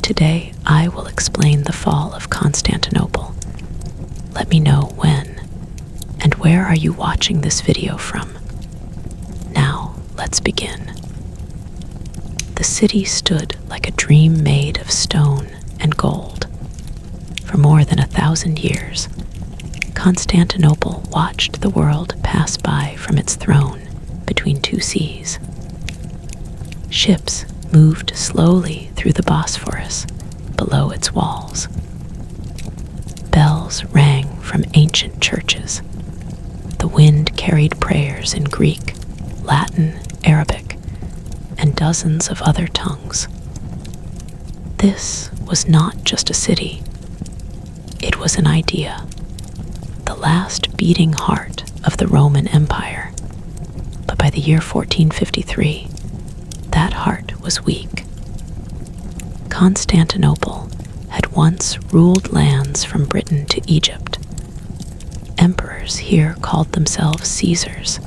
Today, I will explain the fall of Constantinople. Let me know when and where are you watching this video from. Now, let's begin. The city stood like a dream made of stone and gold. For more than 1,000 years, Constantinople watched the world pass by from its throne between two seas. Ships moved slowly through the Bosphorus below its walls. Bells rang from ancient churches. The wind carried prayers in Greek, Latin, Arabic, and dozens of other tongues. This was not just a city. It was an idea, the last beating heart of the Roman Empire. But by the year 1453, that heart was weak. Constantinople had once ruled lands from Britain to Egypt. Emperors here called themselves Caesars,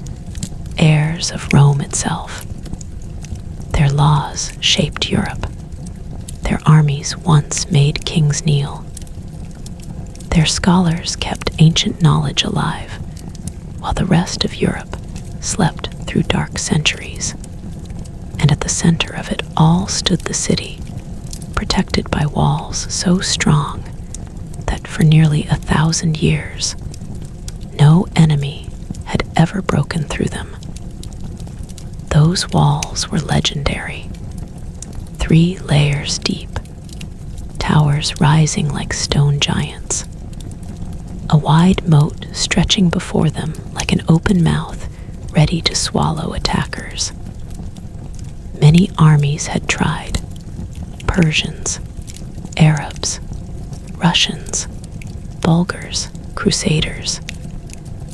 heirs of Rome itself. Their laws shaped Europe. Their armies once made kings kneel. Their scholars kept ancient knowledge alive, while the rest of Europe slept through dark centuries. And at the center of it all stood the city, protected by walls so strong that for nearly 1,000 years, no enemy had ever broken through them. Those walls were legendary, 3 layers deep, towers rising like stone giants, a wide moat stretching before them like an open mouth ready to swallow attackers. Many armies had tried: Persians, Arabs, Russians, Bulgars, Crusaders.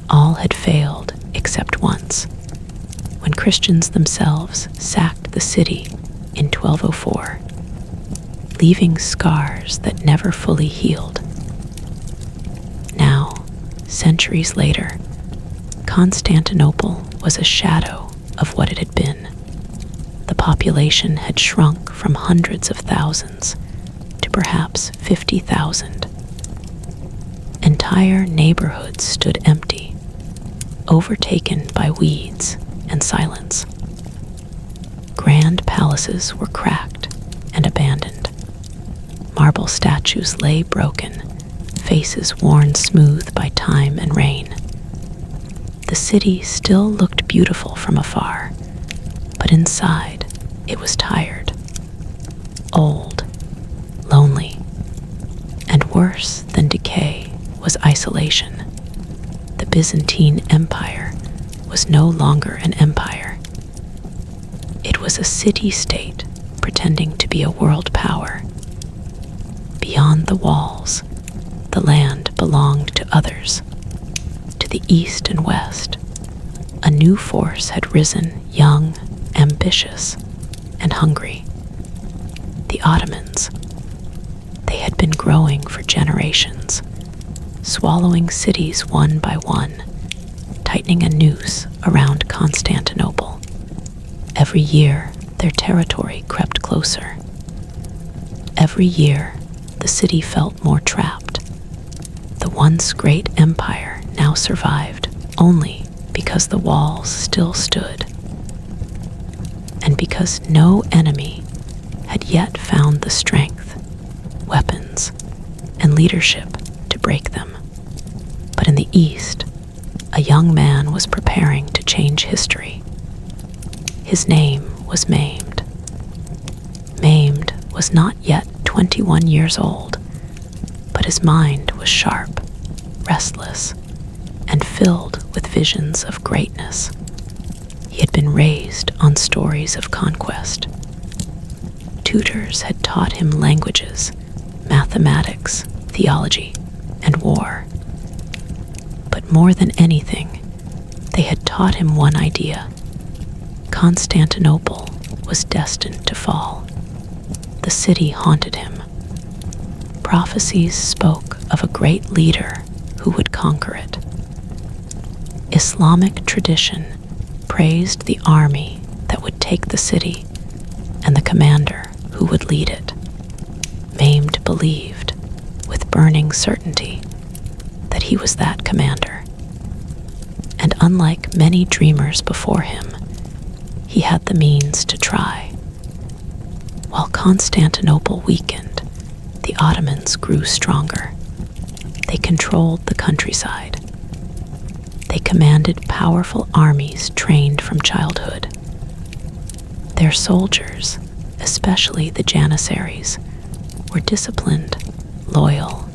All had failed except once, when Christians themselves sacked the city in 1204, leaving scars that never fully healed. Now, centuries later, Constantinople was a shadow of what it had been. The population had shrunk from hundreds of thousands to perhaps 50,000. Entire neighborhoods stood empty, overtaken by weeds and silence. Grand palaces were cracked and abandoned. Marble statues lay broken, faces worn smooth by time and rain. The city still looked beautiful from afar, but inside it was tired, old, lonely, and worse than decay was isolation. The Byzantine Empire was no longer an empire. It was a city-state pretending to be a world power. Beyond the walls, the land belonged to others. To the east and west, a new force had risen, young, ambitious, and hungry. The Ottomans. They had been growing for generations, swallowing cities one by one, tightening a noose around Constantinople. Every year, their territory crept closer. Every year, the city felt more trapped. The once great empire now survived only because the walls still stood, and because no enemy had yet found the strength, weapons, and leadership to break them. But in the east, a young man was preparing to change history. His name was Maimed. Maimed was not yet 21 years old, but his mind was sharp, restless, and filled with visions of greatness. He had been raised on stories of conquest. Tutors had taught him languages, mathematics, theology, and war. But more than anything, they had taught him one idea: Constantinople was destined to fall. The city haunted him. Prophecies spoke of a great leader who would conquer it. Islamic tradition praised the army that would take the city and the commander who would lead it. believed, with burning certainty, that he was that commander. And unlike many dreamers before him, he had the means to try. While Constantinople weakened, the Ottomans grew stronger. They controlled the countryside. They commanded powerful armies trained from childhood. Their soldiers, especially the Janissaries, were disciplined, loyal,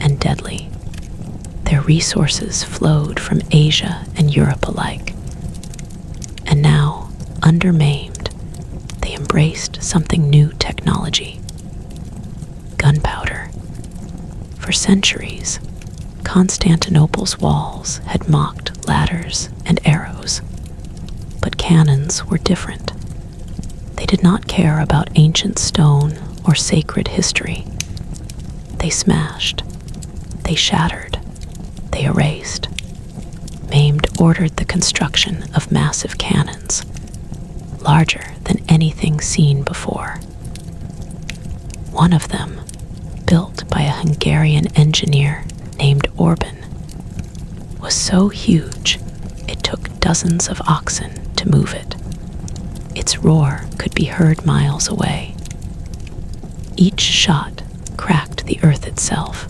and deadly. Their resources flowed from Asia and Europe alike. And now, undermaimed, they embraced something new technology: gunpowder. For centuries, Constantinople's walls had mocked ladders and arrows. But cannons were different. They did not care about ancient stone or sacred history. They smashed, they shattered, they erased. Mehmed ordered the construction of massive cannons, larger than anything seen before. One of them, built by a Hungarian engineer named Orban, was so huge it took dozens of oxen to move it. Its roar could be heard miles away. Each shot cracked the earth itself.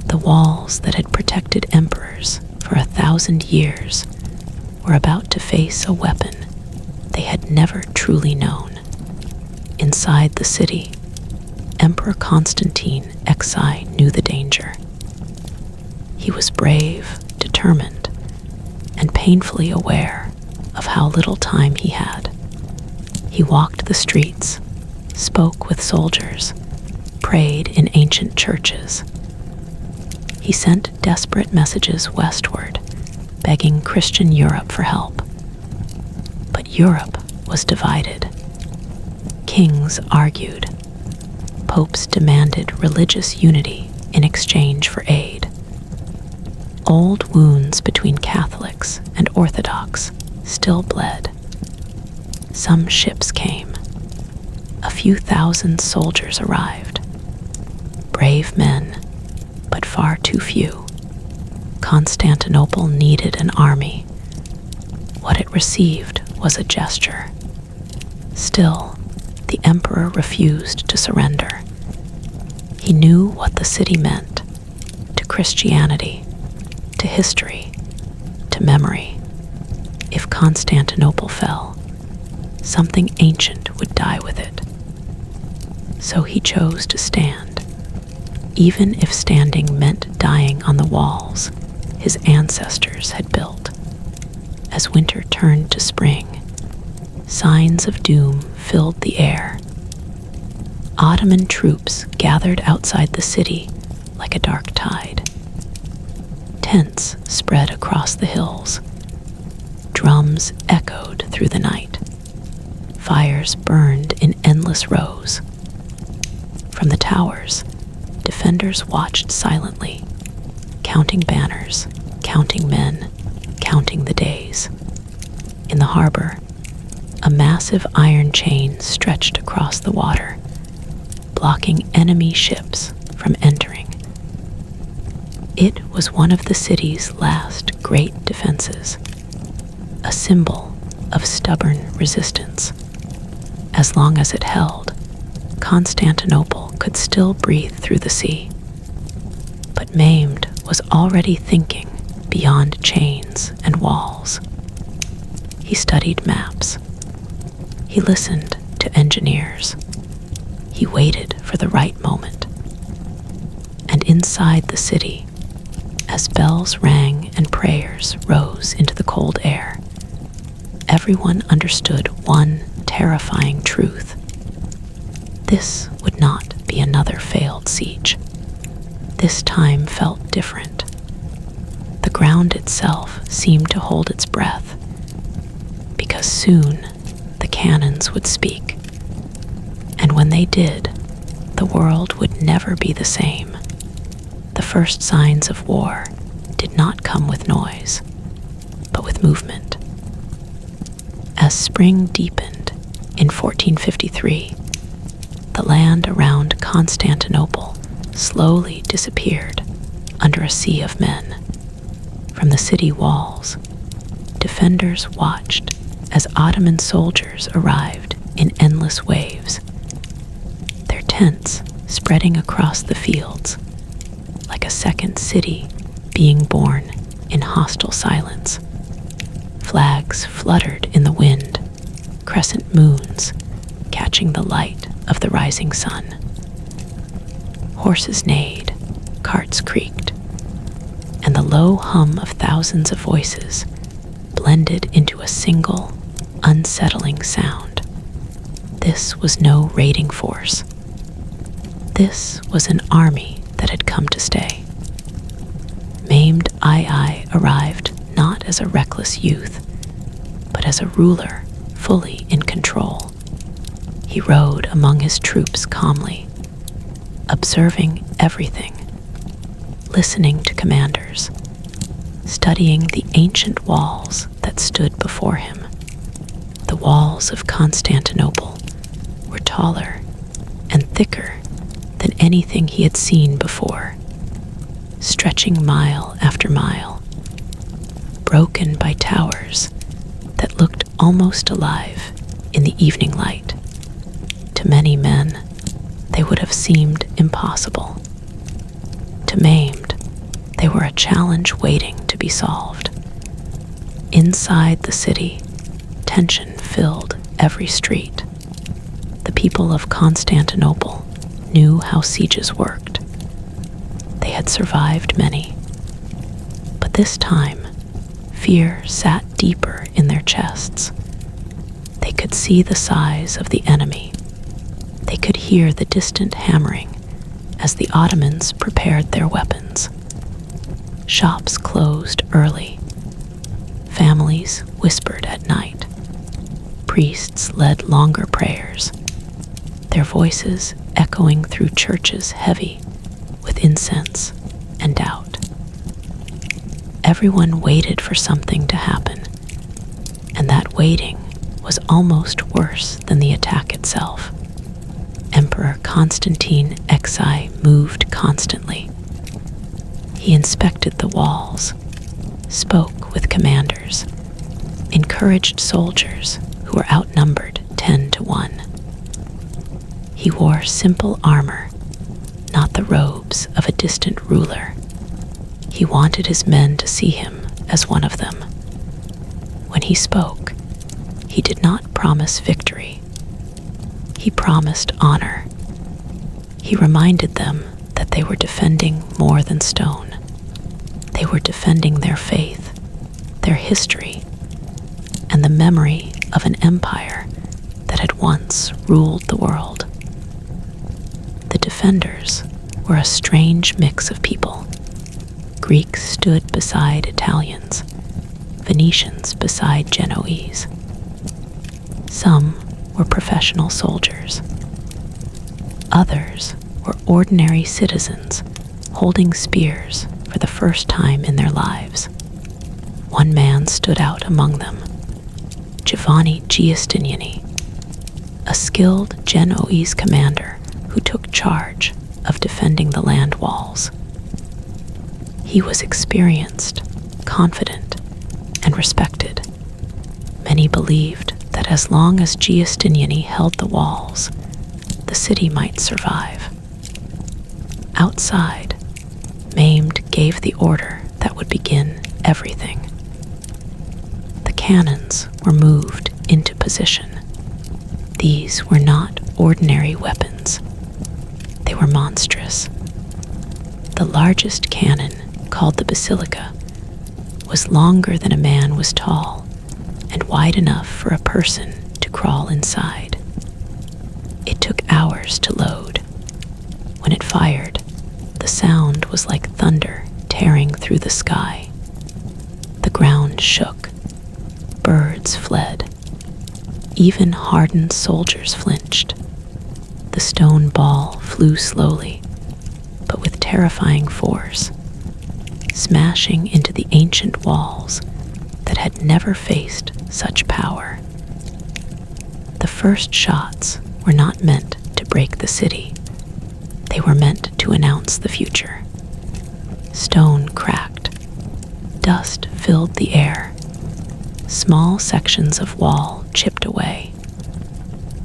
The walls that had protected emperors for 1,000 years were about to face a weapon they had never truly known. Inside the city, Emperor Constantine XI knew the danger. He was brave, determined, and painfully aware of how little time he had. He walked the streets, spoke with soldiers, prayed in ancient churches. He sent desperate messages westward, begging Christian Europe for help. But Europe was divided. Kings argued. Popes demanded religious unity in exchange for aid. Old wounds between Catholics and Orthodox still bled. Some ships came. A few thousand soldiers arrived. Brave men, but far too few. Constantinople needed an army. What it received was a gesture. Still, the emperor refused to surrender. He knew what the city meant to Christianity, to history, to memory. If Constantinople fell, something ancient would die with it. So he chose to stand, even if standing meant dying on the walls his ancestors had built. As winter turned to spring, signs of doom filled the air. Ottoman troops gathered outside the city like a dark tide. Tents spread across the hills. Drums echoed through the night. Fires burned in endless rows. From the towers, defenders watched silently, counting banners, counting men, counting the days. In the harbor, a massive iron chain stretched across the water, blocking enemy ships from entering. It was one of the city's last great defenses, a symbol of stubborn resistance. As long as it held, Constantinople could still breathe through the sea. But Mehmed was already thinking beyond chains and walls. He studied maps. He listened to engineers. He waited for the right moment. And inside the city, as bells rang and prayers rose into the cold air, everyone understood one terrifying truth. This would not be another failed siege. This time felt different. The ground itself seemed to hold its breath, because soon the cannons would speak. And when they did, the world would never be the same. The first signs of war did not come with noise, but with movement. As spring deepened in 1453, the land around Constantinople slowly disappeared under a sea of men. From the city walls, defenders watched as Ottoman soldiers arrived in endless waves, their tents spreading across the fields like a second city being born in hostile silence. Flags fluttered in the wind, crescent moons catching the light of the rising sun. Horses neighed, carts creaked, and the low hum of thousands of voices blended into a single, unsettling sound. This was no raiding force. This was an army that had come to stay. Maimed II arrived not as a reckless youth, but as a ruler fully in control. He rode among his troops calmly, observing everything, listening to commanders, studying the ancient walls that stood before him. The walls of Constantinople were taller and thicker than anything he had seen before, stretching mile after mile, broken by towers that looked almost alive in the evening light. To many men, they would have seemed impossible. To Maimed, they were a challenge waiting to be solved. Inside the city, tension filled every street. The people of Constantinople knew how sieges worked. They had survived many, but this time, fear sat deeper in their chests. They could see the size of the enemy. They could hear the distant hammering as the Ottomans prepared their weapons. Shops closed early. Families whispered at night. Priests led longer prayers, their voices echoing through churches heavy with incense and doubt. Everyone waited for something to happen, and that waiting was almost worse than the attack itself. Emperor Constantine XI moved constantly. He inspected the walls, spoke with commanders, encouraged soldiers who were outnumbered 10 to 1. He wore simple armor, not the robes of a distant ruler. He wanted his men to see him as one of them. When he spoke, he did not promise victory. He promised honor. He reminded them that they were defending more than stone. They were defending their faith, their history, and the memory of an empire that had once ruled the world. The defenders were a strange mix of people. Greeks stood beside Italians, Venetians beside Genoese. Some were professional soldiers. Others were ordinary citizens holding spears for the first time in their lives. One man stood out among them, Giovanni Giustiniani, a skilled Genoese commander who took charge of defending the land walls. He was experienced, confident, and respected. Many believed that as long as Giustiniani held the walls, the city might survive. Outside, Maimed gave the order that would begin everything. The cannons were moved into position. These were not ordinary weapons. They were monstrous. The largest cannon, called the basilica, was longer than a man was tall and wide enough for a person to crawl inside. It took hours to load. When it fired, the sound was like thunder tearing through the sky. The ground shook. Birds fled. Even hardened soldiers flinched. The stone ball flew slowly, but with terrifying force, smashing into the ancient walls that had never faced such power. The first shots were not meant to break the city. They were meant to announce the future. Stone cracked. Dust filled the air. Small sections of wall chipped away.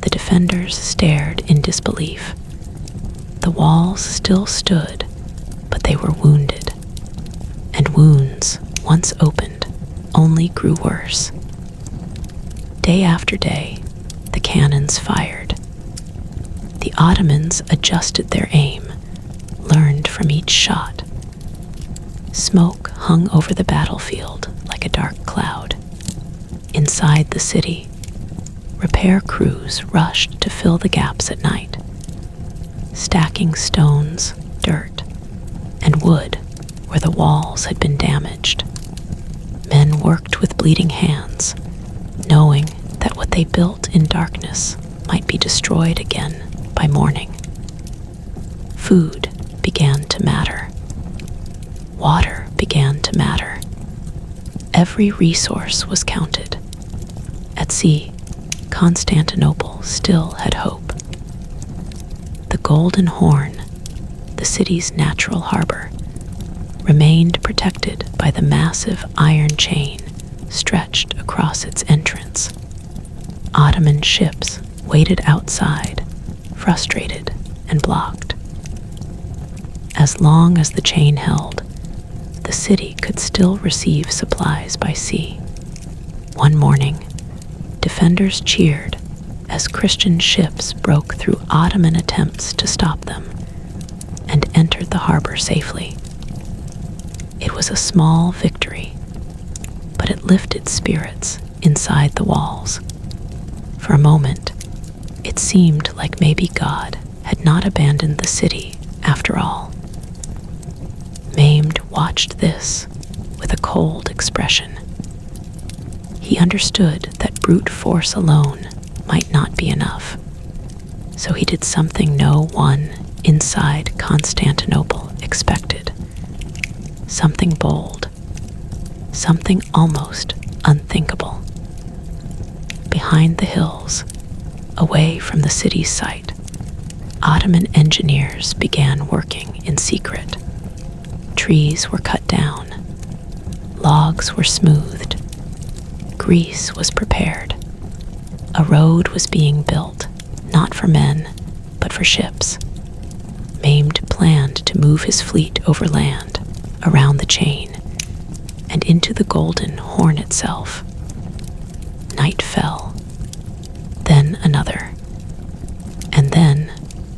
The defenders stared in disbelief. The walls still stood, but they were wounded. And wounds, once opened, only grew worse. Day after day, the cannons fired. The Ottomans adjusted their aim, learned from each shot. Smoke hung over the battlefield like a dark cloud. Inside the city, repair crews rushed to fill the gaps at night, stacking stones, dirt, and wood where the walls had been damaged. Men worked with bleeding hands, knowing that what they built in darkness might be destroyed again by morning. Food began to matter. Water began to matter. Every resource was counted. At sea, Constantinople still had hope. The Golden Horn, the city's natural harbor, remained protected by the massive iron chain stretched across its entrance. Ottoman ships waited outside, frustrated and blocked. As long as the chain held, the city could still receive supplies by sea. One morning, defenders cheered as Christian ships broke through Ottoman attempts to stop them and entered the harbor safely. It was a small victory, but it lifted spirits inside the walls. For a moment, it seemed like maybe God had not abandoned the city after all. Maimed watched this with a cold expression. He understood that brute force alone might not be enough, so he did something no one inside Constantinople expected. Something bold, something almost unthinkable. Behind the hills, away from the city's sight, Ottoman engineers began working in secret. Trees were cut down, logs were smoothed, grease was prepared. A road was being built, not for men, but for ships. Maimed planned to move his fleet over land, around the chain, and into the Golden Horn itself. Night fell, then another, and then,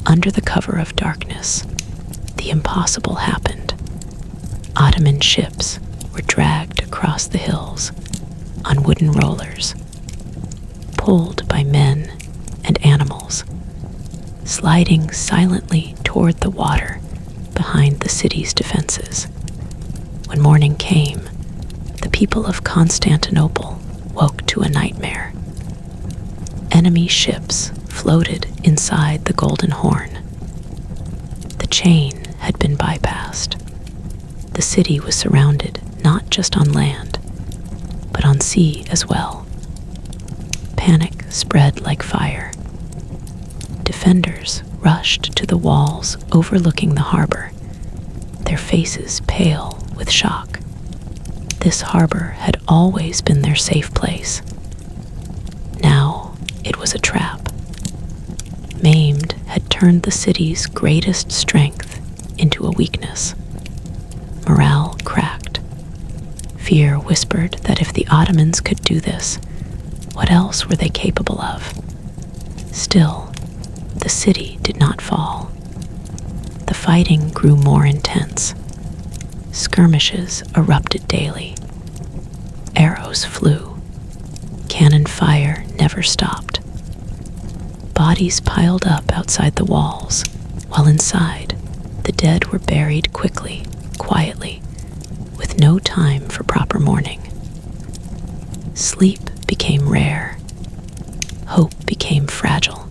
under the cover of darkness, the impossible happened. Ottoman ships were dragged across the hills on wooden rollers, pulled by men and animals, sliding silently toward the water behind the city's defenses. When morning came, the people of Constantinople woke to a nightmare. Enemy ships floated inside the Golden Horn. The chain had been bypassed. The city was surrounded not just on land, but on sea as well. Panic spread like fire. Defenders rushed to the walls overlooking the harbor, their faces pale with shock. This harbor had always been their safe place. Now it was a trap. Maimed had turned the city's greatest strength into a weakness. Morale cracked. Fear whispered that if the Ottomans could do this, what else were they capable of? Still, the city did not fall. The fighting grew more intense. Skirmishes erupted daily. Arrows flew. Cannon fire never stopped. Bodies piled up outside the walls, while inside, the dead were buried quickly, quietly, with no time for proper mourning. Sleep became rare. Hope became fragile.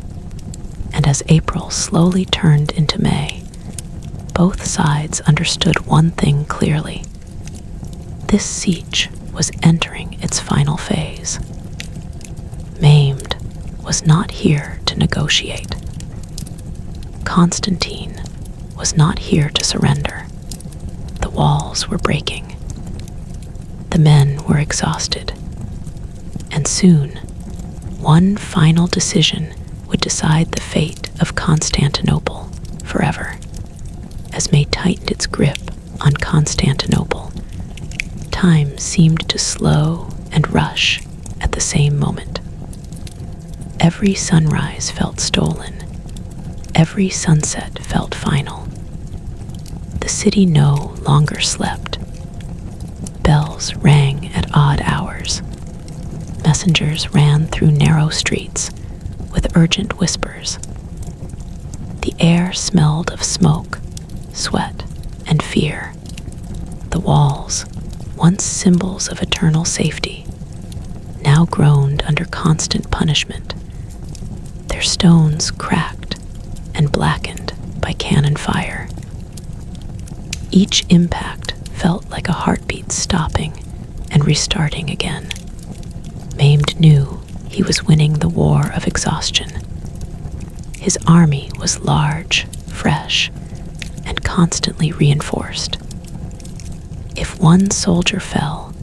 And as April slowly turned into May, both sides understood one thing clearly. This siege was entering its final phase. Maimed was not here to negotiate. Constantine was not here to surrender. The walls were breaking. The men were exhausted. And soon, one final decision would decide the fate of Constantinople forever. As May tightened its grip on Constantinople, time seemed to slow and rush at the same moment. Every sunrise felt stolen. Every sunset felt final. The city no longer slept. Bells rang at odd hours. Messengers ran through narrow streets with urgent whispers. The air smelled of smoke, sweat, and fear. The walls, once symbols of eternal safety, now groaned under constant punishment. Their stones cracked and blackened by cannon fire. Each impact felt like a heartbeat stopping and restarting again. Maimed knew he was winning the war of exhaustion. His army was large, fresh, and constantly reinforced. If one soldier fell,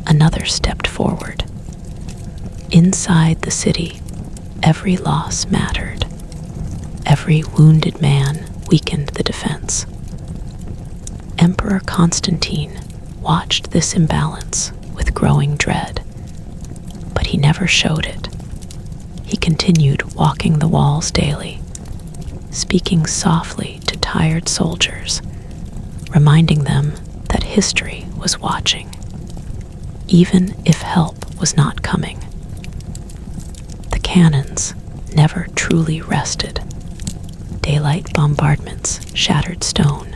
another stepped forward. Inside the city, every loss mattered. Every wounded man weakened the defense. Emperor Constantine watched this imbalance with growing dread, but he never showed it. He continued walking the walls daily, speaking softly to tired soldiers, reminding them that history was watching, even if help was not coming. The cannons never truly rested. Daylight bombardments shattered stone,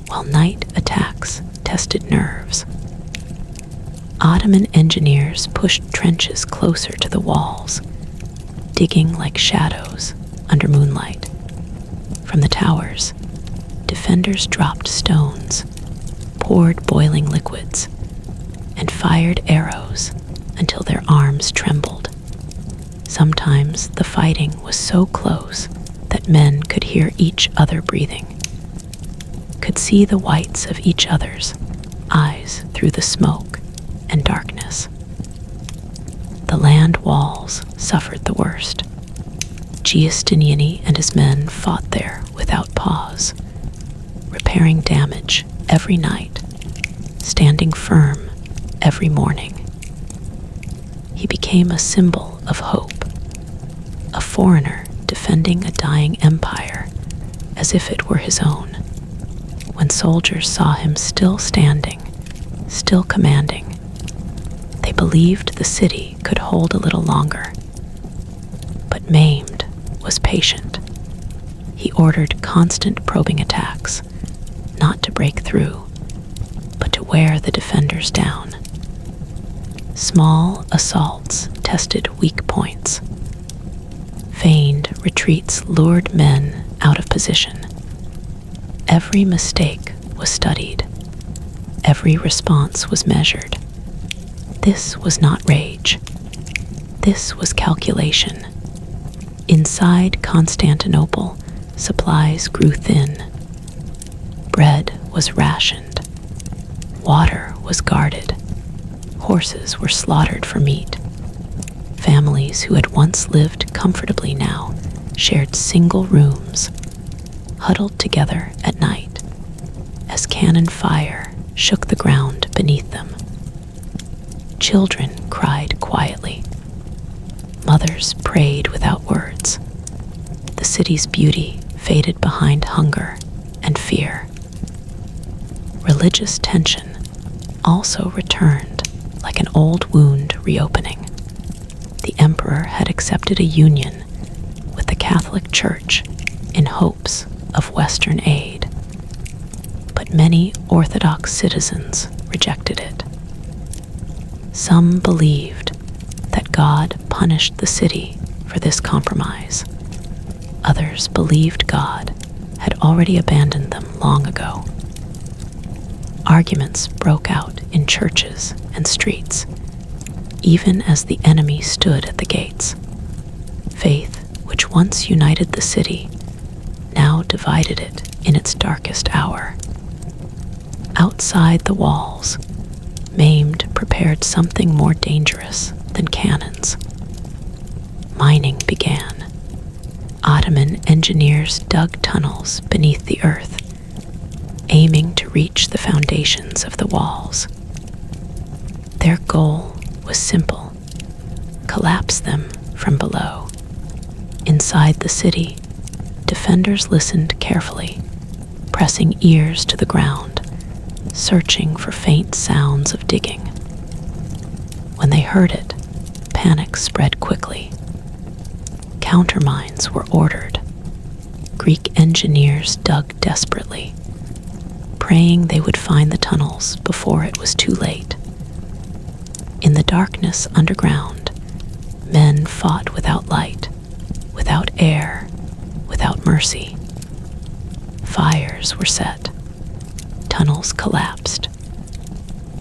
while night attacks tested nerves. Ottoman engineers pushed trenches closer to the walls, digging like shadows under moonlight. From the towers, defenders dropped stones, poured boiling liquids, and fired arrows until their arms trembled. Sometimes the fighting was so close that men could hear each other breathing, could see the whites of each other's eyes through the smoke and darkness. The land walls suffered the worst. Giustiniani and his men fought there without pause, repairing damage every night, standing firm every morning. He became a symbol of hope, a foreigner defending a dying empire as if it were his own. When soldiers saw him still standing, still commanding, they believed the city could hold a little longer. But Maimed was patient. He ordered constant probing attacks, not to break through, but to wear the defenders down. Small assaults tested weak points. Feigned retreats lured men out of position. Every mistake was studied. Every response was measured. This was not rage. This was calculation. Inside Constantinople, supplies grew thin. Bread was rationed. Water was guarded. Horses were slaughtered for meat. Families who had once lived comfortably now shared single rooms, huddled together at night as cannon fire shook the ground beneath them. Children cried quietly. Mothers prayed without words. The city's beauty faded behind hunger and fear. Religious tension also returned like an old wound reopening. The emperor had accepted a union with the Catholic Church in hopes of Western aid, but many Orthodox citizens rejected it. Some believed that God punished the city for this compromise. Others believed God had already abandoned them long ago. Arguments broke out in churches and streets, even as the enemy stood at the gates. Faith, which once united the city, now divided it in its darkest hour. Outside the walls, Maimed prepared something more dangerous than cannons. Mining began. Ottoman engineers dug tunnels beneath the earth, aiming to reach the foundations of the walls. Their goal was simple: collapse them from below. Inside the city, defenders listened carefully, pressing ears to the ground, searching for faint sounds of digging. When they heard it, panic spread quickly. Countermines were ordered. Greek engineers dug desperately, praying they would find the tunnels before it was too late. In the darkness underground, men fought without light, without air, without mercy. Fires were set. Tunnels collapsed.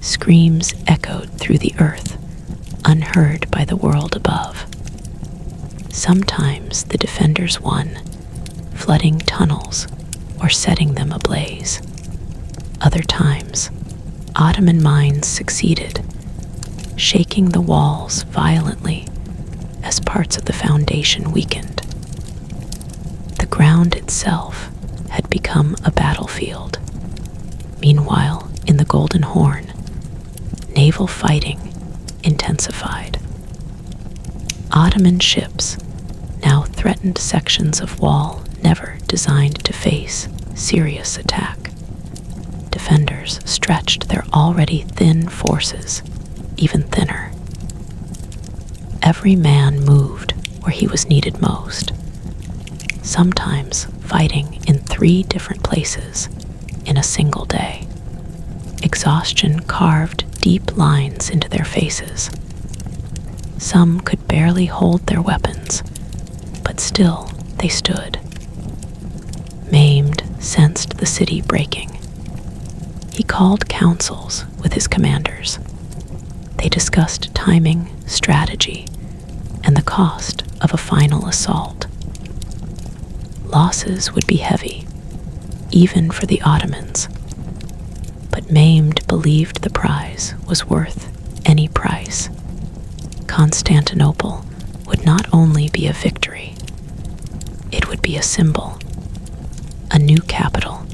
Screams echoed through the earth, unheard by the world above. Sometimes the defenders won, flooding tunnels or setting them ablaze. Other times, Ottoman mines succeeded, shaking the walls violently as parts of the foundation weakened. The ground itself had become a battlefield. Meanwhile, in the Golden Horn, naval fighting intensified. Ottoman ships now threatened sections of wall never designed to face serious attack. Defenders stretched their already thin forces even thinner. Every man moved where he was needed most, sometimes fighting in 3 different places in a single day. Exhaustion carved deep lines into their faces. Some could barely hold their weapons, but still they stood. Maimed sensed the city breaking. He called councils with his commanders. They discussed timing, strategy, and the cost of a final assault. Losses would be heavy, even for the Ottomans, but Maimed believed the prize was worth any price. Constantinople would not only be a victory, it would be a symbol, a new capital,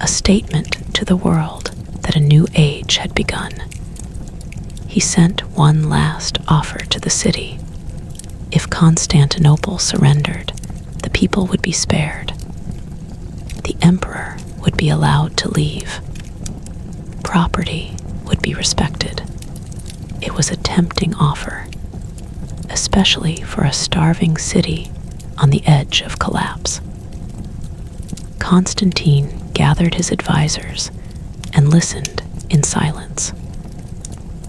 a statement to the world that a new age had begun. He sent one last offer to the city. If Constantinople surrendered, the people would be spared. The emperor would be allowed to leave. Property would be respected. It was a tempting offer, especially for a starving city on the edge of collapse. Constantine gathered his advisors and listened in silence.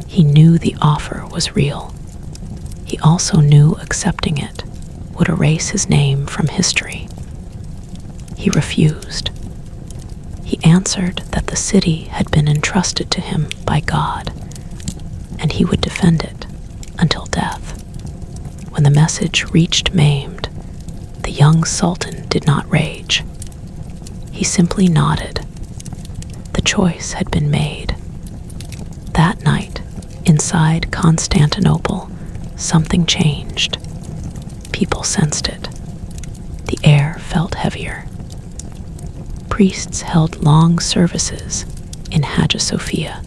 He knew the offer was real. He also knew accepting it would erase his name from history. He refused. He answered that the city had been entrusted to him by God, and he would defend it until death. When the message reached Maimed, the young sultan did not rage. He simply nodded. The choice had been made. That night, inside Constantinople, something changed. People sensed it. The air felt heavier. Priests held long services in Hagia Sophia,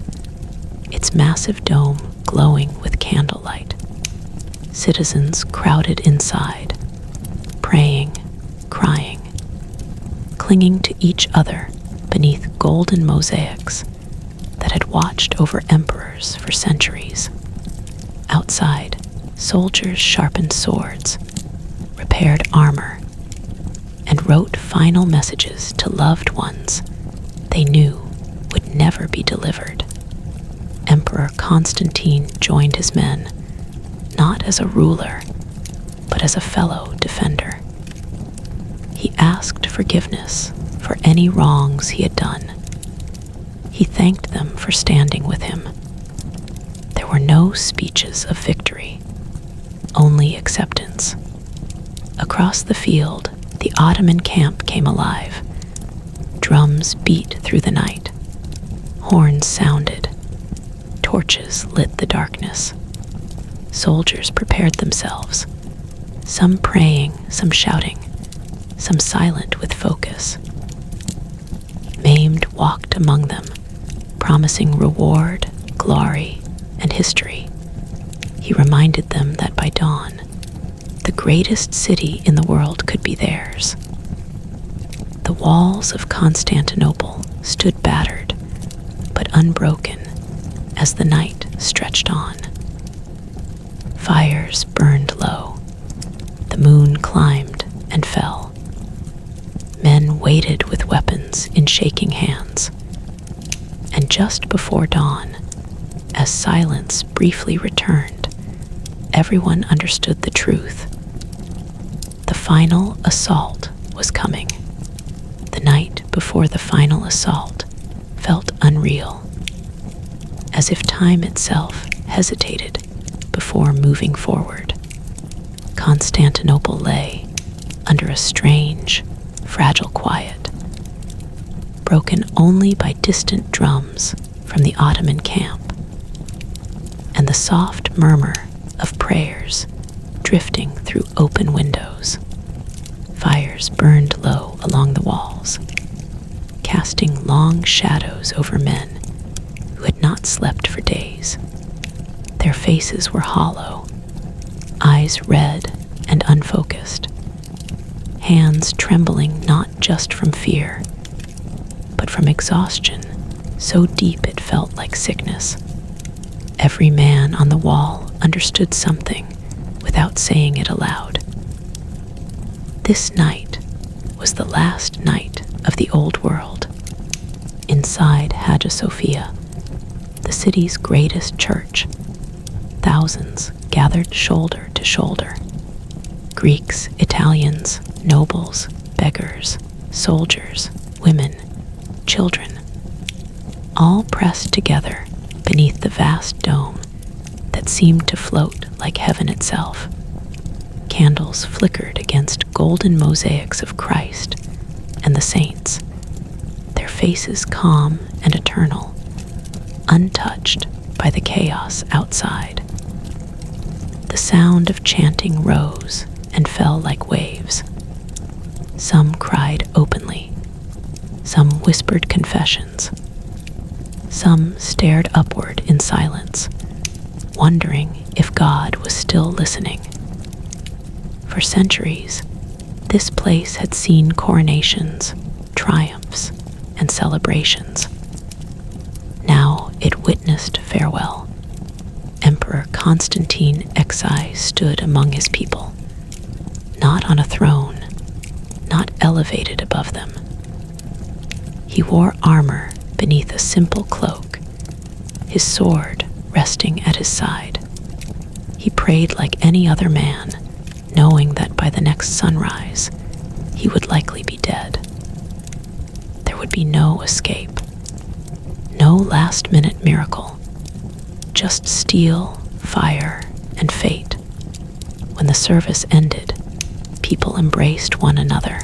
its massive dome glowing with candlelight. Citizens crowded inside, praying, crying, clinging to each other beneath golden mosaics that had watched over emperors for centuries. Outside, soldiers sharpened swords, repaired armor, and wrote final messages to loved ones they knew would never be delivered. Emperor Constantine joined his men, not as a ruler, but as a fellow defender. He asked forgiveness for any wrongs he had done. He thanked them for standing with him. There were no speeches of victory, only acceptance. Across the field, The Ottoman camp came alive. Drums beat through the night. Horns sounded. Torches lit the darkness. Soldiers prepared themselves, some praying, some shouting, some silent with focus. Maimed walked among them, promising reward, glory, and history. He reminded them that by dawn, the greatest city in the world could be theirs. The walls of Constantinople stood battered, but unbroken as the night stretched on. Fires burned low. The moon climbed and fell. Men waited with weapons in shaking hands. And just before dawn, as silence briefly returned, everyone understood the truth. The final assault was coming. The night before the final assault felt unreal, as if time itself hesitated before moving forward. Constantinople lay under a strange, fragile quiet, broken only by distant drums from the Ottoman camp and the soft murmur of prayers drifting through open windows. Fires burned low along the walls, casting long shadows over men who had not slept for days. Their faces were hollow, eyes red and unfocused, hands trembling not just from fear, but from exhaustion so deep it felt like sickness. Every man on the wall understood something without saying it aloud. This night was the last night of the old world. Inside Hagia Sophia, the city's greatest church, thousands gathered shoulder to shoulder. Greeks, Italians, nobles, beggars, soldiers, women, children, all pressed together beneath the vast dome that seemed to float like heaven itself. Candles flickered against golden mosaics of Christ and the saints, their faces calm and eternal, untouched by the chaos outside. The sound of chanting rose and fell like waves. Some cried openly, some whispered confessions, some stared upward in silence, wondering if God was still listening. For centuries, this place had seen coronations, triumphs, and celebrations. Now it witnessed farewell. Emperor Constantine XI stood among his people, not on a throne, not elevated above them. He wore armor beneath a simple cloak, his sword resting at his side. He prayed like any other man, knowing that by the next sunrise, he would likely be dead. There would be no escape, no last-minute miracle, just steel, fire, and fate. When the service ended, people embraced one another,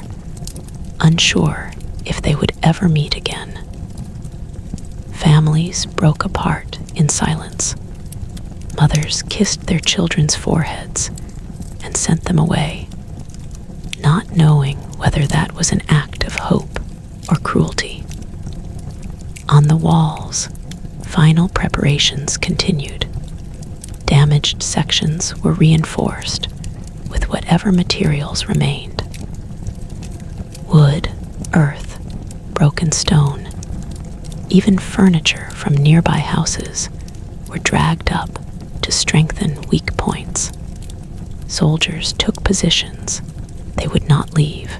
unsure if they would ever meet again. Families broke apart in silence. Mothers kissed their children's foreheads and sent them away, not knowing whether that was an act of hope or cruelty. On the walls, final preparations continued. Damaged sections were reinforced with whatever materials remained. Wood, earth, broken stone, even furniture from nearby houses were dragged up to strengthen weak points. Soldiers took positions they would not leave.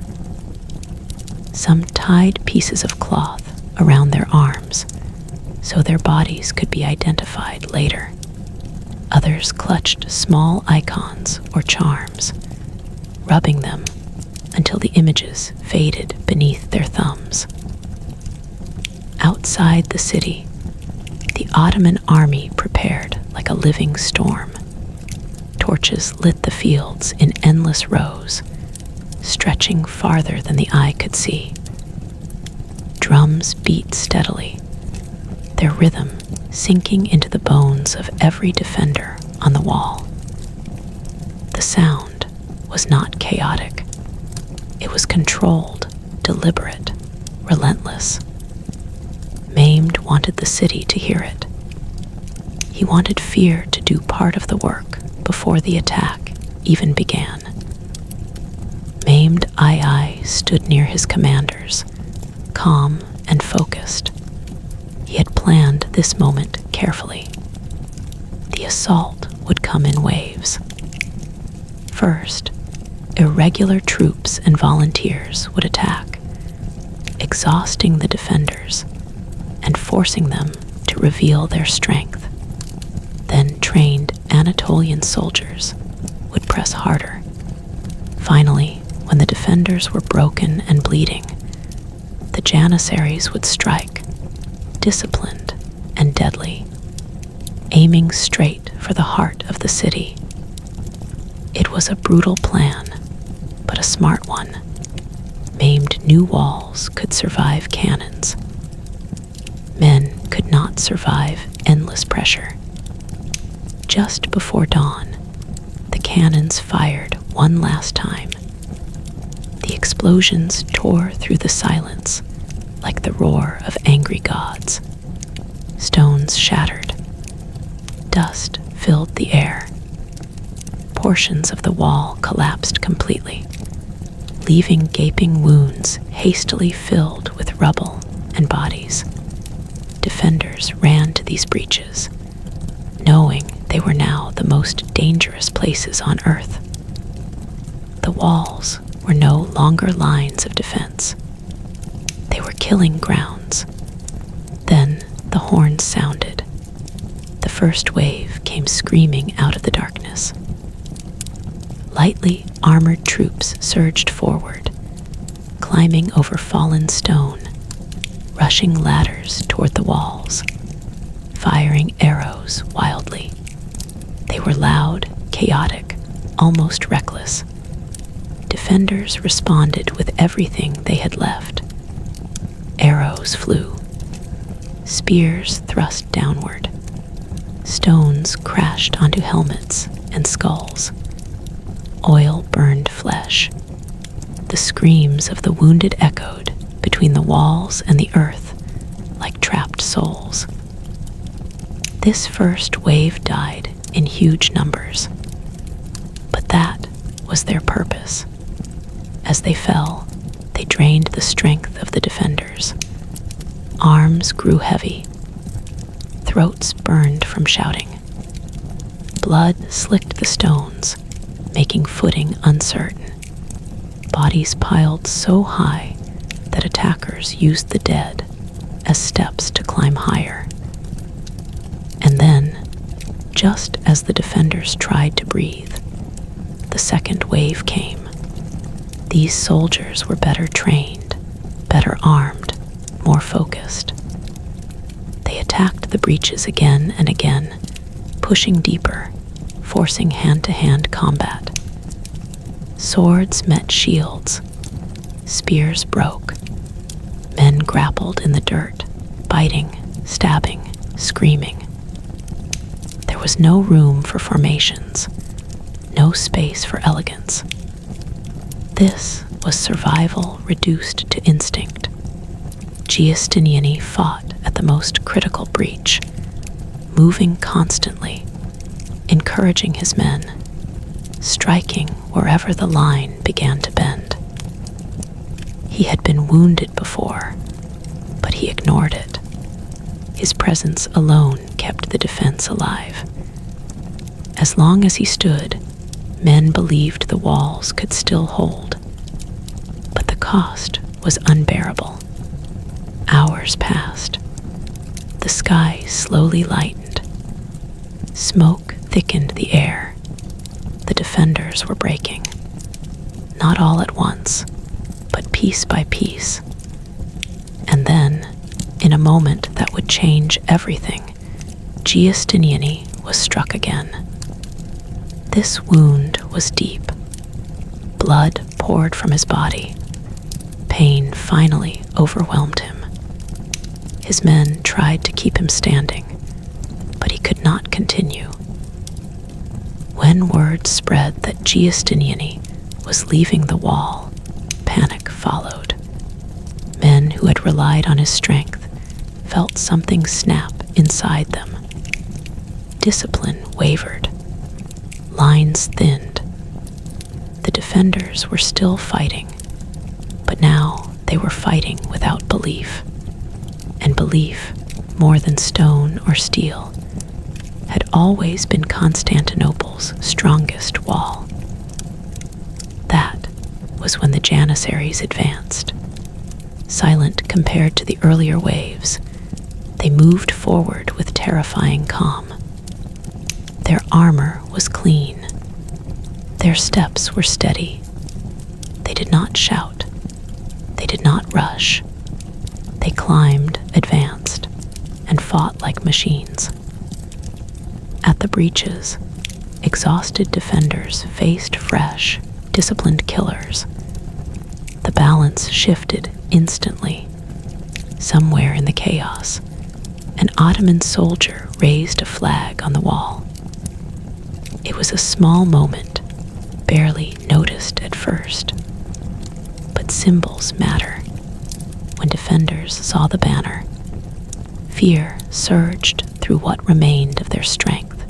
Some tied pieces of cloth around their arms so their bodies could be identified later. Others clutched small icons or charms, rubbing them until the images faded beneath their thumbs. Outside the city, the Ottoman army prepared like a living storm. Torches lit the fields in endless rows. stretching farther than the eye could see. Drums beat steadily, their rhythm sinking into the bones of every defender on the wall. The sound was not chaotic. It was controlled, deliberate, relentless. Maimed wanted the city to hear it. He wanted fear to do part of the work before the attack even began. Maimed Ai stood near his commanders, calm and focused. He had planned this moment carefully. The assault would come in waves. First, irregular troops and volunteers would attack, exhausting the defenders and forcing them to reveal their strength. Then trained Anatolian soldiers would press harder. Finally, when the defenders were broken and bleeding, the Janissaries would strike, disciplined and deadly, aiming straight for the heart of the city. It was a brutal plan, but a smart one. Maimed new walls could survive cannons. Men could not survive endless pressure. Just before dawn, the cannons fired one last time. The explosions tore through the silence like the roar of angry gods. Stones shattered. Dust filled the air. Portions of the wall collapsed completely, leaving gaping wounds hastily filled with rubble and bodies. Defenders ran to these breaches, knowing they were now the most dangerous places on Earth. The walls were no longer lines of defense. They were killing grounds. Then the horns sounded. The first wave came screaming out of the darkness. Lightly armored troops surged forward, climbing over fallen stone, rushing ladders toward the walls, firing arrows wildly. They were loud, chaotic, almost reckless. Defenders responded with everything they had left. Arrows flew. Spears thrust downward. Stones crashed onto helmets and skulls. Oil burned flesh. The screams of the wounded echoed between the walls and the earth like trapped souls. This first wave died in huge numbers, but that was their purpose. As they fell, they drained the strength of the defenders. Arms grew heavy. Throats burned from shouting. Blood slicked the stones, making footing uncertain. Bodies piled so high that attackers used the dead as steps to climb higher. And then, just as the defenders tried to breathe, the second wave came. These soldiers were better trained, better armed, more focused. They attacked the breaches again and again, pushing deeper, forcing hand-to-hand combat. Swords met shields. Spears broke. Men grappled in the dirt, biting, stabbing, screaming. There was no room for formations, no space for elegance. This was survival reduced to instinct. Giustiniani fought at the most critical breach, moving constantly, encouraging his men, striking wherever the line began to bend. He had been wounded before, but he ignored it. His presence alone kept the defense alive. As long as he stood, men believed the walls could still hold. But the cost was unbearable. Hours passed. The sky slowly lightened. Smoke thickened the air. The defenders were breaking. Not all at once, but piece by piece. And then, in a moment that would change everything, Giustiniani was struck again. This wound was deep. Blood poured from his body. Pain finally overwhelmed him. His men tried to keep him standing, but he could not continue. When word spread that Giustiniani was leaving the wall, panic followed. Men who had relied on his strength felt something snap inside them. Discipline wavered. Lines thinned. The defenders were still fighting, but now they were fighting without belief. And belief, more than stone or steel, had always been Constantinople's strongest wall. That was when the Janissaries advanced. Silent compared to the earlier waves, they moved forward with terrifying calm. Their armor was clean. Their steps were steady. They did not shout. They did not rush. They climbed, advanced, and fought like machines. At the breaches, exhausted defenders faced fresh, disciplined killers. The balance shifted instantly. Somewhere in the chaos, an Ottoman soldier raised a flag on the wall. It was a small moment, barely noticed at first. But symbols matter. When defenders saw the banner, fear surged through what remained of their strength.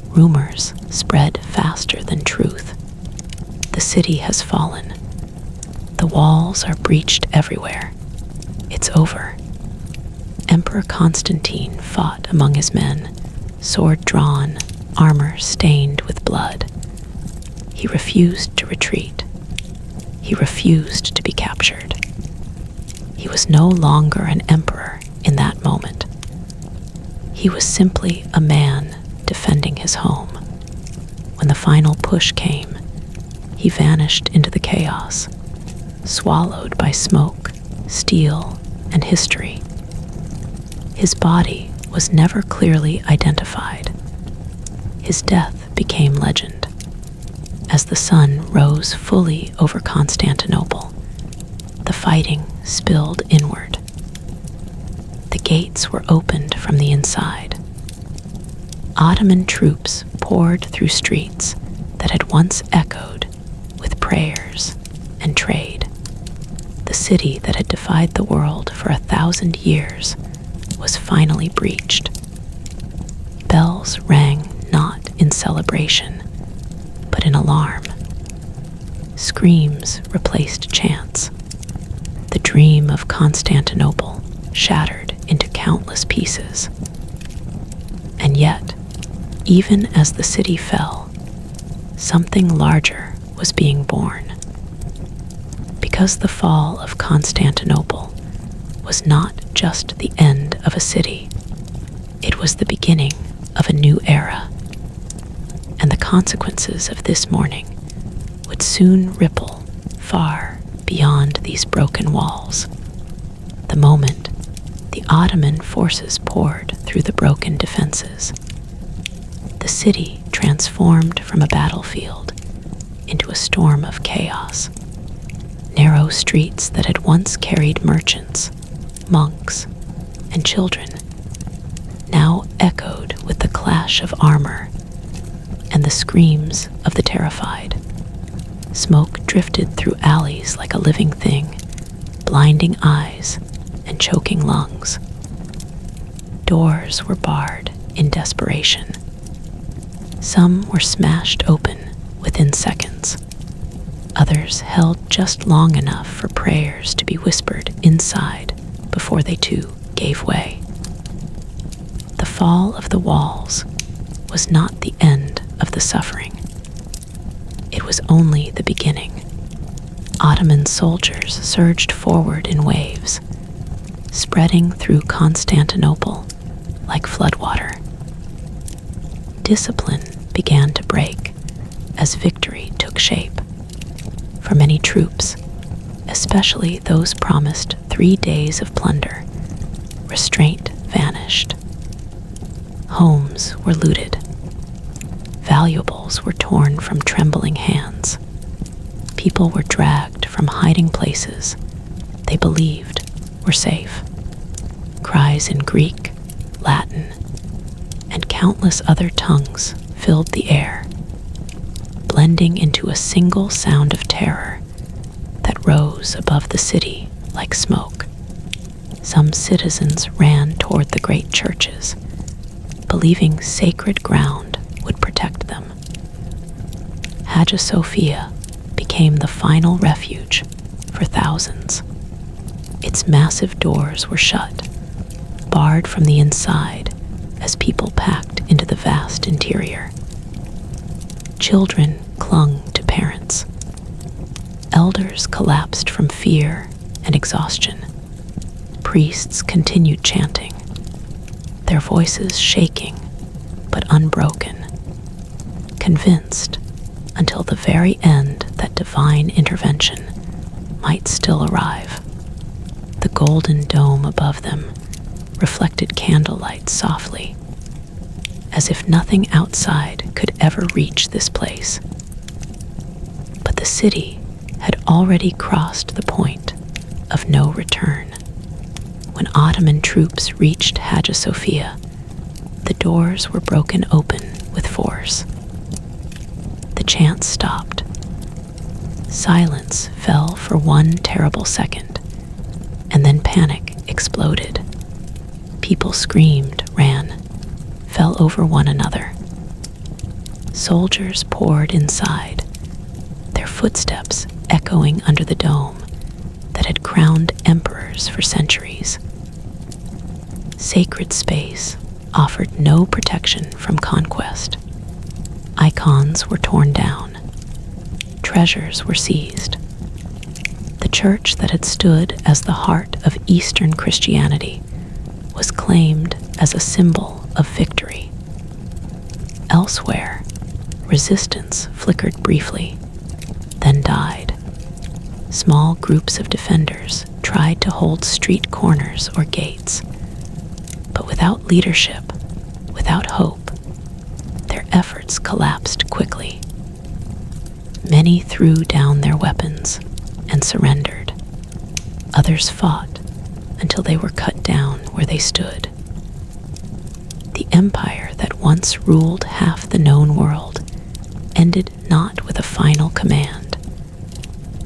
Rumors spread faster than truth. The city has fallen. The walls are breached everywhere. It's over. Emperor Constantine fought among his men, sword drawn, armor stained with blood. He refused to retreat. He refused to be captured. He was no longer an emperor in that moment. He was simply a man defending his home. When the final push came, he vanished into the chaos, swallowed by smoke, steel, and history. His body was never clearly identified. His death became legend. As the sun rose fully over Constantinople, the fighting spilled inward. The gates were opened from the inside. Ottoman troops poured through streets that had once echoed with prayers and trade. The city that had defied the world for 1,000 years was finally breached. Bells rang not in celebration, but in alarm. Screams replaced chants. The dream of Constantinople shattered into countless pieces. And yet, even as the city fell, something larger was being born. Because the fall of Constantinople was not just the end of a city, it was the beginning of a new era. And the consequences of this morning would soon ripple far beyond these broken walls. The moment the Ottoman forces poured through the broken defenses, the city transformed from a battlefield into a storm of chaos. Narrow streets that had once carried merchants, monks, and children now echoed with the clash of armor and the screams of the terrified. Smoke drifted through alleys like a living thing, blinding eyes and choking lungs. Doors were barred in desperation. Some were smashed open within seconds. Others held just long enough for prayers to be whispered inside before they too gave way. The fall of the walls was not the end of the suffering. It was only the beginning. Ottoman soldiers surged forward in waves, spreading through Constantinople like floodwater. Discipline began to break as victory took shape. For many troops, especially those promised 3 days of plunder, restraint vanished. Homes were looted. Valuables were torn from trembling hands. People were dragged from hiding places they believed were safe. Cries in Greek, Latin, and countless other tongues filled the air, blending into a single sound of terror that rose above the city like smoke. Some citizens ran toward the great churches, believing sacred ground would protect them. Hagia Sophia became the final refuge for thousands. Its massive doors were shut, barred from the inside as people packed into the vast interior. Children clung to parents. Elders collapsed from fear and exhaustion. Priests continued chanting, their voices shaking but unbroken, convinced until the very end that divine intervention might still arrive. The golden dome above them reflected candlelight softly, as if nothing outside could ever reach this place. But the city had already crossed the point of no return. When Ottoman troops reached Hagia Sophia, the doors were broken open with force. The chant stopped. Silence fell for one terrible second, and then panic exploded. People screamed, ran, fell over one another. Soldiers poured inside, their footsteps echoing under the dome that had crowned emperors for centuries. Sacred space offered no protection from conquest. Icons were torn down. Treasures were seized. The church that had stood as the heart of Eastern Christianity was claimed as a symbol of victory. Elsewhere, resistance flickered briefly, then died. Small groups of defenders tried to hold street corners or gates, but without leadership, without hope, their efforts collapsed quickly. Many threw down their weapons and surrendered. Others fought until they were cut down where they stood. The empire that once ruled half the known world ended not with a final command,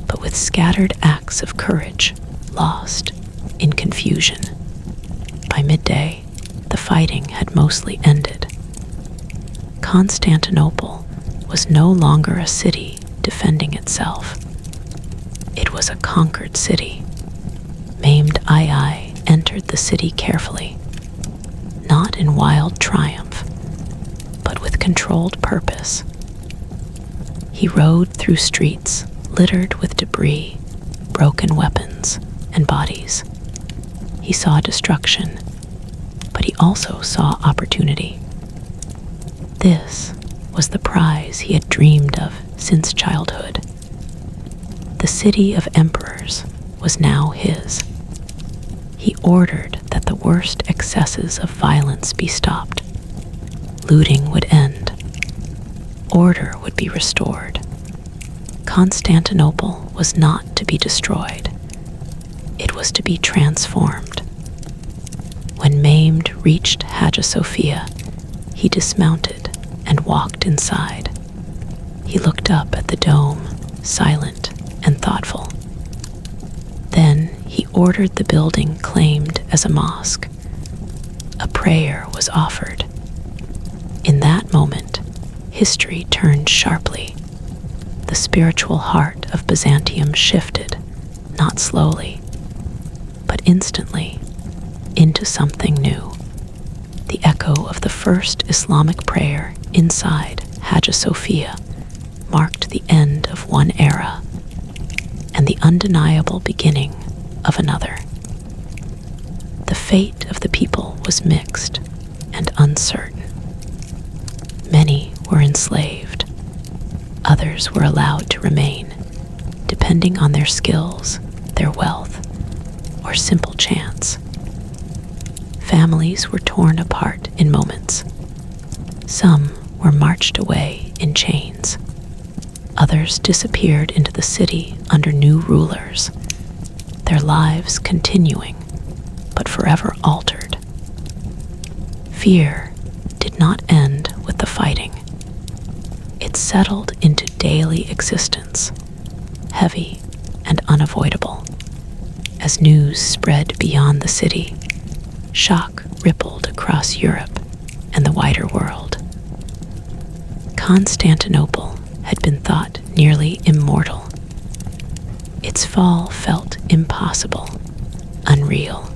but with scattered acts of courage lost in confusion. By midday, the fighting had mostly ended. Constantinople was no longer a city defending itself. It was a conquered city. Maimed Ai entered the city carefully, not in wild triumph, but with controlled purpose. He rode through streets littered with debris, broken weapons, and bodies. He saw destruction, but he also saw opportunity. This was the prize he had dreamed of since childhood. The city of emperors was now his. He ordered that the worst excesses of violence be stopped. Looting would end. Order would be restored. Constantinople was not to be destroyed. It was to be transformed. When Maimed reached Hagia Sophia, he dismounted and walked inside. He looked up at the dome, silent and thoughtful. Then he ordered the building claimed as a mosque. A prayer was offered. In that moment, history turned sharply. The spiritual heart of Byzantium shifted, not slowly, but instantly, into something new. The echo of the first Islamic prayer inside Hagia Sophia marked the end of one era and the undeniable beginning of another. The fate of the people was mixed and uncertain. Many were enslaved. Others were allowed to remain, depending on their skills, their wealth, or simple chance. Families were torn apart in moments. Some were marched away in chains. Others disappeared into the city under new rulers, their lives continuing, but forever altered. Fear did not end with the fighting. It settled into daily existence, heavy and unavoidable. As news spread beyond the city, shock rippled across Europe and the wider world. Constantinople had been thought nearly immortal. Its fall felt impossible, unreal.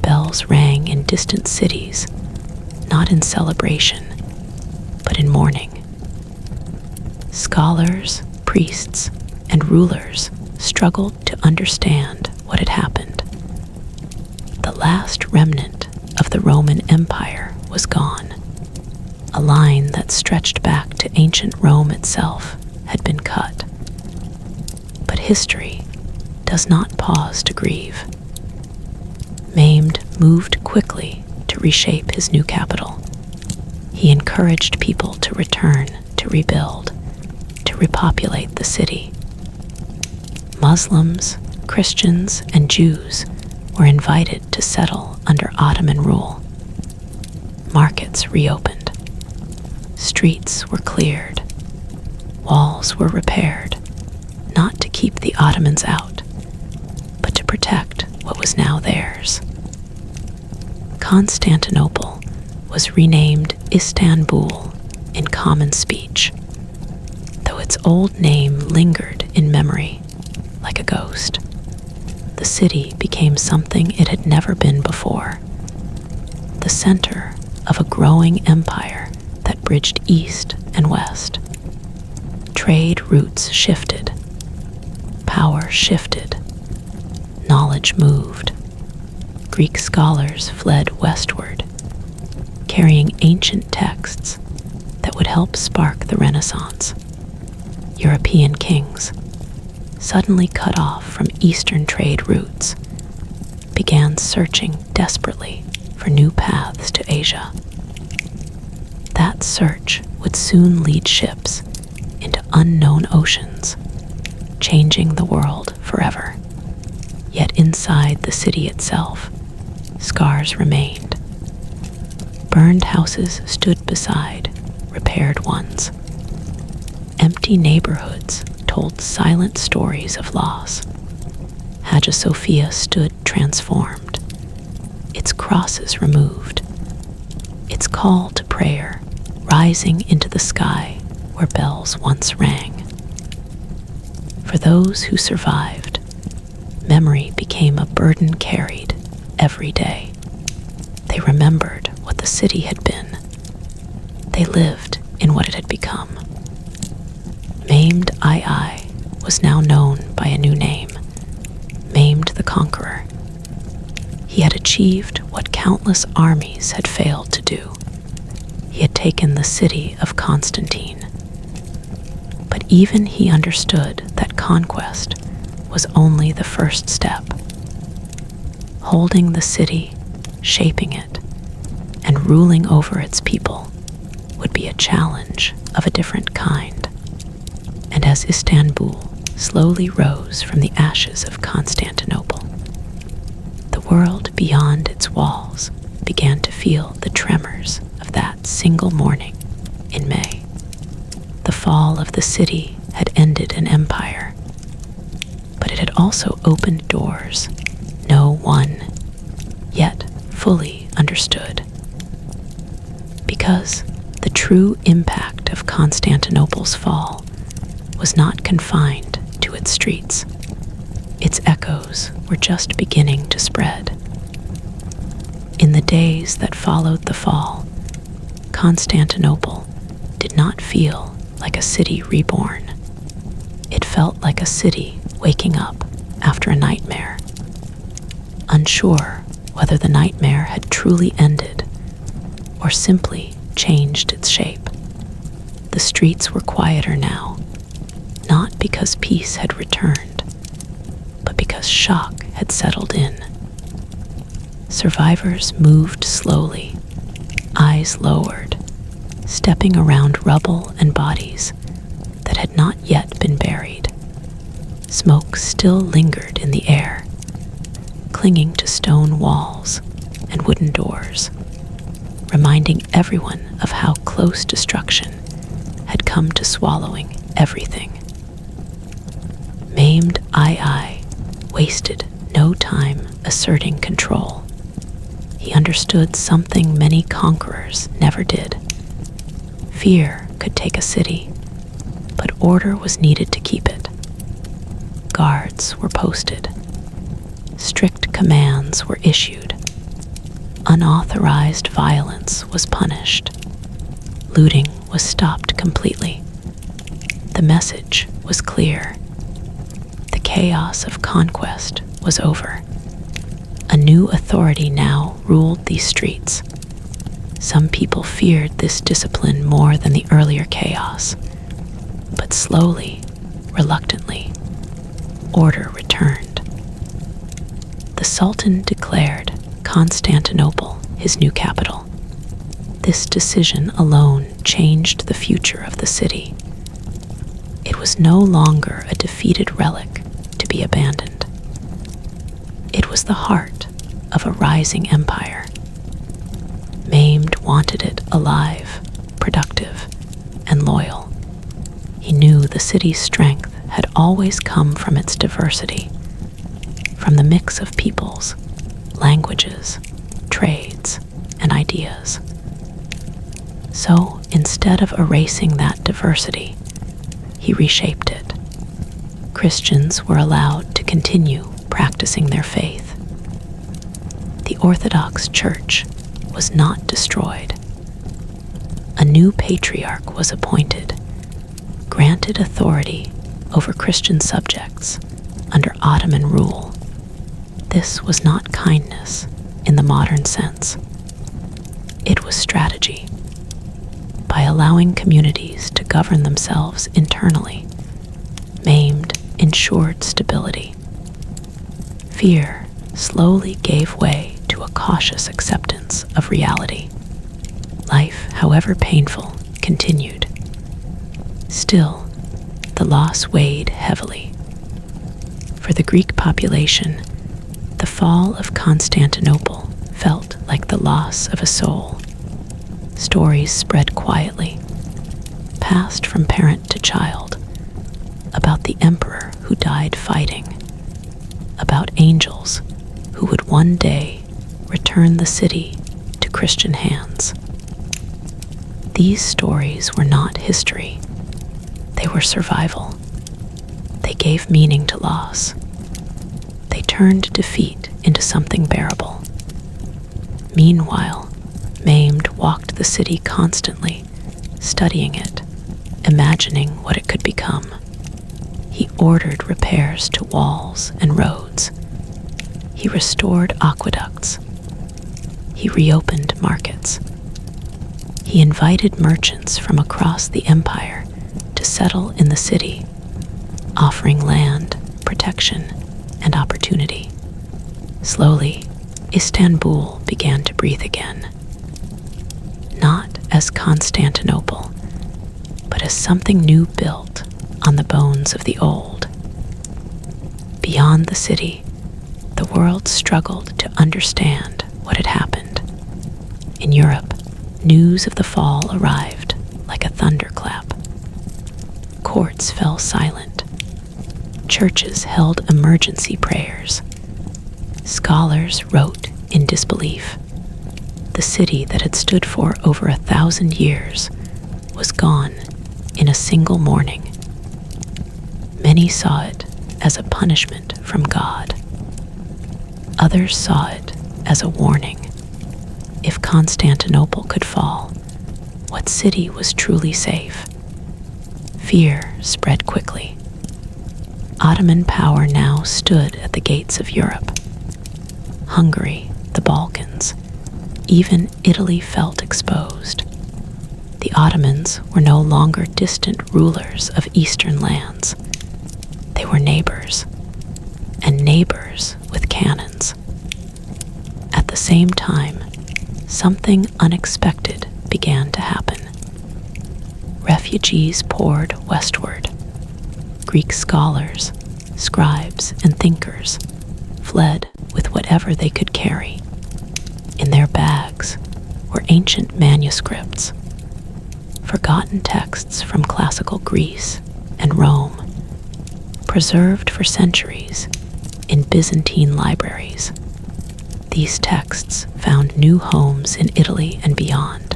Bells rang in distant cities, not in celebration, but in mourning. Scholars, priests, and rulers struggled to understand what had happened. The last remnant of the Roman Empire was gone. A line that stretched back to ancient Rome itself had been cut. But history does not pause to grieve. Maimed moved quickly to reshape his new capital. He encouraged people to return, to rebuild, to repopulate the city. Muslims, Christians, and Jews were invited to settle under Ottoman rule. Markets reopened. Streets were cleared. Walls were repaired, not to keep the Ottomans out, but to protect what was now theirs. Constantinople was renamed Istanbul in common speech, though its old name lingered in memory like a ghost. The city became something it had never been before, the center of a growing empire that bridged east and west. Trade routes shifted, power shifted, knowledge moved. Greek scholars fled westward, carrying ancient texts that would help spark the Renaissance. European kings, suddenly cut off from eastern trade routes, began searching desperately for new paths to Asia. That search would soon lead ships into unknown oceans, changing the world forever. Yet inside the city itself, scars remained. Burned houses stood beside repaired ones. Empty neighborhoods told silent stories of loss. Hagia Sophia stood transformed, its crosses removed, its call to prayer rising into the sky where bells once rang. For those who survived, memory became a burden carried every day. They remembered what the city had been. They lived in what it had become. Maimed II was now known by a new name, Maimed the Conqueror. He had achieved what countless armies had failed to do. He had taken the city of Constantine. But even he understood that conquest was only the first step. Holding the city, shaping it, and ruling over its people would be a challenge of a different kind. And as Istanbul slowly rose from the ashes of Constantinople, the world beyond its walls began to feel the tremors of that single morning in May. The fall of the city had ended an empire, but it had also opened doors no one yet fully understood. Because the true impact of Constantinople's fall was not confined to its streets. Its echoes were just beginning to spread. In the days that followed the fall, Constantinople did not feel like a city reborn. It felt like a city waking up after a nightmare, unsure whether the nightmare had truly ended or simply changed its shape. The streets were quieter now, not because peace had returned, but because shock had settled in. Survivors moved slowly, eyes lowered, stepping around rubble and bodies that that had not yet been buried. Smoke still lingered in the air, clinging to stone walls and wooden doors, reminding everyone of how close destruction had come to swallowing everything. Maimed Ai wasted no time asserting control. He understood something many conquerors never did. Fear could take a city, but order was needed to keep it. Guards were posted. Strict commands were issued. Unauthorized violence was punished. Looting was stopped completely. The message was clear. The chaos of conquest was over. A new authority now ruled these streets. Some people feared this discipline more than the earlier chaos, but slowly, reluctantly, order returned. The Sultan declared Constantinople his new capital. This decision alone changed the future of the city. It was no longer a defeated relic to be abandoned. It was the heart of a rising empire. Maimed wanted it alive, productive, and loyal. He knew the city's strength had always come from its diversity, from the mix of peoples, languages, trades, and ideas. So instead of erasing that diversity, he reshaped it. Christians were allowed to continue practicing their faith. The Orthodox Church was not destroyed. A new patriarch was appointed, granted authority over Christian subjects under Ottoman rule. This was not kindness in the modern sense. It was strategy. By allowing communities to govern themselves internally, Maimed ensured stability. Fear slowly gave way to a cautious acceptance of reality. Life, however painful, continued. Still, the loss weighed heavily. For the Greek population, the fall of Constantinople felt like the loss of a soul. Stories spread quietly, passed from parent to child, about the emperor who died fighting, about angels who would one day return the city to Christian hands. These stories were not history. They were survival. They gave meaning to loss. They turned defeat into something bearable. Meanwhile, Maimed walked the city constantly, studying it, imagining what it could become. He ordered repairs to walls and roads. He restored aqueducts. He reopened markets. He invited merchants from across the empire to settle in the city, offering land, protection, and opportunity. Slowly, Istanbul began to breathe again. Not as Constantinople, but as something new built on the bones of the old. Beyond the city, the world struggled to understand what had happened. In Europe, news of the fall arrived like a thunderclap. Courts fell silent. Churches held emergency prayers. Scholars wrote in disbelief. The city that had stood for over 1,000 years was gone in a single morning. Many saw it as a punishment from God. Others saw it as a warning. If Constantinople could fall, what city was truly safe? Fear spread quickly. Ottoman power now stood at the gates of Europe. Hungary, the Balkans, even Italy felt exposed. The Ottomans were no longer distant rulers of eastern lands. They were neighbors, and neighbors with cannons. At the same time, something unexpected began to happen. refugees poured westward. Greek scholars, scribes, and thinkers fled with whatever they could carry. In their bags were ancient manuscripts, forgotten texts from classical Greece and Rome, preserved for centuries in Byzantine libraries. These texts found new homes in Italy and beyond,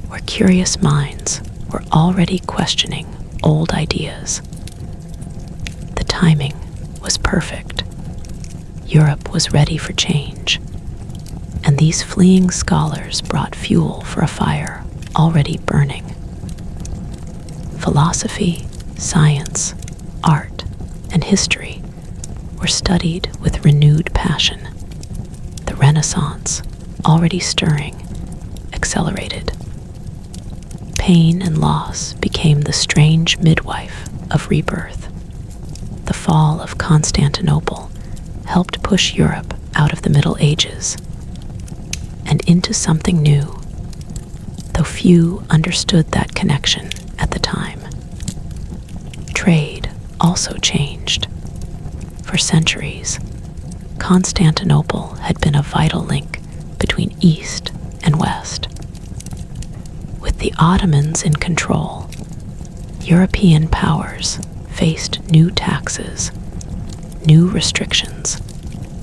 where curious minds were already questioning old ideas. The timing was perfect. Europe was ready for change, and these fleeing scholars brought fuel for a fire already burning. Philosophy, science, art, and history were studied with renewed passion. The Renaissance, already stirring, accelerated. Pain and loss became the strange midwife of rebirth. The fall of Constantinople helped push Europe out of the Middle Ages and into something new, though few understood that connection at the time. Trade also changed. For centuries, Constantinople had been a vital link between East and West. With the Ottomans in control, European powers faced new taxes, new restrictions,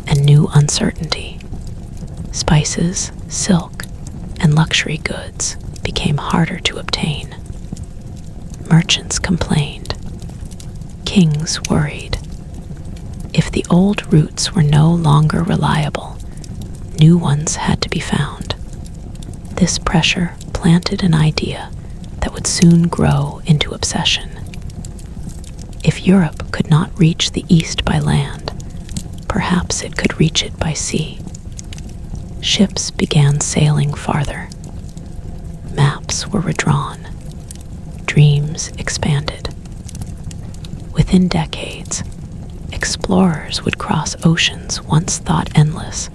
and new uncertainty. Spices, silk, and luxury goods became harder to obtain. Merchants complained. Kings worried. If the old routes were no longer reliable, new ones had to be found. This pressure planted an idea that would soon grow into obsession. If Europe could not reach the East by land, perhaps it could reach it by sea. Ships began sailing farther. Maps were redrawn. Dreams expanded. Within decades, explorers would cross oceans once thought endless,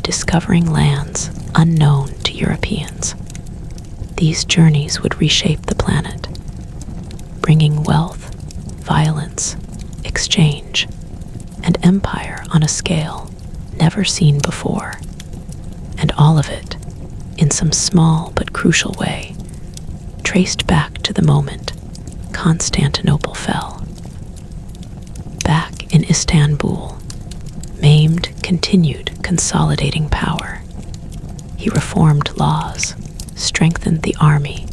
discovering lands unknown to Europeans. These journeys would reshape the planet, bringing wealth, violence, exchange, and empire on a scale never seen before, and all of it, in some small but crucial way, traced back to the moment Constantinople fell. Back in Istanbul, Mehmed continued consolidating power. He reformed laws, strengthened the army,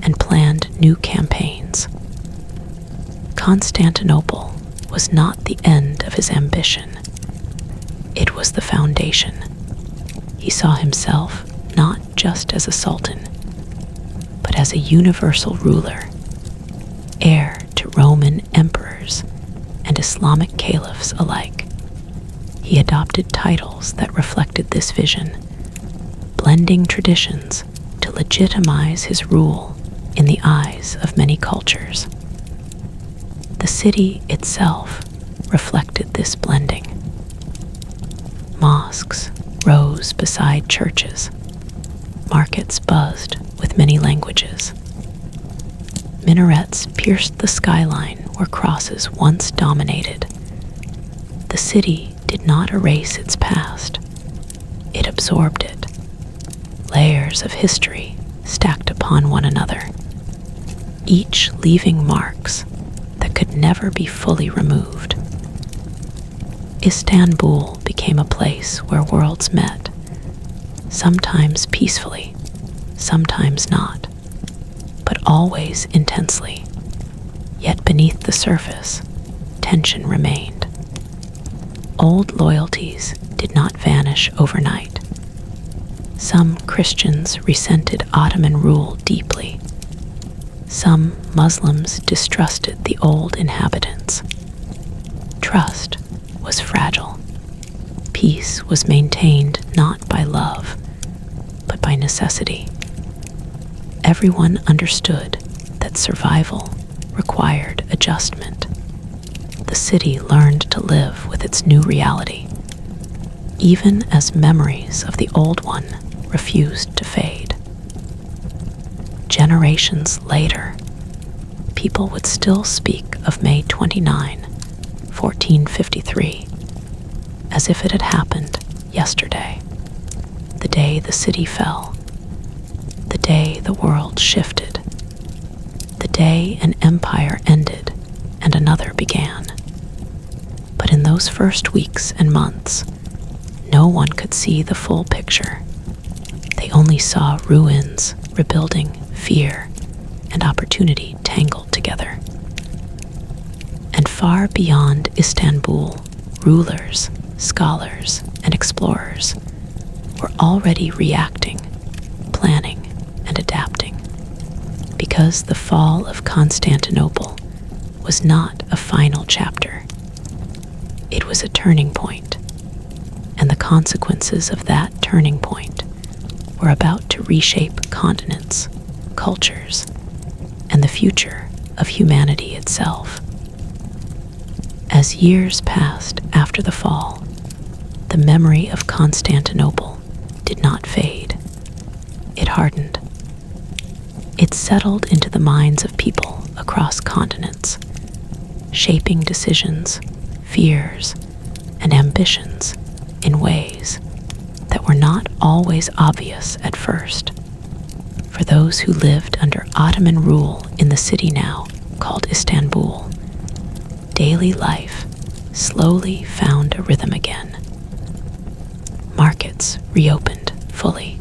and planned new campaigns. Constantinople was not the end of his ambition. It was the foundation. He saw himself not just as a sultan, but as a universal ruler, heir to Roman emperors and Islamic caliphs alike. He adopted titles that reflected this vision, blending traditions to legitimize his rule in the eyes of many cultures. The city itself reflected this blending. Mosques rose beside churches. Markets buzzed with many languages. Minarets pierced the skyline where crosses once dominated. The city did not erase its past. It absorbed it. Layers of history stacked upon one another, each leaving marks that could never be fully removed. Istanbul became a place where worlds met, sometimes peacefully, sometimes not, but always intensely. Yet beneath the surface, tension remained. Old loyalties did not vanish overnight. Some Christians resented Ottoman rule deeply. Some Muslims distrusted the old inhabitants. Trust was fragile. Peace was maintained not by love, but by necessity. Everyone understood that survival required adjustment. The city learned to live with its new reality, even as memories of the old one refused to fade. generations later, people would still speak of May 29, 1453, as if it had happened yesterday, the day the city fell, the day the world shifted, the day an empire ended and another began. But in those first weeks and months, no one could see the full picture. They only saw ruins, rebuilding, fear, and opportunity tangled together. And far beyond Istanbul, rulers, scholars, and explorers were already reacting, planning, and adapting, because the fall of Constantinople was not a final chapter. It was a turning point, and the consequences of that turning point were about to reshape continents, cultures, and the future of humanity itself. As years passed after the fall, the memory of Constantinople did not fade. It hardened. It settled into the minds of people across continents, shaping decisions, fears, and ambitions in ways that were not always obvious at first. For those who lived under Ottoman rule in the city now called Istanbul, daily life slowly found a rhythm again. Markets reopened fully.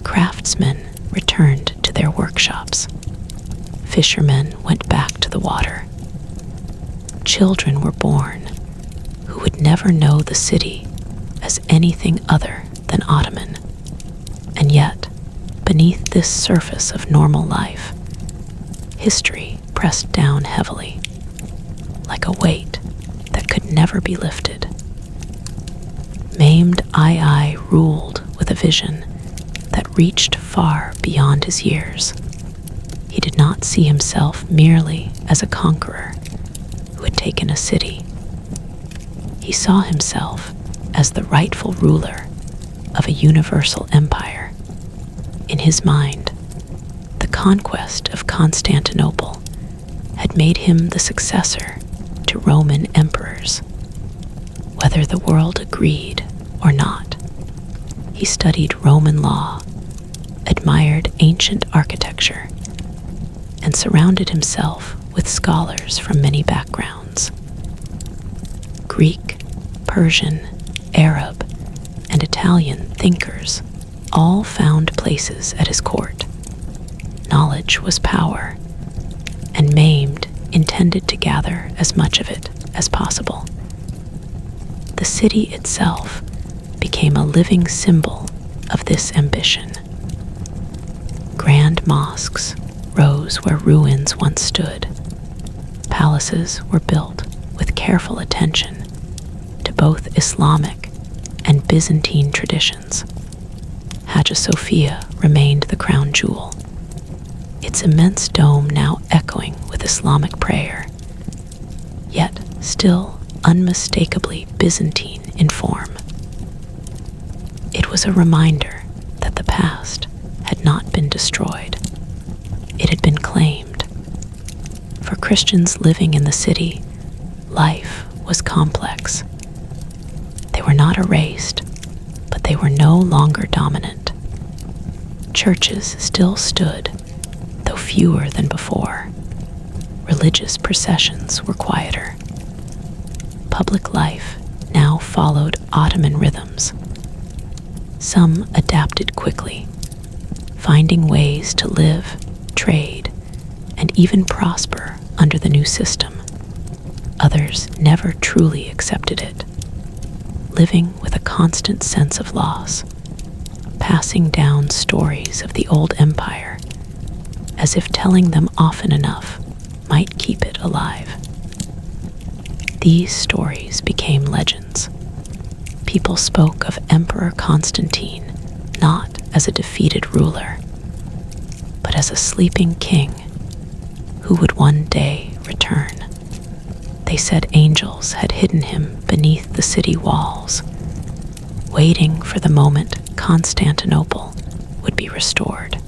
Craftsmen returned to their workshops. Fishermen went back to the water. Children were born who would never know the city as anything other than Ottoman. And yet, beneath this surface of normal life, history pressed down heavily, like a weight that could never be lifted. Maimed I ruled with a vision that reached far beyond his years. He did not see himself merely as a conqueror who had taken a city. He saw himself as the rightful ruler of a universal empire. In his mind, the conquest of Constantinople had made him the successor to Roman emperors. Whether the world agreed or not, he studied Roman law, admired ancient architecture, and surrounded himself with scholars from many backgrounds. Greek, Persian, Arab, and Italian thinkers all found places at his court. Knowledge was power, and Maimed intended to gather as much of it as possible. The city itself became a living symbol of this ambition. Grand mosques rose where ruins once stood. Palaces were built with careful attention to both Islamic and Byzantine traditions. Hagia Sophia remained the crown jewel, its immense dome now echoing with Islamic prayer, yet still unmistakably Byzantine in form. It was a reminder that the past had not been destroyed. It had been claimed. For Christians living in the city, life was complex. They were not erased, but they were no longer dominant. Churches still stood, though fewer than before. Religious processions were quieter. Public life now followed Ottoman rhythms. Some adapted quickly, finding ways to live, trade, and even prosper under the new system. Others never truly accepted it, living with a constant sense of loss, passing down stories of the old empire, as if telling them often enough might keep it alive. These stories became legends. People spoke of Emperor Constantine not as a defeated ruler, but as a sleeping king who would one day return. They said angels had hidden him beneath the city walls, waiting for the moment Constantinople would be restored.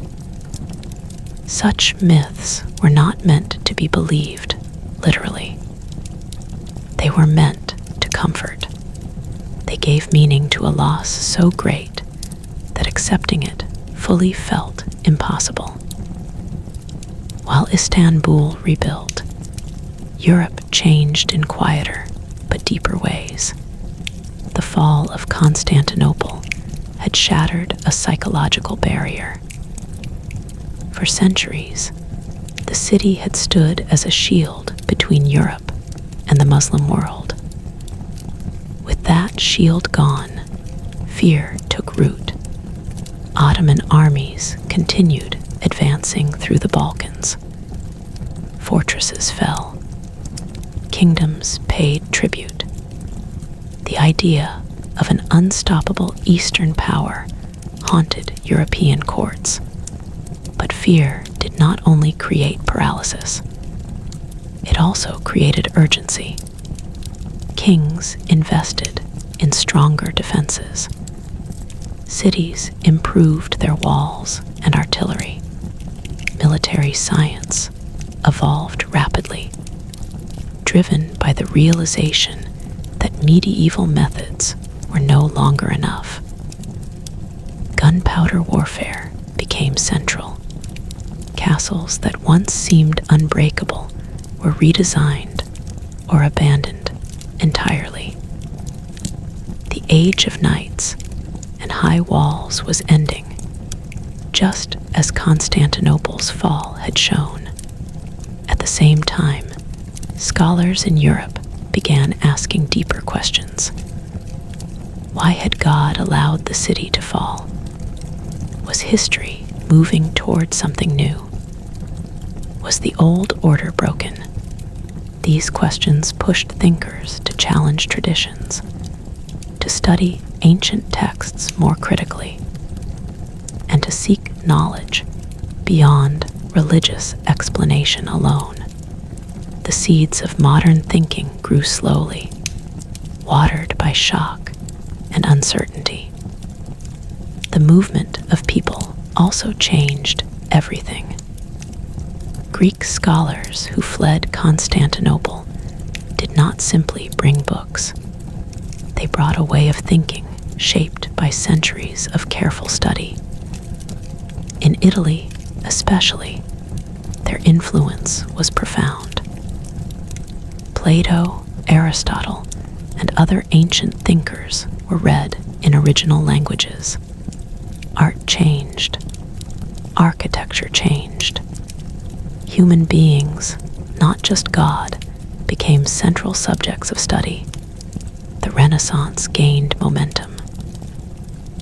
Such myths were not meant to be believed, literally. They were meant to comfort. They gave meaning to a loss so great that accepting it fully felt impossible. While Istanbul rebuilt, Europe changed in quieter but deeper ways. The fall of Constantinople had shattered a psychological barrier. For centuries, the city had stood as a shield between Europe and the Muslim world. With that shield gone, fear took root. Ottoman armies continued advancing through the Balkans. Fortresses fell. Kingdoms paid tribute. The idea of an unstoppable Eastern power haunted European courts. But fear did not only create paralysis, it also created urgency. Kings invested in stronger defenses. Cities improved their walls and artillery. Military science evolved rapidly, driven by the realization that medieval methods were no longer enough. Gunpowder warfare became central. Castles that once seemed unbreakable were redesigned or abandoned entirely. The age of knights and high walls was ending, just as Constantinople's fall had shown. At the same time, scholars in Europe began asking deeper questions. Why had God allowed the city to fall? Was history moving toward something new? Was the old order broken? These questions pushed thinkers to challenge traditions, to study ancient texts more critically, and to seek knowledge beyond religious explanation alone. The seeds of modern thinking grew slowly, watered by shock and uncertainty. The movement of people also changed everything. Greek scholars who fled Constantinople did not simply bring books. They brought a way of thinking shaped by centuries of careful study. In Italy, especially, their influence was profound. Plato, Aristotle, and other ancient thinkers were read in original languages. Art changed. Architecture changed. Human beings, not just God, became central subjects of study. The Renaissance gained momentum,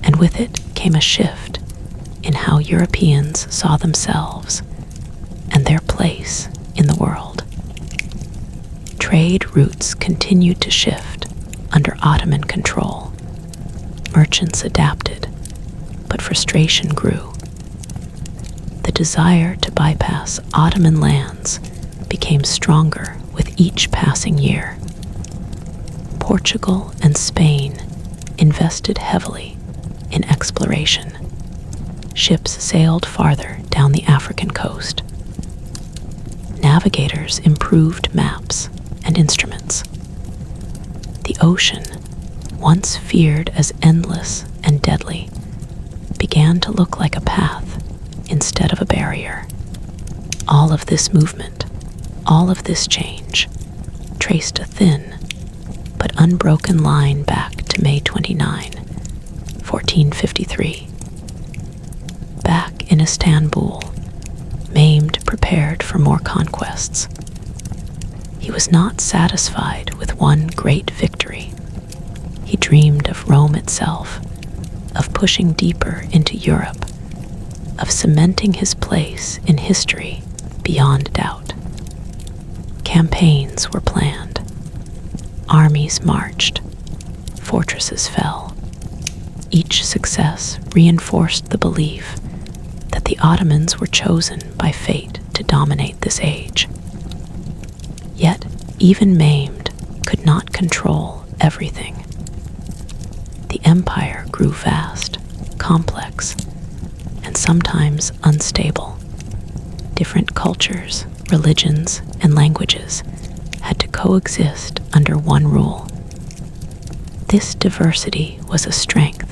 and with it came a shift in how Europeans saw themselves and their place in the world. Trade routes continued to shift under Ottoman control. Merchants adapted, but frustration grew. The desire to bypass Ottoman lands became stronger with each passing year. Portugal and Spain invested heavily in exploration. Ships sailed farther down the African coast. Navigators improved maps and instruments. The ocean, once feared as endless and deadly, began to look like a path instead of a barrier. All of this movement, all of this change, traced a thin but unbroken line back to May 29, 1453. Back in Istanbul, Mehmed prepared for more conquests. He was not satisfied with one great victory. He dreamed of Rome itself, of pushing deeper into Europe, of cementing his place in history beyond doubt. Campaigns were planned. Armies marched. Fortresses fell. Each success reinforced the belief that the Ottomans were chosen by fate to dominate this age. Yet, even Mehmed could not control everything. The empire grew vast, complex, and sometimes unstable. Different cultures, religions, and languages had to coexist under one rule. This diversity was a strength,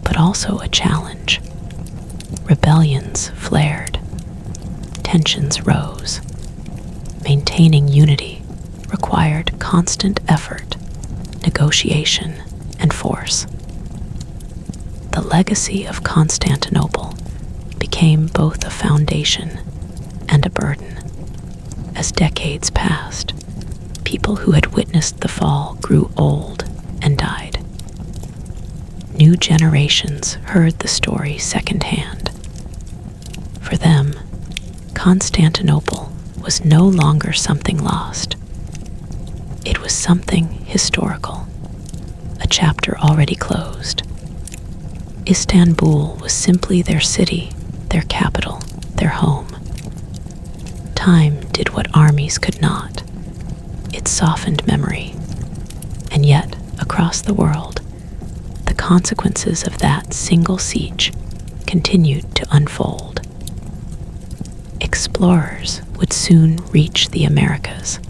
but also a challenge. Rebellions flared, tensions rose. Maintaining unity required constant effort, negotiation, and force. The legacy of Constantinople became both a foundation and a burden. As decades passed, people who had witnessed the fall grew old and died. New generations heard the story secondhand. For them, Constantinople was no longer something lost. It was something historical, a chapter already closed. Istanbul was simply their city, their capital, their home. Time did what armies could not. It softened memory. And yet, across the world, the consequences of that single siege continued to unfold. Explorers would soon reach the Americas.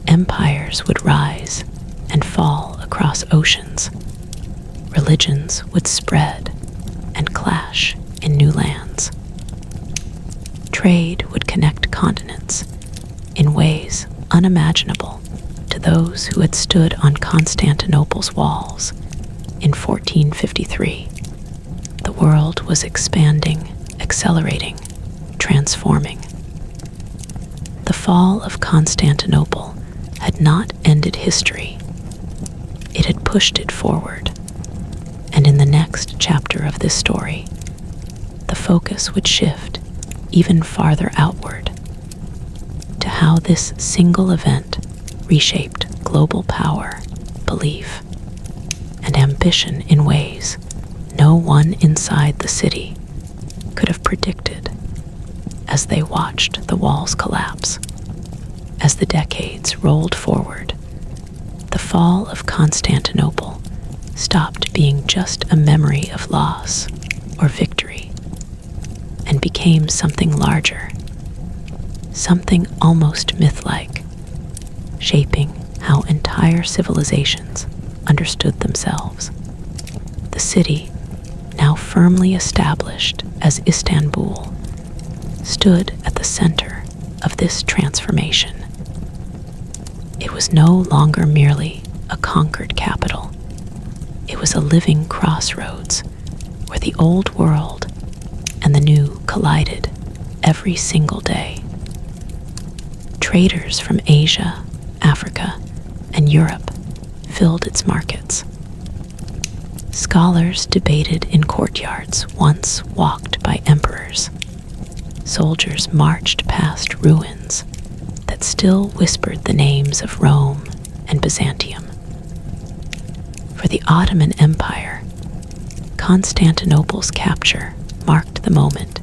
Empires would rise and fall across oceans. Religions would spread and clash in new lands. Trade would connect continents in ways unimaginable to those who had stood on Constantinople's walls in 1453. The world was expanding, accelerating, transforming. The fall of Constantinople had not ended history. It had pushed it forward. And in the next chapter of this story, the focus would shift even farther outward to how this single event reshaped global power, belief, and ambition in ways no one inside the city could have predicted. As they watched the walls collapse, as the decades rolled forward, the fall of Constantinople stopped being just a memory of loss or victory and became something larger, something almost myth-like, shaping how entire civilizations understood themselves. The city, now firmly established as Istanbul, stood at the center of this transformation. It was no longer merely a conquered capital. It was a living crossroads where the old world and the new collided every single day. Traders from Asia, Africa, and Europe filled its markets. Scholars debated in courtyards once walked by emperors. Soldiers marched past ruins that still whispered the names of Rome and Byzantium. For the Ottoman Empire, Constantinople's capture marked the moment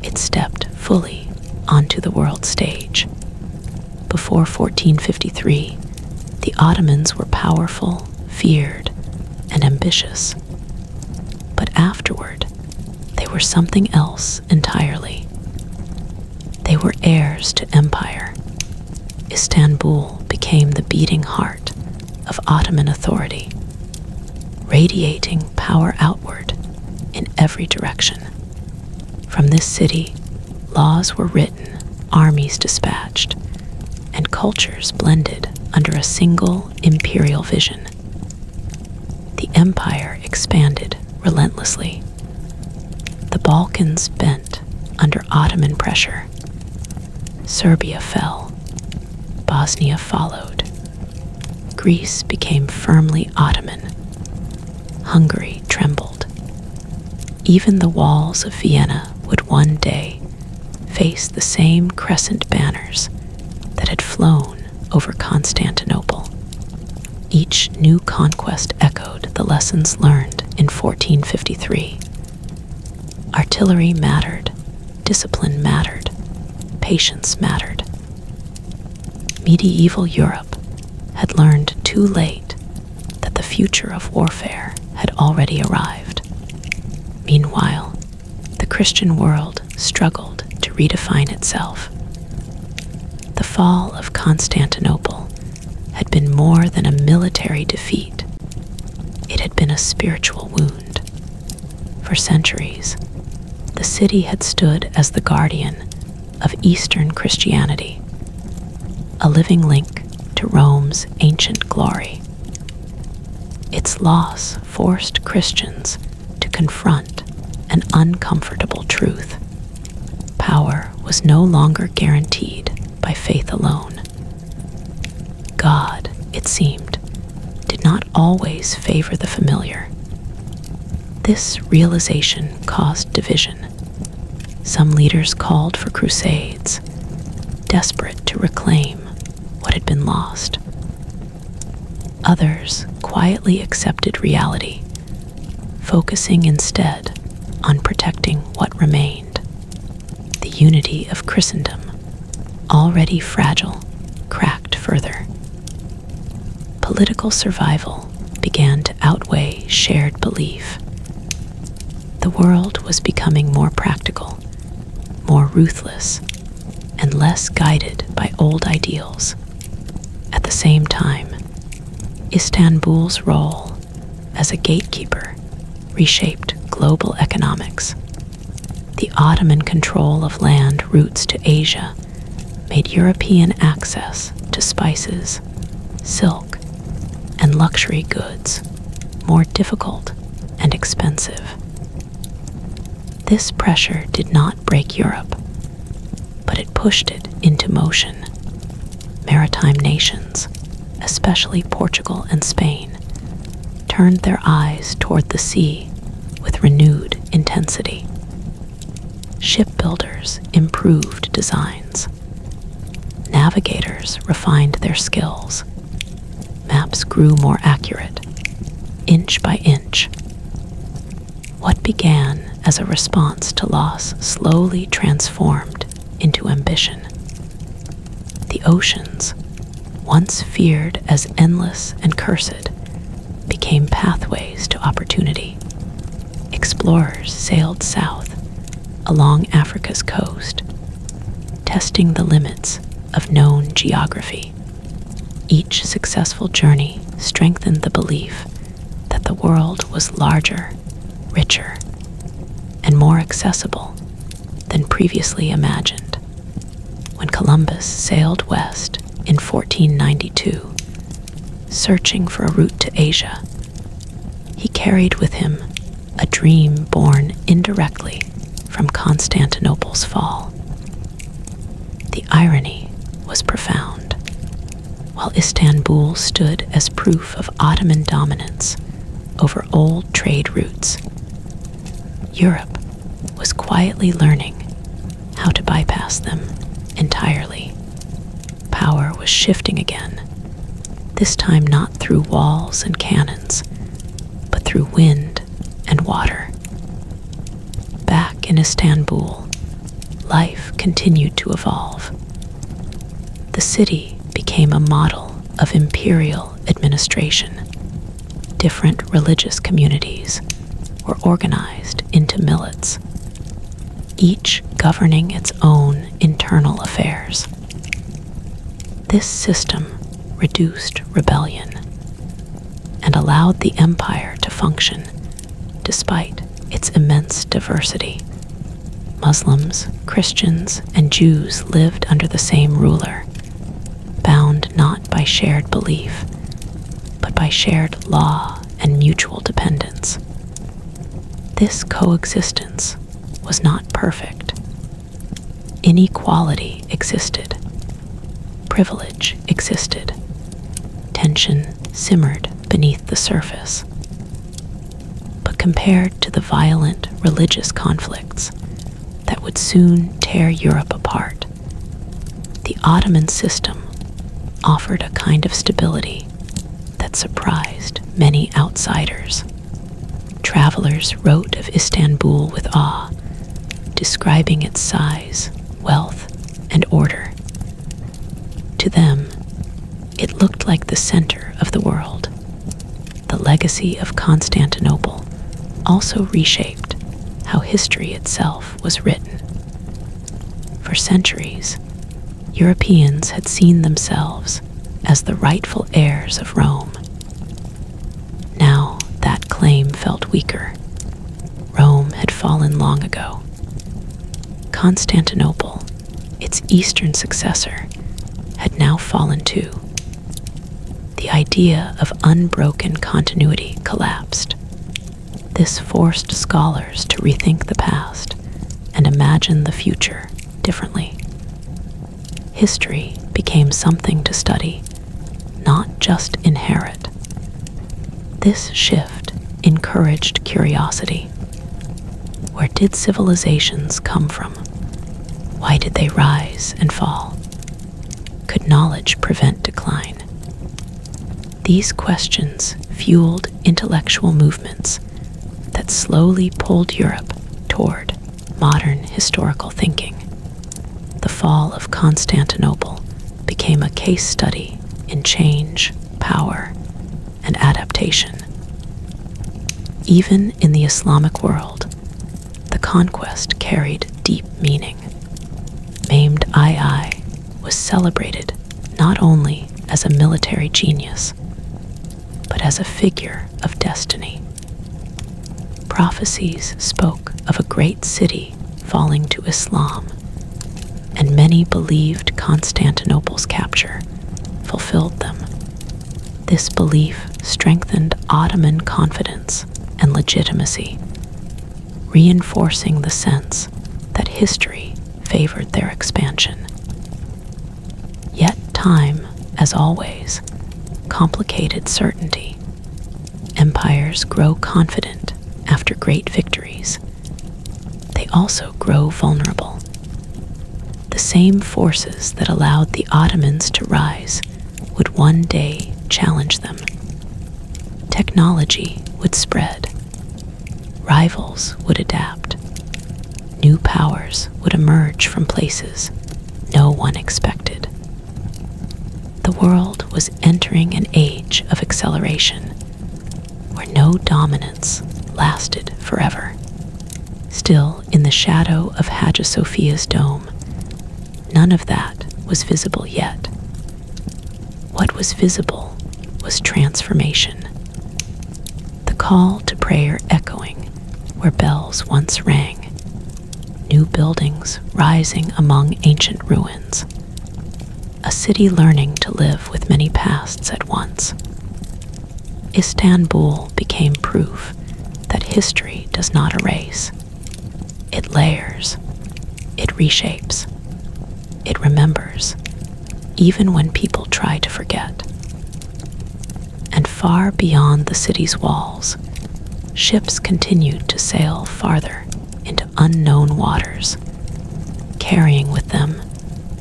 it stepped fully onto the world stage. Before 1453, the Ottomans were powerful, feared, and ambitious. But afterward, they were something else entirely. They were heirs to empire. Istanbul became the beating heart of Ottoman authority, radiating power outward in every direction. From this city, laws were written, armies dispatched, and cultures blended under a single imperial vision. The empire expanded relentlessly. The Balkans bent under Ottoman pressure. Serbia fell. Bosnia followed. Greece became firmly Ottoman. Hungary trembled. Even the walls of Vienna would one day face the same crescent banners that had flown over Constantinople. Each new conquest echoed the lessons learned in 1453. Artillery mattered, discipline mattered, patience mattered. Medieval Europe had learned too late that the future of warfare had already arrived. Meanwhile, the Christian world struggled to redefine itself. The fall of Constantinople had been more than a military defeat. It had been a spiritual wound. For centuries, the city had stood as the guardian of Eastern Christianity, a living link to Rome's ancient glory. Its loss forced Christians to confront an uncomfortable truth. Power was no longer guaranteed by faith alone. God, it seemed, did not always favor the familiar. This realization caused division. Some leaders called for crusades, desperate to reclaim what had been lost. Others quietly accepted reality, focusing instead on protecting what remained. The unity of Christendom, already fragile, cracked further. Political survival began to outweigh shared belief. The world was becoming more practical, more ruthless, and less guided by old ideals. At the same time, Istanbul's role as a gatekeeper reshaped global economics. The Ottoman control of land routes to Asia made European access to spices, silk, and luxury goods more difficult and expensive. This pressure did not break Europe, but it pushed it into motion. Maritime nations, especially Portugal and Spain, turned their eyes toward the sea with renewed intensity. Shipbuilders improved designs. Navigators refined their skills. Maps grew more accurate, inch by inch. What began as a response to loss slowly transformed into ambition. The oceans, once feared as endless and cursed, became pathways to opportunity. Explorers sailed south along Africa's coast, testing the limits of known geography. Each successful journey strengthened the belief that the world was larger, richer, and more accessible than previously imagined. When Columbus sailed west in 1492, searching for a route to Asia, he carried with him a dream born indirectly from Constantinople's fall. The irony was profound. While Istanbul stood as proof of Ottoman dominance over old trade routes, Europe was quietly learning how to bypass them entirely. Power was shifting again, this time not through walls and cannons, but through wind and water. Back in Istanbul, life continued to evolve. The city became a model of imperial administration. Different religious communities were organized into millets, each governing its own internal affairs. This system reduced rebellion and allowed the empire to function despite its immense diversity. Muslims, Christians, and Jews lived under the same ruler, bound not by shared belief, but by shared law and mutual dependence. This coexistence was not perfect. Inequality existed. Privilege existed. Tension simmered beneath the surface. But compared to the violent religious conflicts that would soon tear Europe apart, the Ottoman system offered a kind of stability that surprised many outsiders. Travelers wrote of Istanbul with awe, describing its size, wealth, and order. To them, it looked like the center of the world. The legacy of Constantinople also reshaped how history itself was written. For centuries, Europeans had seen themselves as the rightful heirs of Rome. Now that claim felt weaker. Rome had fallen long ago. Constantinople, its eastern successor, had now fallen too. The idea of unbroken continuity collapsed. This forced scholars to rethink the past and imagine the future differently. History became something to study, not just inherit. This shift encouraged curiosity. Where did civilizations come from? Why did they rise and fall? Could knowledge prevent decline? These questions fueled intellectual movements that slowly pulled Europe toward modern historical thinking. The fall of Constantinople became a case study in change, power, and adaptation. Even in the Islamic world, the conquest carried deep meaning. Maimed II was celebrated not only as a military genius, but as a figure of destiny. Prophecies spoke of a great city falling to Islam, and many believed Constantinople's capture fulfilled them. This belief strengthened Ottoman confidence and legitimacy, reinforcing the sense that history favored their expansion. Yet time, as always, complicated certainty. Empires grow confident after great victories. They also grow vulnerable. The same forces that allowed the Ottomans to rise would one day challenge them. Technology would spread. Rivals would adapt. New powers would emerge from places no one expected. The world was entering an age of acceleration, where no dominance lasted forever. Still, in the shadow of Hagia Sophia's dome, none of that was visible yet. What was visible was transformation. The call to prayer echoing where bells once rang, new buildings rising among ancient ruins, a city learning to live with many pasts at once. Istanbul became proof that history does not erase. It layers, it reshapes, it remembers, even when people try to forget. And far beyond the city's walls, ships continued to sail farther into unknown waters, carrying with them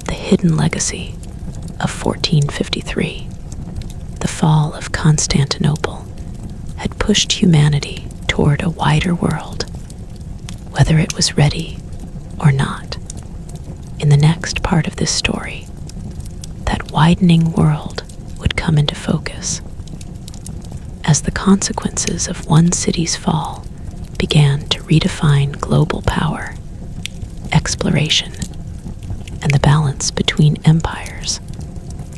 the hidden legacy of 1453. The fall of Constantinople had pushed humanity toward a wider world, whether it was ready or not. In the next part of this story, that widening world would come into focus as the consequences of one city's fall began to redefine global power, exploration, and the balance between empires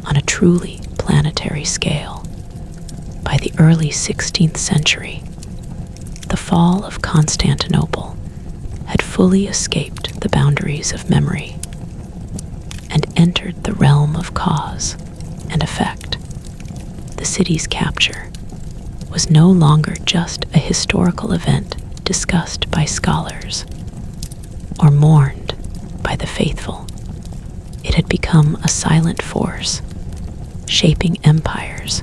on a truly planetary scale. By the early 16th century, the fall of Constantinople had fully escaped the boundaries of memory and entered the realm of cause and effect. The city's capture was no longer just a historical event discussed by scholars or mourned by the faithful. It had become a silent force, shaping empires,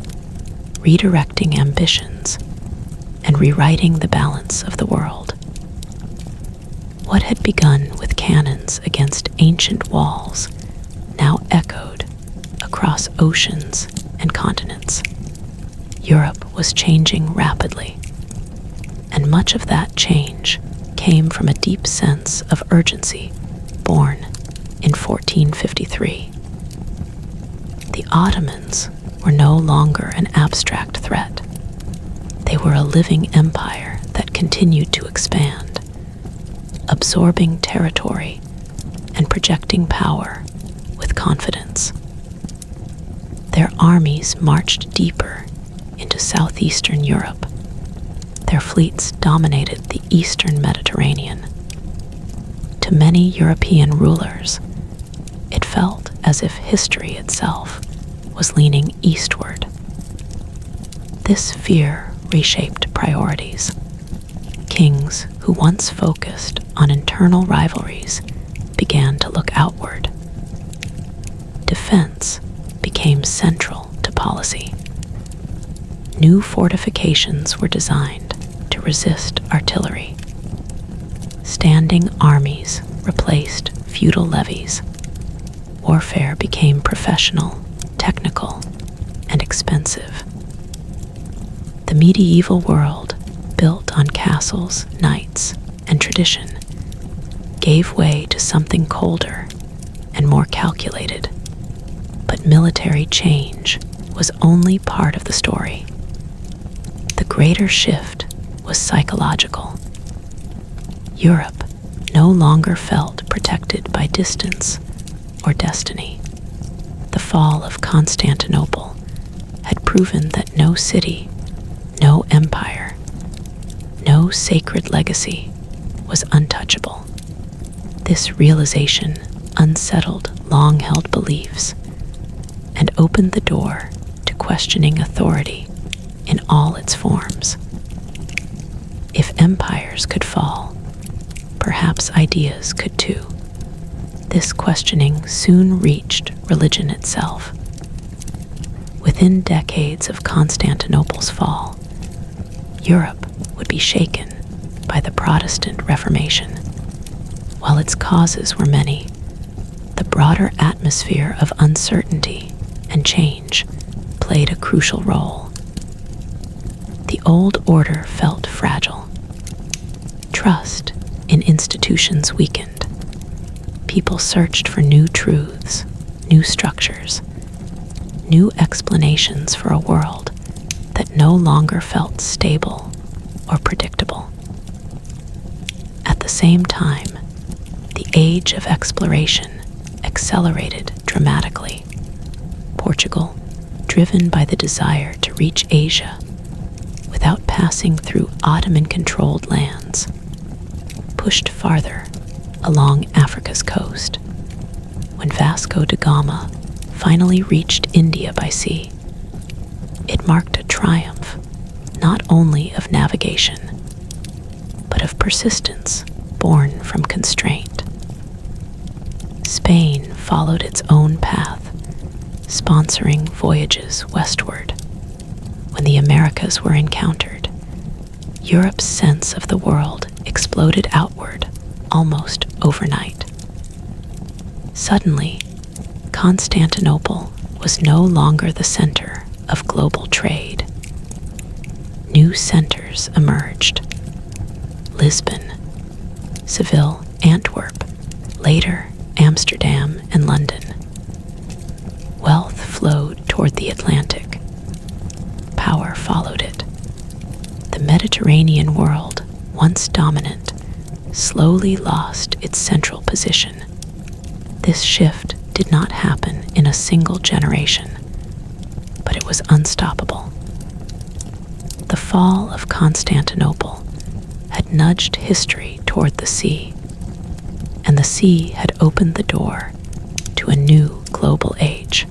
redirecting ambitions, and rewriting the balance of the world. What had begun with cannons against ancient walls now echoed across oceans and continents. Europe was changing rapidly, and much of that change came from a deep sense of urgency born in 1453. The Ottomans were no longer an abstract threat. They were a living empire that continued to expand, absorbing territory and projecting power with confidence. Their armies marched deeper into southeastern Europe. Their fleets dominated the eastern Mediterranean. To many European rulers, it felt as if history itself was leaning eastward. This fear reshaped priorities. Kings who once focused on internal rivalries began to look outward. Defense became central to policy. New fortifications were designed to resist artillery. Standing armies replaced feudal levies. Warfare became professional, technical, and expensive. The medieval world, built on castles, knights, and tradition, gave way to something colder and more calculated. But military change was only part of the story. The greater shift was psychological. Europe no longer felt protected by distance or destiny. The fall of Constantinople had proven that no city, no empire, no sacred legacy was untouchable. This realization unsettled long-held beliefs and opened the door to questioning authority in all its forms. If empires could fall, perhaps ideas could too. This questioning soon reached religion itself. Within decades of Constantinople's fall, Europe would be shaken by the Protestant Reformation. While its causes were many, the broader atmosphere of uncertainty and change played a crucial role. The old order felt fragile. Trust in institutions weakened. People searched for new truths, new structures, new explanations for a world that no longer felt stable or predictable. At the same time, the age of exploration accelerated dramatically. Portugal, driven by the desire to reach Asia without passing through Ottoman-controlled lands, pushed farther along Africa's coast. When Vasco da Gama finally reached India by sea, it marked a triumph not only of navigation, but of persistence born from constraint. Spain followed its own path, sponsoring voyages westward. When the Americas were encountered, Europe's sense of the world exploded outward almost overnight. Suddenly, Constantinople was no longer the center of global trade. New centers emerged: Lisbon, Seville, Antwerp, later Amsterdam and London. Wealth flowed toward the Atlantic. Power followed it. The Mediterranean world, once dominant, slowly lost its central position. This shift did not happen in a single generation, but it was unstoppable. The fall of Constantinople had nudged history toward the sea, and the sea had opened the door to a new global age.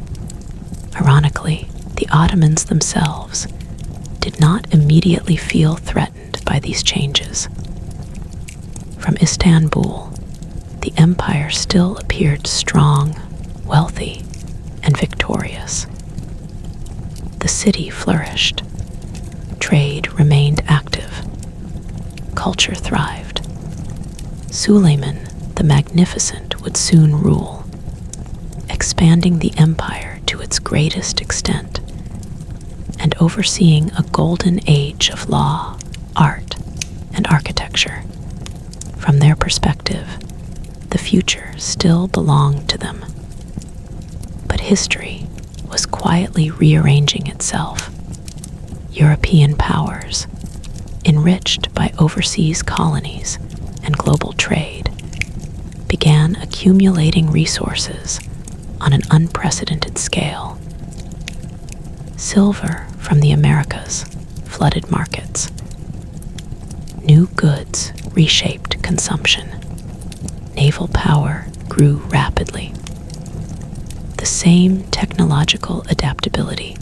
Ironically, the Ottomans themselves did not immediately feel threatened by these changes. From Istanbul, the empire still appeared strong, wealthy, and victorious. The city flourished. Trade remained active. Culture thrived. Suleiman the Magnificent would soon rule, expanding the empire to its greatest extent and overseeing a golden age of law, art, and architecture. From their perspective, the future still belonged to them. But history was quietly rearranging itself. European powers, enriched by overseas colonies and global trade, began accumulating resources on an unprecedented scale. Silver from the Americas flooded markets. New goods reshaped consumption. Naval power grew rapidly. The same technological adaptability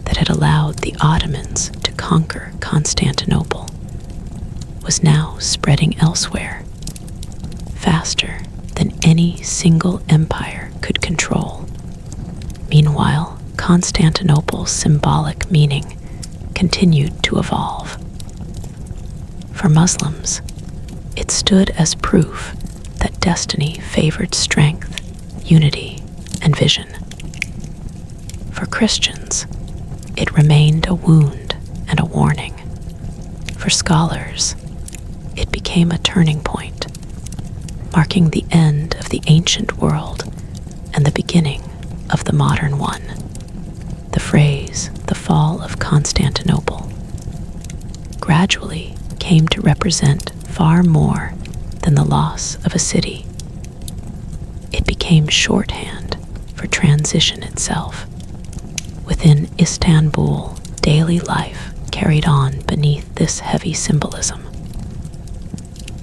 that had allowed the Ottomans to conquer Constantinople was now spreading elsewhere, faster than any single empire could control. Meanwhile, Constantinople's symbolic meaning continued to evolve. For Muslims, it stood as proof that destiny favored strength, unity, and vision. For Christians, it remained a wound and a warning. For scholars, it became a turning point, marking the end of the ancient world and the beginning of the modern one. The phrase, "the fall of Constantinople," gradually came to represent far more than the loss of a city. It became shorthand for transition itself. Within Istanbul, daily life carried on beneath this heavy symbolism.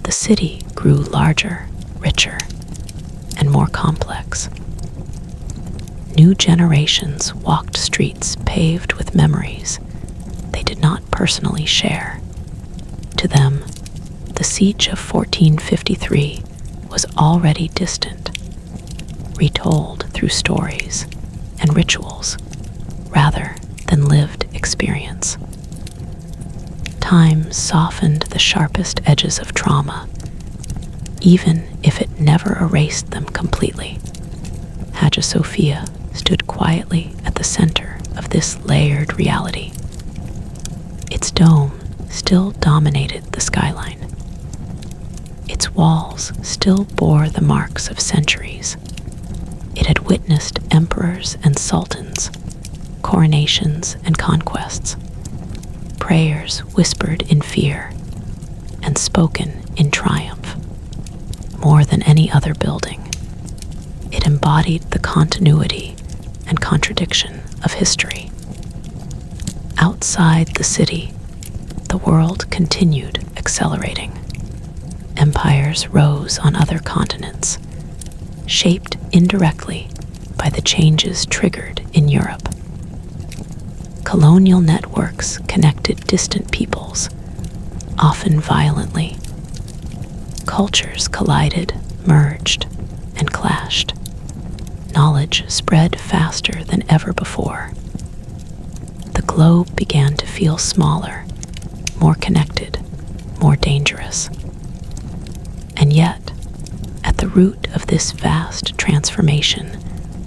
The city grew larger, richer, and more complex. New generations walked streets paved with memories they did not personally share. To them, the siege of 1453 was already distant, retold through stories and rituals rather than lived experience. Time softened the sharpest edges of trauma, even if it never erased them completely. Hagia Sophia stood quietly at the center of this layered reality. Its dome still dominated the skyline. Its walls still bore the marks of centuries. It had witnessed emperors and sultans, coronations and conquests, prayers whispered in fear and spoken in triumph. More than any other building, it embodied the continuity and contradiction of history. Outside the city, the world continued accelerating. Empires rose on other continents, shaped indirectly by the changes triggered in Europe. Colonial networks connected distant peoples, often violently. Cultures collided, merged, and clashed. Knowledge spread faster than ever before. The globe began to feel smaller, more connected, more dangerous. And yet, at the root of this vast transformation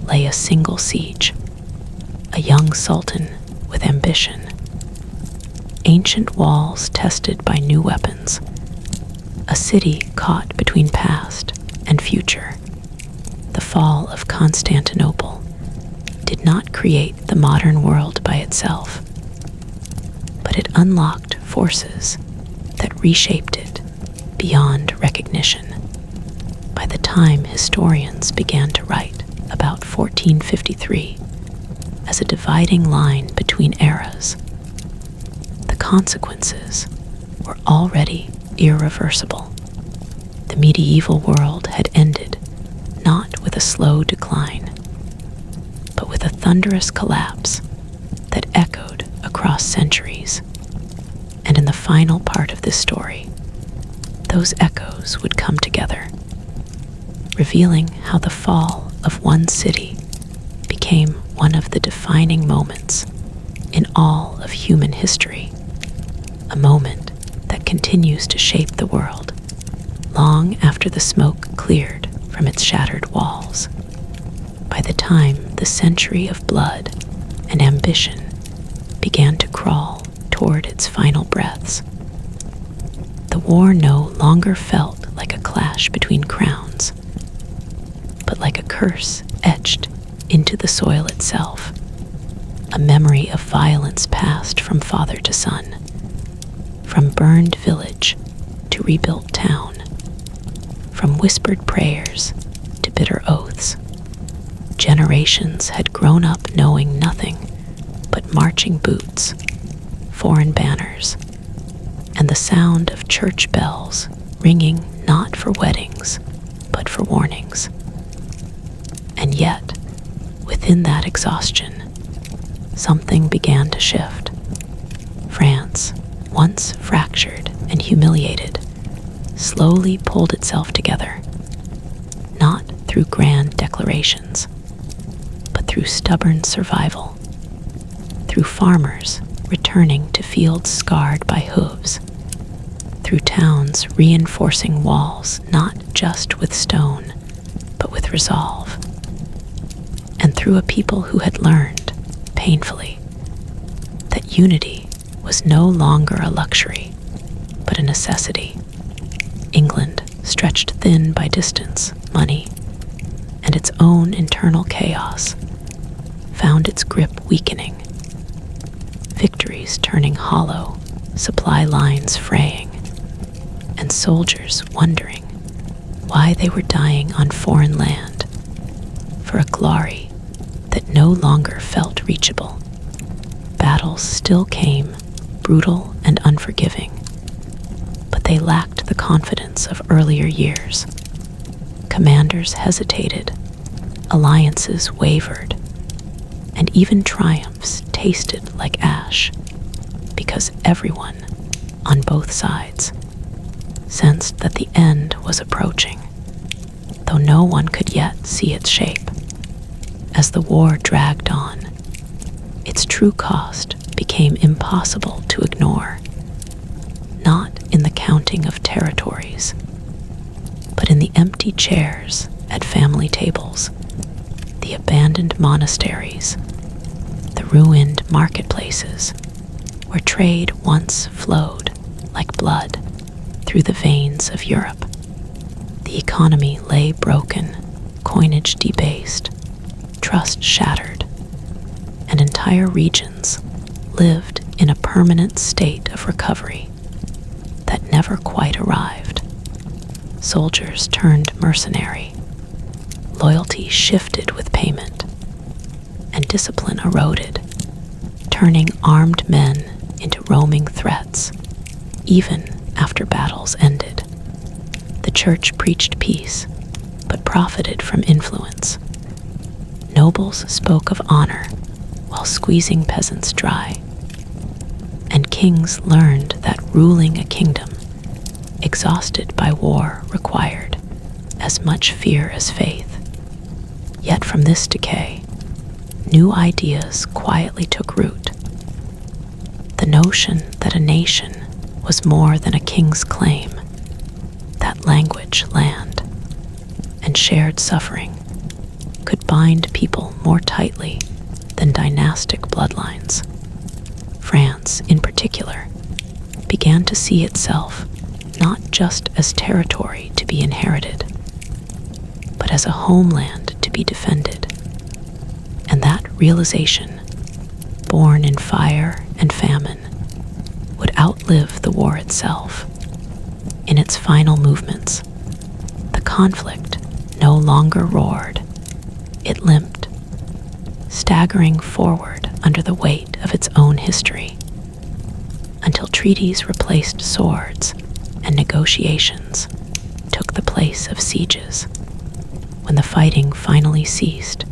lay a single siege, a young sultan with ambition. Ancient walls tested by new weapons, a city caught between past and future. The fall of Constantinople did not create the modern world by itself, but it unlocked forces that reshaped it beyond recognition. By the time historians began to write about 1453 as a dividing line between eras, the consequences were already irreversible. The medieval world had ended not with a slow decline, but with a thunderous collapse that echoed across centuries. And in the final part of this story, those echoes would come together, revealing how the fall of one city became one of the defining moments in all of human history, a moment that continues to shape the world long after the smoke cleared from its shattered walls. By the time the century of blood and ambition began to crawl toward its final breaths, the war no longer felt like a clash between crowns, but like a curse etched into the soil itself, a memory of violence passed from father to son, from burned village to rebuilt town, from whispered prayers to bitter oaths. Generations had grown up knowing nothing but marching boots, foreign banners, and the sound of church bells ringing not for weddings, but for warnings. And yet, within that exhaustion, something began to shift. France, once fractured and humiliated, slowly pulled itself together, not through grand declarations, but through stubborn survival, through farmers returning to fields scarred by hooves, through towns reinforcing walls not just with stone, but with resolve, and through a people who had learned, painfully, that unity was no longer a luxury, but a necessity. England, stretched thin by distance, money, and its own internal chaos, found its grip weakening, victories turning hollow, supply lines fraying, and soldiers wondering why they were dying on foreign land for a glory that no longer felt reachable. Battles still came, brutal and unforgiving, but they lacked the confidence of earlier years. Commanders hesitated, alliances wavered, and even triumphs tasted like ash, because everyone, on both sides, sensed that the end was approaching, though no one could yet see its shape. As the war dragged on, its true cost became impossible to ignore, not in the counting of territories, but in the empty chairs at family tables, the abandoned monasteries, the ruined marketplaces where trade once flowed like blood through the veins of Europe. The economy lay broken, coinage debased, trust shattered, and entire regions lived in a permanent state of recovery that never quite arrived. Soldiers turned mercenary, loyalty shifted with payment, and discipline eroded, turning armed men into roaming threats, even after battles ended. The church preached peace, but profited from influence. Nobles spoke of honor while squeezing peasants dry, and kings learned that ruling a kingdom exhausted by war required as much fear as faith. Yet from this decay, new ideas quietly took root. The notion that a nation was more than a king's claim, that language, land, and shared suffering could bind people more tightly than dynastic bloodlines. France, in particular, began to see itself not just as territory to be inherited, but as a homeland to be defended. And that realization, born in fire and famine, would outlive the war itself. In its final movements, the conflict no longer roared, it limped, staggering forward under the weight of its own history, until treaties replaced swords and negotiations took the place of sieges. When the fighting finally ceased,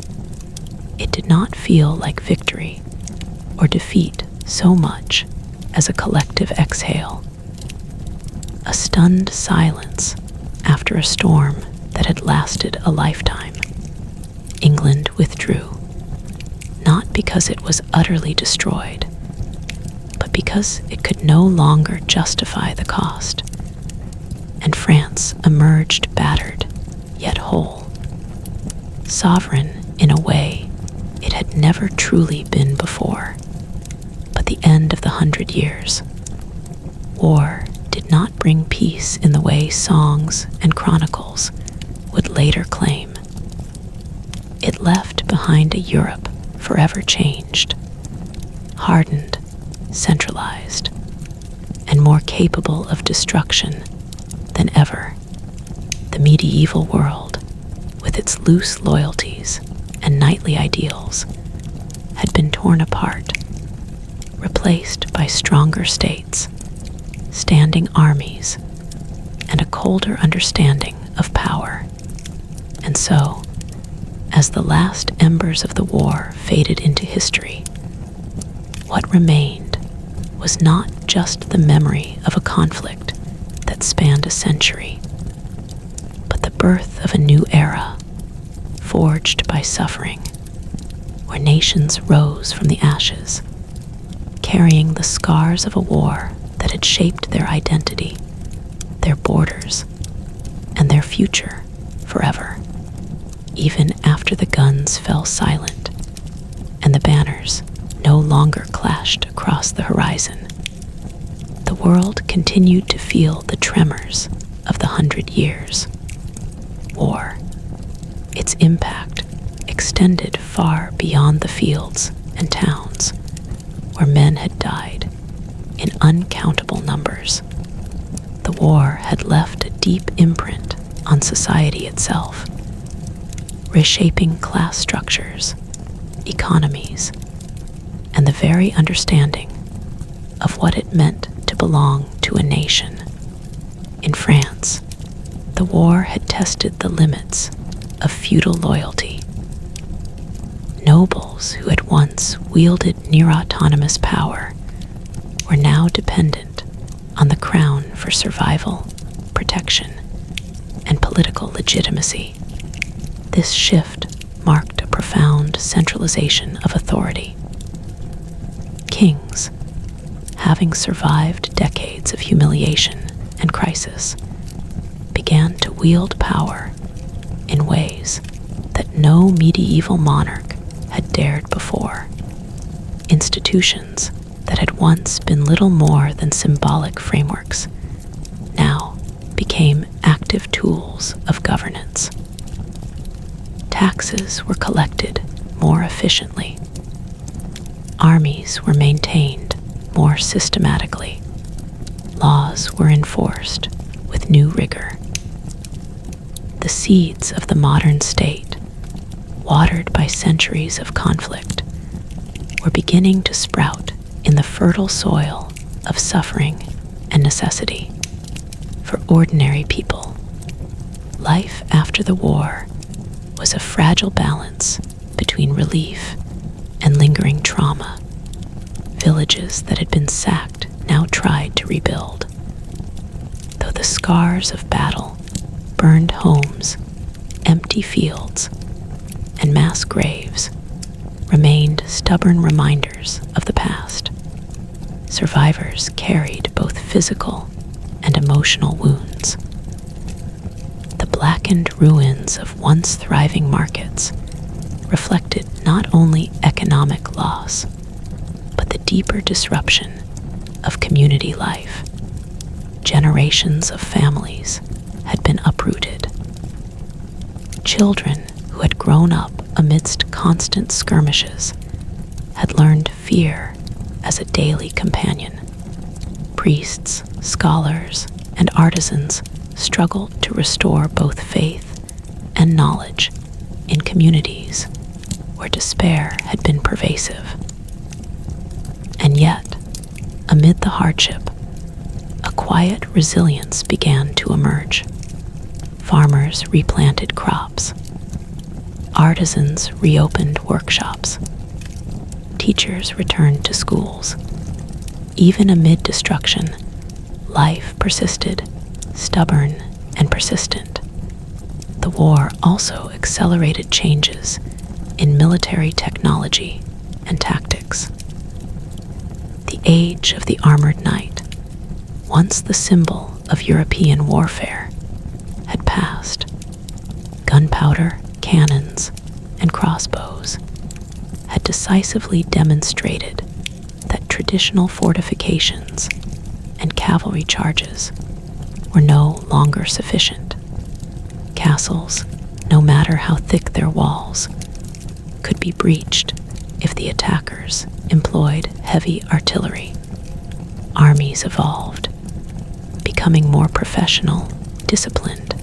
it did not feel like victory or defeat so much as a collective exhale, a stunned silence after a storm that had lasted a lifetime. England withdrew, not because it was utterly destroyed, but because it could no longer justify the cost, and France emerged battered, yet whole, sovereign in a way it had never truly been before. But the end of the 100 Years, war did not bring peace in the way songs and chronicles would later claim. It left behind a Europe forever changed, hardened, centralized, and more capable of destruction than ever. The medieval world, with its loose loyalties and knightly ideals, had been torn apart, replaced by stronger states, standing armies, and a colder understanding of power. And so, as the last embers of the war faded into history, what remained was not just the memory of a conflict that spanned a century, but the birth of a new era, forged by suffering, where nations rose from the ashes, carrying the scars of a war that had shaped their identity, their borders, and their future forever, even after the guns fell silent and the banners no longer clashed across the horizon. The world continued to feel the tremors of the 100 Years' War. Its impact extended far beyond the fields and towns where men had died in uncountable numbers. The war had left a deep imprint on society itself, reshaping class structures, economies, and the very understanding of what it meant to belong to a nation. In France, the war had tested the limits of feudal loyalty. Nobles who had once wielded near-autonomous power were now dependent on the crown for survival, protection, and political legitimacy. This shift marked a profound centralization of authority. Kings, having survived decades of humiliation and crisis, began to wield power in ways that no medieval monarch had dared before. Institutions that had once been little more than symbolic frameworks now became active tools of governance. Taxes were collected more efficiently. Armies were maintained more systematically. Laws were enforced with new rigor. The seeds of the modern state, watered by centuries of conflict, were beginning to sprout in the fertile soil of suffering and necessity. For ordinary people, life after the war was a fragile balance between relief and lingering trauma. Villages that had been sacked now tried to rebuild. Though the scars of battle, burned homes, empty fields, and mass graves remained stubborn reminders of the past, survivors carried both physical and emotional wounds. The blackened ruins of once thriving markets reflected not only economic loss, but the deeper disruption of community life. Generations of families had been uprooted. Children who had grown up amidst constant skirmishes had learned fear as a daily companion. Priests, scholars, and artisans struggled to restore both faith and knowledge in communities where despair had been pervasive. And yet, amid the hardship, a quiet resilience began to emerge. Farmers replanted crops. Artisans reopened workshops. Teachers returned to schools. Even amid destruction, life persisted, stubborn and persistent. The war also accelerated changes in military technology and tactics. The age of the armored knight, once the symbol of European warfare, had passed. Gunpowder, cannons, and crossbows had decisively demonstrated that traditional fortifications and cavalry charges were no longer sufficient. Castles, no matter how thick their walls, could be breached if the attackers employed heavy artillery. Armies evolved, becoming more professional, disciplined,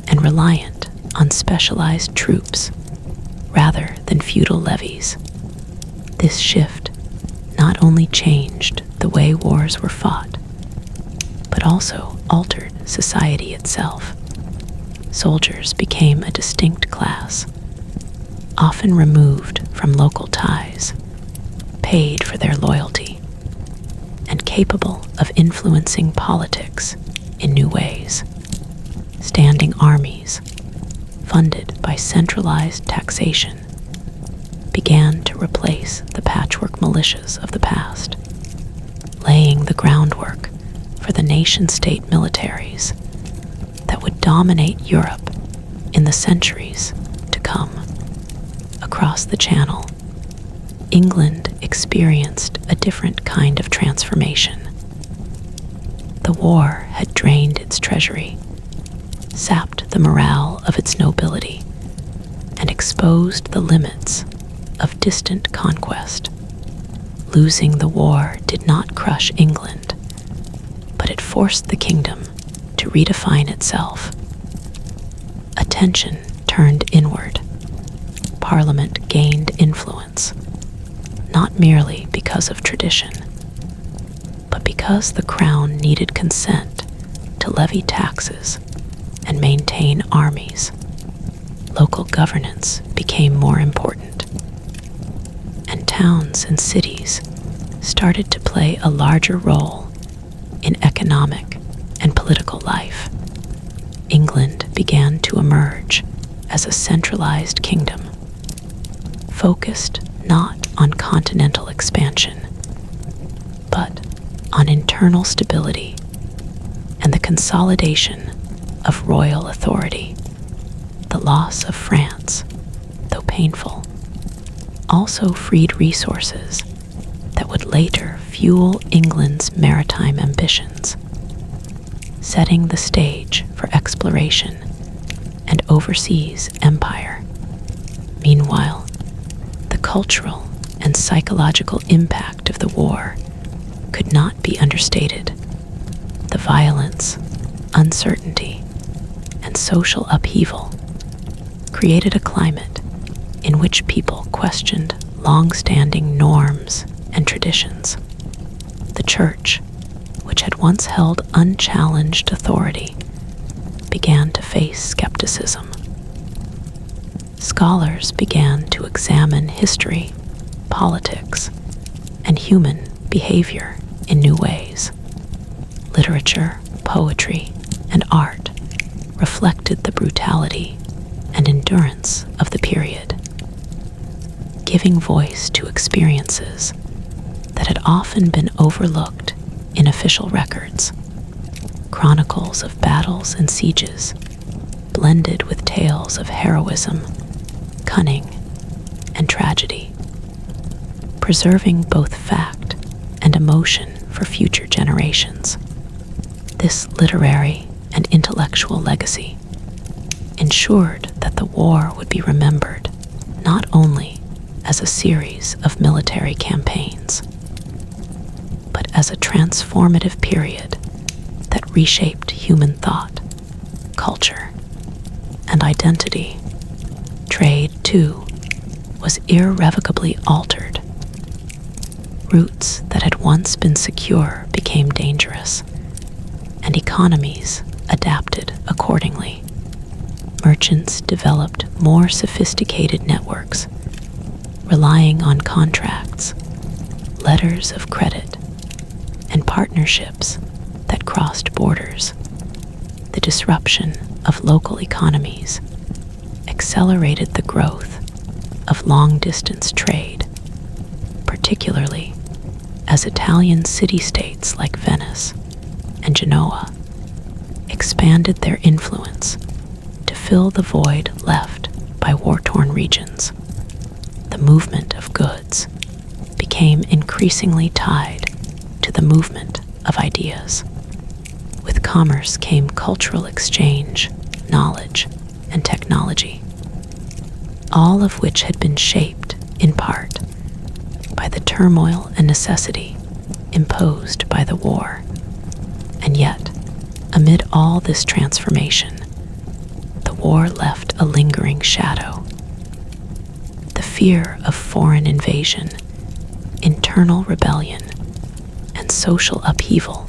and reliant on specialized troops rather than feudal levies. This shift not only changed the way wars were fought, but also altered society itself. Soldiers became a distinct class, often removed from local ties, paid for their loyalty, and capable of influencing politics in new ways. Standing armies, funded by centralized taxation, began to replace the patchwork militias of the past, laying the groundwork for the nation-state militaries that would dominate Europe in the centuries to come. Across the Channel, England experienced a different kind of transformation. The war had drained its treasury, sapped the morale of its nobility, and exposed the limits of distant conquest. Losing the war did not crush England, but it forced the kingdom to redefine itself. Attention turned inward. Parliament gained influence, not merely because of tradition, but because the crown needed consent to levy taxes and maintain armies. Local governance became more important, and towns and cities started to play a larger role in economic and political life. England began to emerge as a centralized kingdom, focused not on continental expansion, but on internal stability and the consolidation of royal authority. The loss of France, though painful, also freed resources that would later fuel England's maritime ambitions, setting the stage for exploration and overseas empire. Meanwhile, the cultural and psychological impact of the war could not be understated. The violence, uncertainty, and social upheaval created a climate in which people questioned long-standing norms and traditions. The church, which had once held unchallenged authority, began to face skepticism. Scholars began to examine history, politics, and human behavior in new ways. Literature, poetry, and art reflected the brutality and endurance of the period, giving voice to experiences that had often been overlooked in official records. Chronicles of battles and sieges blended with tales of heroism, cunning, and tragedy, preserving both fact and emotion for future generations. This literary and intellectual legacy ensured that the war would be remembered not only as a series of military campaigns, but as a transformative period that reshaped human thought, culture, and identity. Trade, too, was irrevocably altered. Routes that had once been secure became dangerous, and economies adapted accordingly. Merchants developed more sophisticated networks, relying on contracts, letters of credit, and partnerships that crossed borders. The disruption of local economies accelerated the growth of long-distance trade, particularly as Italian city-states like Venice and Genoa expanded their influence to fill the void left by war-torn regions. The movement of goods became increasingly tied to the movement of ideas. With commerce came cultural exchange, knowledge, and technology, all of which had been shaped, in part, by the turmoil and necessity imposed by the war. And yet, amid all this transformation, war left a lingering shadow. The fear of foreign invasion, internal rebellion, and social upheaval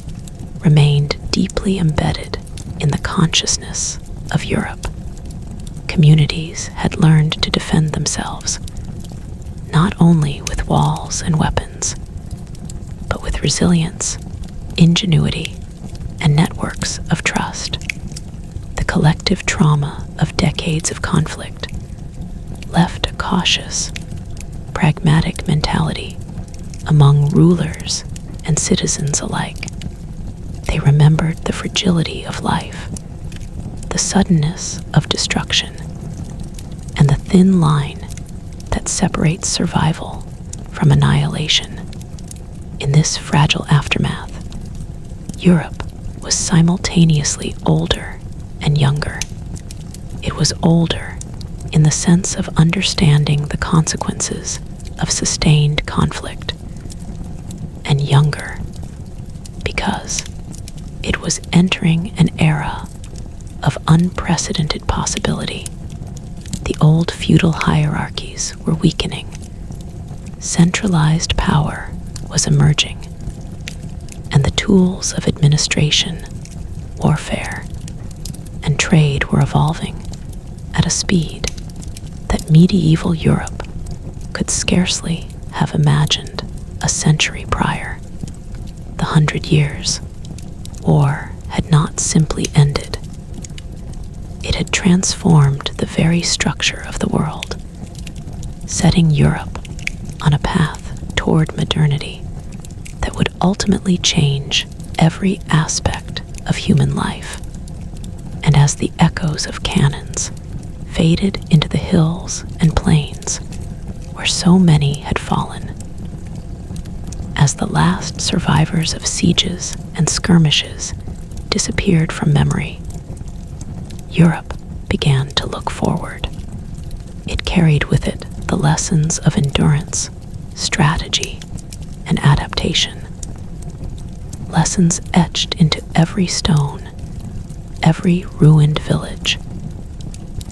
remained deeply embedded in the consciousness of Europe. Communities had learned to defend themselves, not only with walls and weapons, but with resilience, ingenuity, and networks of trust. The collective trauma of decades of conflict left a cautious, pragmatic mentality among rulers and citizens alike. They remembered the fragility of life, the suddenness of destruction, and the thin line that separates survival from annihilation. In this fragile aftermath, Europe was simultaneously older and younger. It was older in the sense of understanding the consequences of sustained conflict, and younger because it was entering an era of unprecedented possibility. The old feudal hierarchies were weakening. Centralized power was emerging, and the tools of administration, warfare, and trade were evolving at a speed that medieval Europe could scarcely have imagined a century prior. The 100 Years' War had not simply ended. It had transformed the very structure of the world, setting Europe on a path toward modernity that would ultimately change every aspect of human life. And as the echoes of cannons faded into the hills and plains where so many had fallen, as the last survivors of sieges and skirmishes disappeared from memory, Europe began to look forward. It carried with it the lessons of endurance, strategy, and adaptation. Lessons etched into every stone, every ruined village,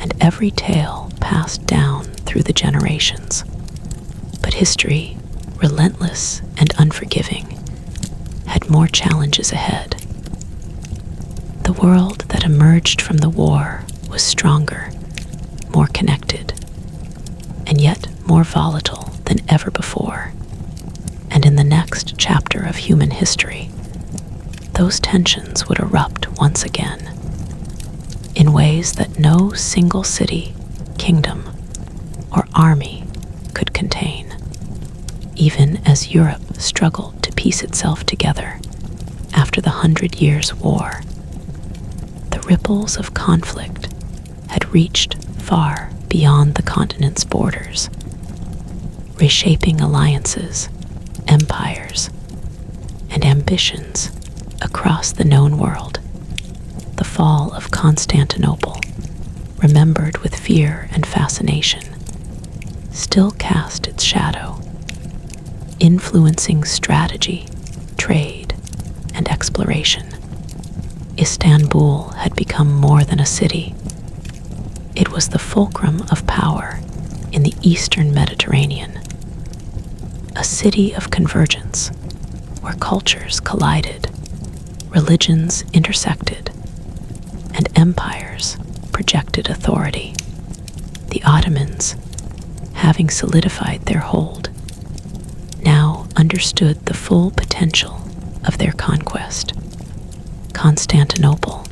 and every tale passed down through the generations. But history, relentless and unforgiving, had more challenges ahead. The world that emerged from the war was stronger, more connected, and yet more volatile than ever before. And in the next chapter of human history, those tensions would erupt once again, in ways that no single city, kingdom, or army could contain. Even as Europe struggled to piece itself together after the 100 Years' War, the ripples of conflict had reached far beyond the continent's borders, reshaping alliances, empires, and ambitions across the known world. The fall of Constantinople, remembered with fear and fascination, still cast its shadow, influencing strategy, trade, and exploration. Istanbul had become more than a city. It was the fulcrum of power in the Eastern Mediterranean, a city of convergence where cultures collided, religions intersected, and empires projected authority. The Ottomans, having solidified their hold, now understood the full potential of their conquest. Constantinople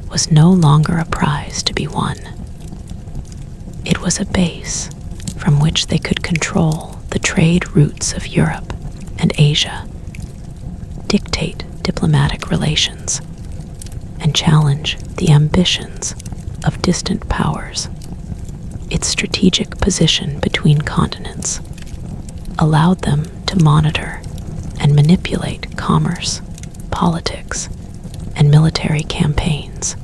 was no longer a prize to be won. It was a base from which they could control the trade routes of Europe and Asia, dictate diplomatic relations, and challenge the ambitions of distant powers. Its strategic position between continents allowed them to monitor and manipulate commerce, politics, and military campaigns.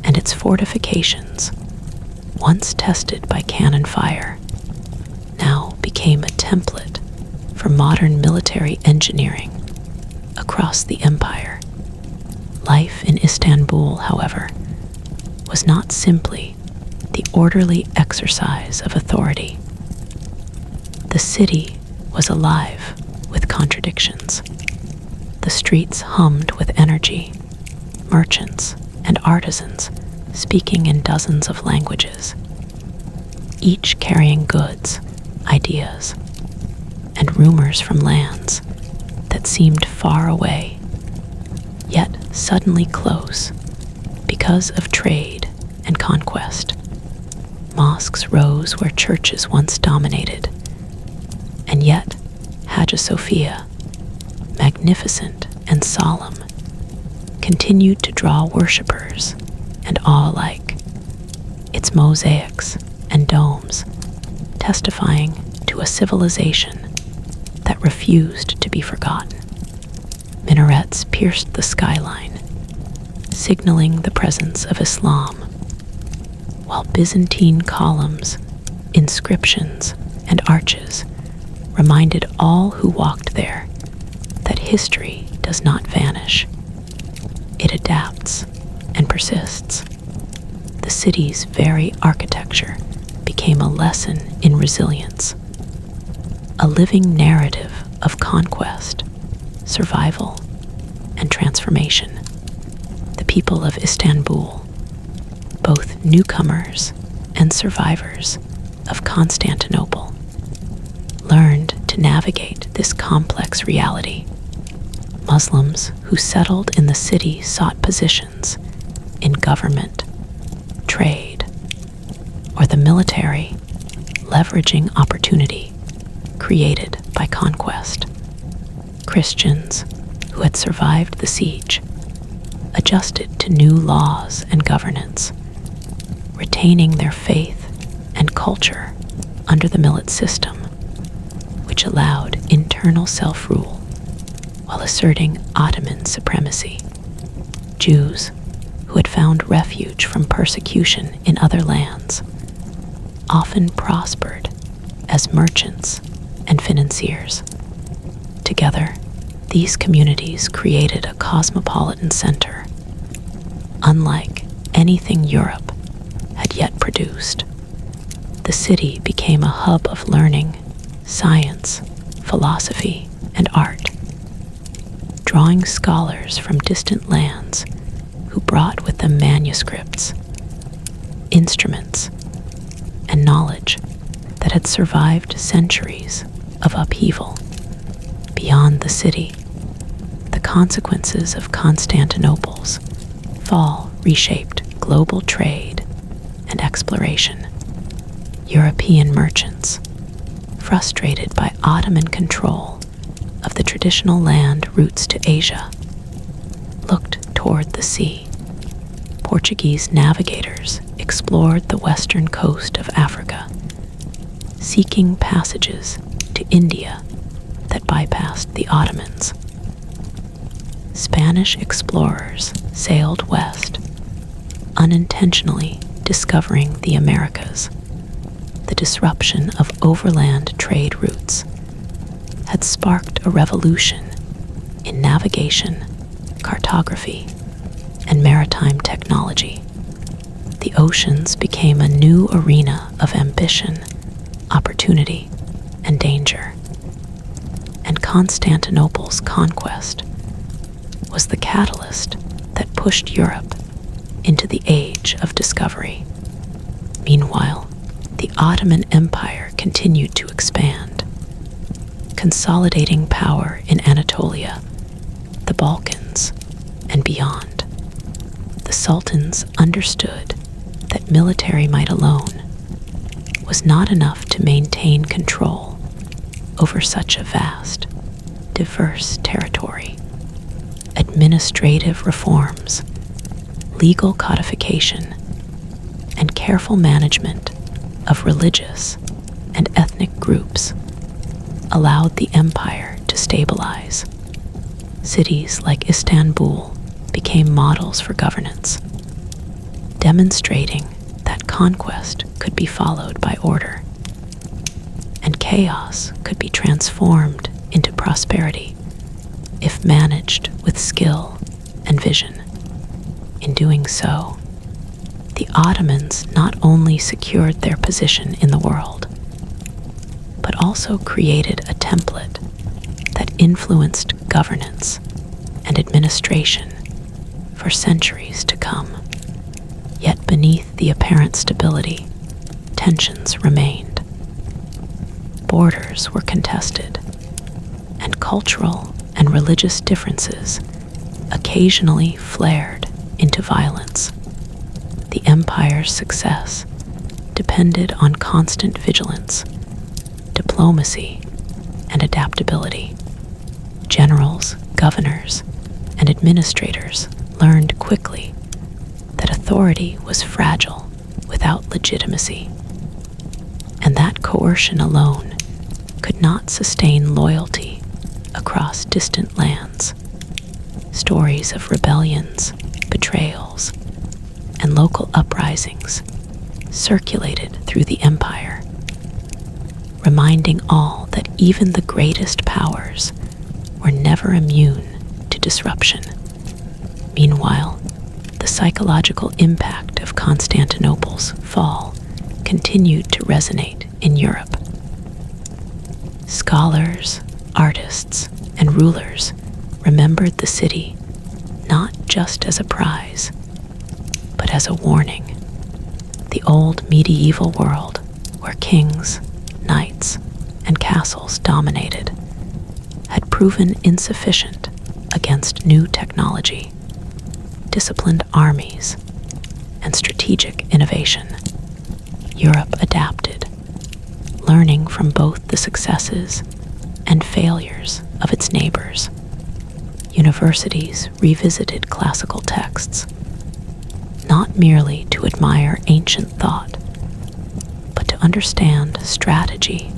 And its fortifications, once tested by cannon fire, now became a template for modern military engineering across the empire. Life in Istanbul, however, was not simply the orderly exercise of authority. The city was alive with contradictions. The streets hummed with energy, merchants and artisans speaking in dozens of languages, each carrying goods, ideas, and rumors from lands that seemed far away, yet suddenly close because of trade and conquest. Mosques rose where churches once dominated, and yet Hagia Sophia, magnificent and solemn, continued to draw worshippers and awe alike, its mosaics and domes testifying to a civilization that refused to be forgotten. Minarets pierced the skyline, signaling the presence of Islam, while Byzantine columns, inscriptions, and arches reminded all who walked there that history does not vanish. It adapts and persists. The city's very architecture became a lesson in resilience, a living narrative of conquest, survival, and transformation. The people of Istanbul, both newcomers and survivors of Constantinople, learned to navigate this complex reality. Muslims who settled in the city sought positions in government, trade, or the military, leveraging opportunity created by conquest. Christians who had survived the siege adjusted to new laws and governance, retaining their faith and culture under the millet system, which allowed internal self-rule while asserting Ottoman supremacy. Jews who had found refuge from persecution in other lands often prospered as merchants and financiers. Together, these communities created a cosmopolitan center, unlike anything Europe had yet produced. The city became a hub of learning, science, philosophy, and art, drawing scholars from distant lands who brought with them manuscripts, instruments, and knowledge that had survived centuries of upheaval. Beyond the city, the consequences of Constantinople's fall reshaped global trade and exploration. European merchants, frustrated by Ottoman control of the traditional land routes to Asia, looked toward the sea. Portuguese navigators explored the western coast of Africa, seeking passages to India that bypassed the Ottomans. Spanish explorers sailed west, unintentionally discovering the Americas. The disruption of overland trade routes had sparked a revolution in navigation, cartography, and maritime technology. The oceans became a new arena of ambition, opportunity, and danger. And Constantinople's conquest was the catalyst that pushed Europe into the age of discovery. Meanwhile, the Ottoman Empire continued to expand, consolidating power in Anatolia, the Balkans, and beyond. The sultans understood that military might alone was not enough to maintain control over such a vast, diverse territory. Administrative reforms, legal codification, and careful management of religious and ethnic groups allowed the empire to stabilize. Cities like Istanbul became models for governance, demonstrating that conquest could be followed by order, and chaos could be transformed into prosperity if managed with skill and vision. In doing so, The Ottomans not only secured their position in the world, but also created a template that influenced governance and administration for centuries to come. Yet beneath the apparent stability, tensions remained. Borders were contested, and cultural and religious differences occasionally flared into violence. The empire's success depended on constant vigilance, diplomacy, and adaptability. Generals, governors, and administrators learned quickly that authority was fragile without legitimacy, and that coercion alone could not sustain loyalty across distant lands. Stories of rebellions, betrayals, and local uprisings circulated through the empire, reminding all that even the greatest powers were never immune to disruption. Meanwhile, the psychological impact of Constantinople's fall continued to resonate in Europe. Scholars, artists, and rulers remembered the city not just as a prize, but as a warning. The old medieval world, where kings, knights, and castles dominated, had proven insufficient against new technology, disciplined armies, and strategic innovation. Europe adapted, learning from both the successes and failures of its neighbors. Universities revisited classical texts, not merely to admire ancient thought, but to understand strategy,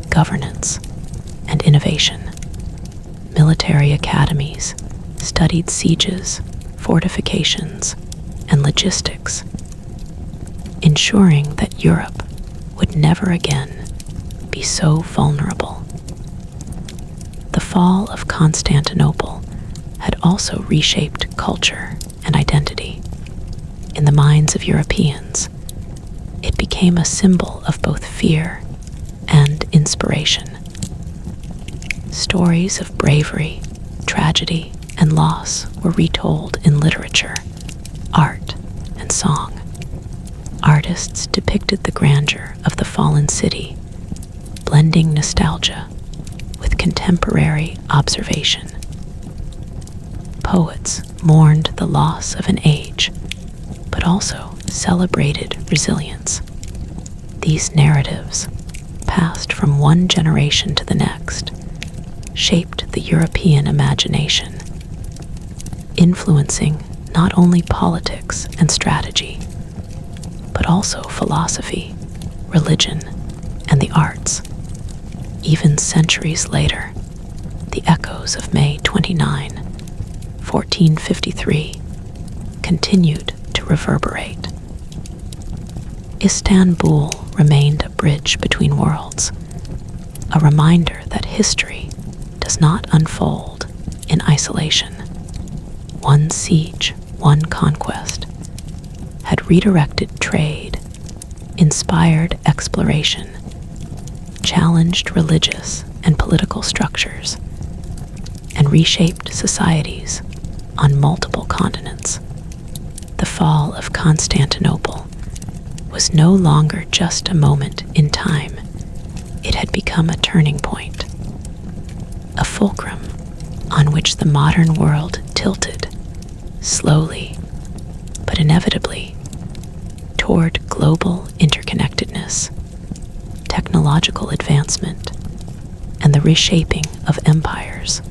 governance, and innovation. Military academies studied sieges, fortifications, and logistics, ensuring that Europe would never again be so vulnerable. The fall of Constantinople had also reshaped culture and identity. In the minds of Europeans, it became a symbol of both fear and inspiration. Stories of bravery, tragedy, and loss were retold in literature, art, and song. Artists depicted the grandeur of the fallen city, blending nostalgia with contemporary observation. Poets mourned the loss of an age, but also celebrated resilience. These narratives, passed from one generation to the next, shaped the European imagination, influencing not only politics and strategy, but also philosophy, religion, and the arts. Even centuries later, the echoes of May 29, 1453, continued to reverberate. Istanbul remained a bridge between worlds, a reminder that history does not unfold in isolation. One siege, one conquest, had redirected trade, inspired exploration, challenged religious and political structures, and reshaped societies on multiple continents. The fall of Constantinople was no longer just a moment in time. It had become a turning point, a fulcrum on which the modern world tilted, slowly but inevitably, toward global interconnectedness, technological advancement, and the reshaping of empires.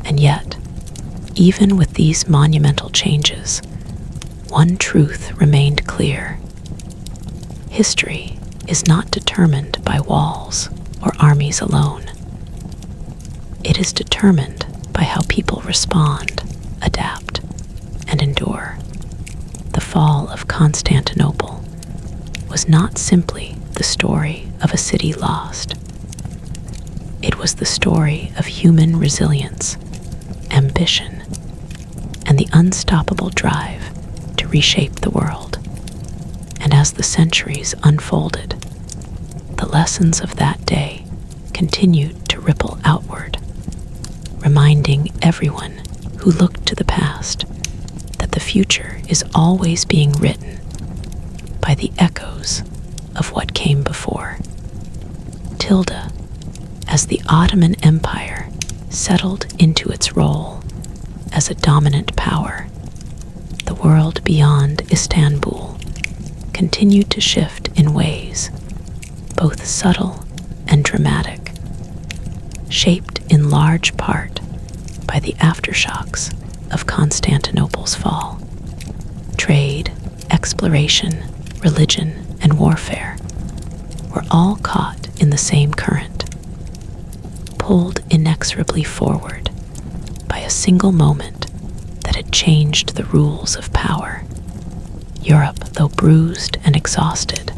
And yet, even with these monumental changes, one truth remained clear. History is not determined by walls or armies alone. It is determined by how people respond, adapt, and endure. The fall of Constantinople was not simply the story of a city lost. It was the story of human resilience, ambition, and the unstoppable drive to reshape the world. as the centuries unfolded, the lessons of that day continued to ripple outward, reminding everyone who looked to the past that the future is always being written by the echoes of what came before. Tilda, as the Ottoman Empire settled into its role as a dominant power, the world beyond Istanbul continued to shift in ways both subtle and dramatic, shaped in large part by the aftershocks of Constantinople's fall. Trade, exploration, religion, and warfare were all caught in the same current, pulled inexorably forward by a single moment that had changed the rules of power. Europe, though bruised and exhausted,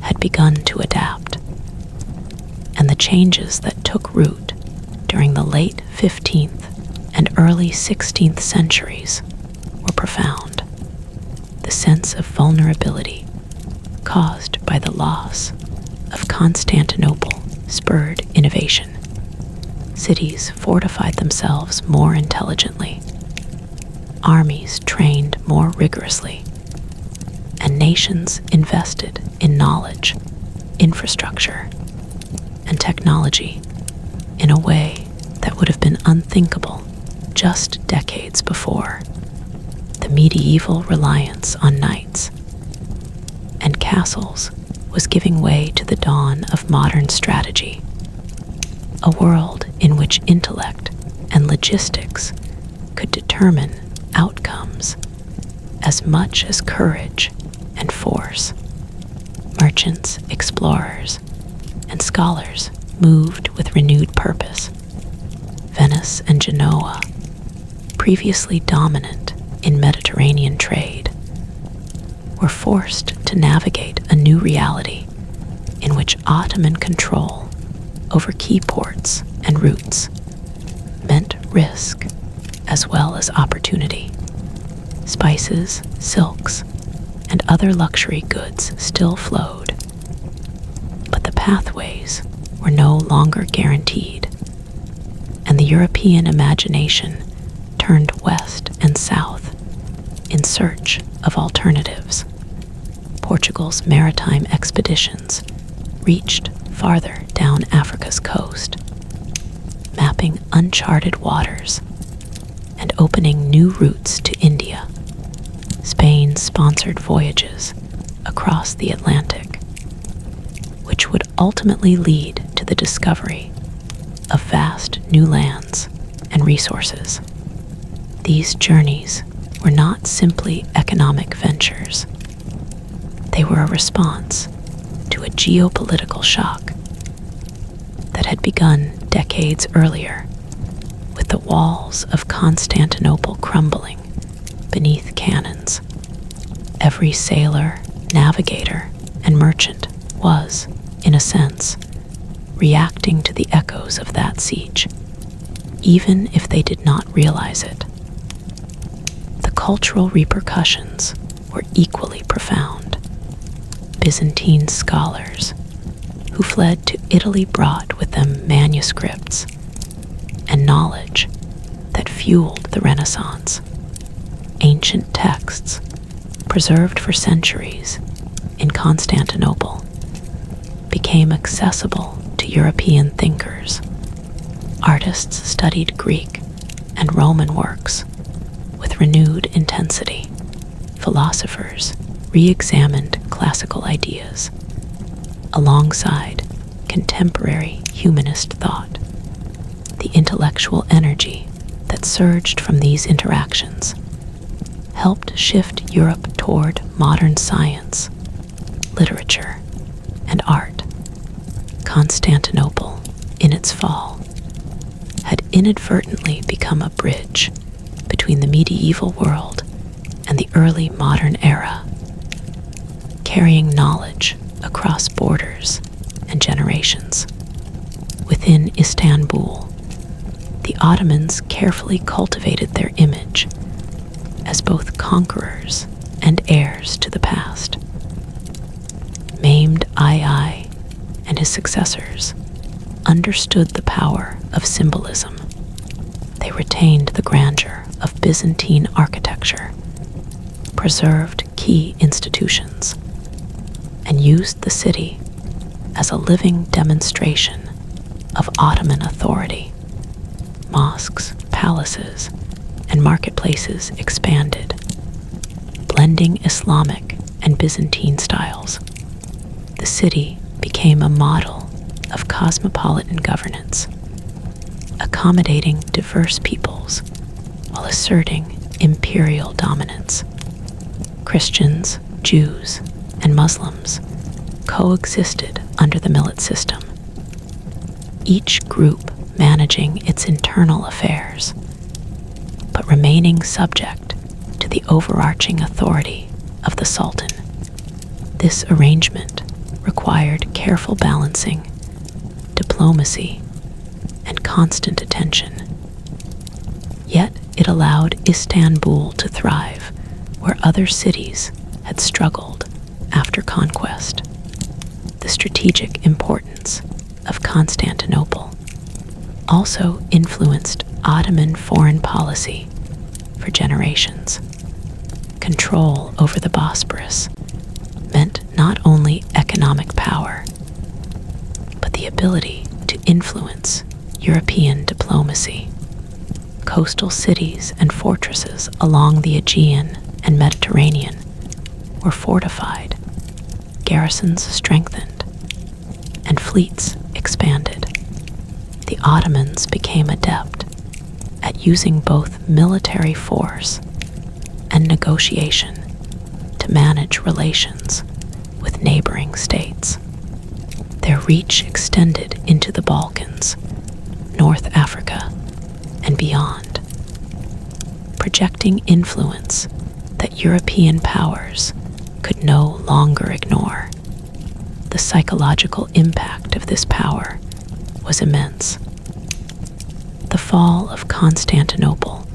had begun to adapt, and the changes that took root during the late 15th and early 16th centuries were profound. The sense of vulnerability caused by the loss of Constantinople spurred innovation. Cities fortified themselves more intelligently, armies trained more rigorously, and nations invested in knowledge, infrastructure, and technology in a way that would have been unthinkable just decades before. The medieval reliance on knights and castles was giving way to the dawn of modern strategy, a world in which intellect and logistics could determine outcomes as much as courage and force. Merchants, explorers, and scholars moved with renewed purpose. Venice and Genoa, previously dominant in Mediterranean trade, were forced to navigate a new reality in which Ottoman control over key ports and routes meant risk as well as opportunity. Spices, silks, and other luxury goods still flowed, but the pathways were no longer guaranteed, and the European imagination turned west and south in search of alternatives. Portugal's maritime expeditions reached farther down Africa's coast, mapping uncharted waters and opening new routes to India. Spain sponsored voyages across the Atlantic, which would ultimately lead to the discovery of vast new lands and resources. These journeys were not simply economic ventures. They were a response to a geopolitical shock that had begun decades earlier, with the walls of Constantinople crumbling beneath cannons. Every sailor, navigator, and merchant was, in a sense, reacting to the echoes of that siege, even if they did not realize it. The cultural repercussions were equally profound. Byzantine scholars who fled to Italy brought with them manuscripts and knowledge that fueled the Renaissance. Ancient texts, preserved for centuries in Constantinople, became accessible to European thinkers. Artists studied Greek and Roman works with renewed intensity. Philosophers re-examined classical ideas alongside contemporary humanist thought. The intellectual energy that surged from these interactions helped shift Europe toward modern science, literature, and art. Constantinople, in its fall, had inadvertently become a bridge between the medieval world and the early modern era, carrying knowledge across borders and generations. Within Istanbul, the Ottomans carefully cultivated their image as both conquerors and heirs to the past. II and his successors understood the power of symbolism. They retained the grandeur of Byzantine architecture, preserved key institutions, and used the city as a living demonstration of Ottoman authority. Mosques, palaces, and marketplaces expanded, blending Islamic and Byzantine styles. The city became a model of cosmopolitan governance, accommodating diverse peoples while asserting imperial dominance. Christians, Jews, and Muslims coexisted under the millet system, each group managing its internal affairs, but remaining subject to the overarching authority of the Sultan. This arrangement required careful balancing, diplomacy, and constant attention. Yet it allowed Istanbul to thrive where other cities had struggled after conquest. The strategic importance of Constantinople also influenced Ottoman foreign policy for generations. Control over the Bosporus meant not only economic power, but the ability to influence European diplomacy. Coastal cities and fortresses along the Aegean and Mediterranean were fortified, garrisons strengthened, and fleets expanded. The Ottomans became adept at using both military force and negotiation to manage relations with neighboring states. Their reach extended into the Balkans, North Africa, and beyond, projecting influence that European powers could no longer ignore. The psychological impact of this power was immense. The fall of Constantinople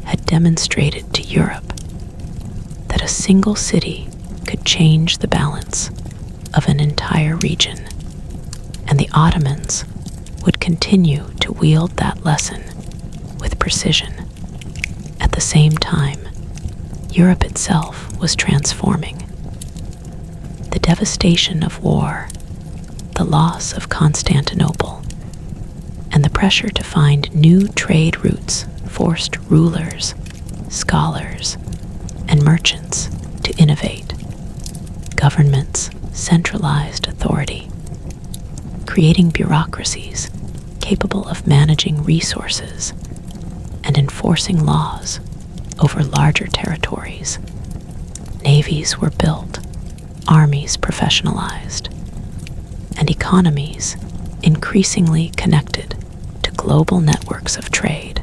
had demonstrated to Europe that a single city could change the balance of an entire region, and the Ottomans would continue to wield that lesson with precision. At the same time, Europe itself was transforming. The devastation of war, the loss of Constantinople, and the pressure to find new trade routes forced rulers, scholars, and merchants to innovate. Governments centralized authority, creating bureaucracies capable of managing resources and enforcing laws over larger territories. Navies were built, armies professionalized, and economies increasingly connected to global networks of trade.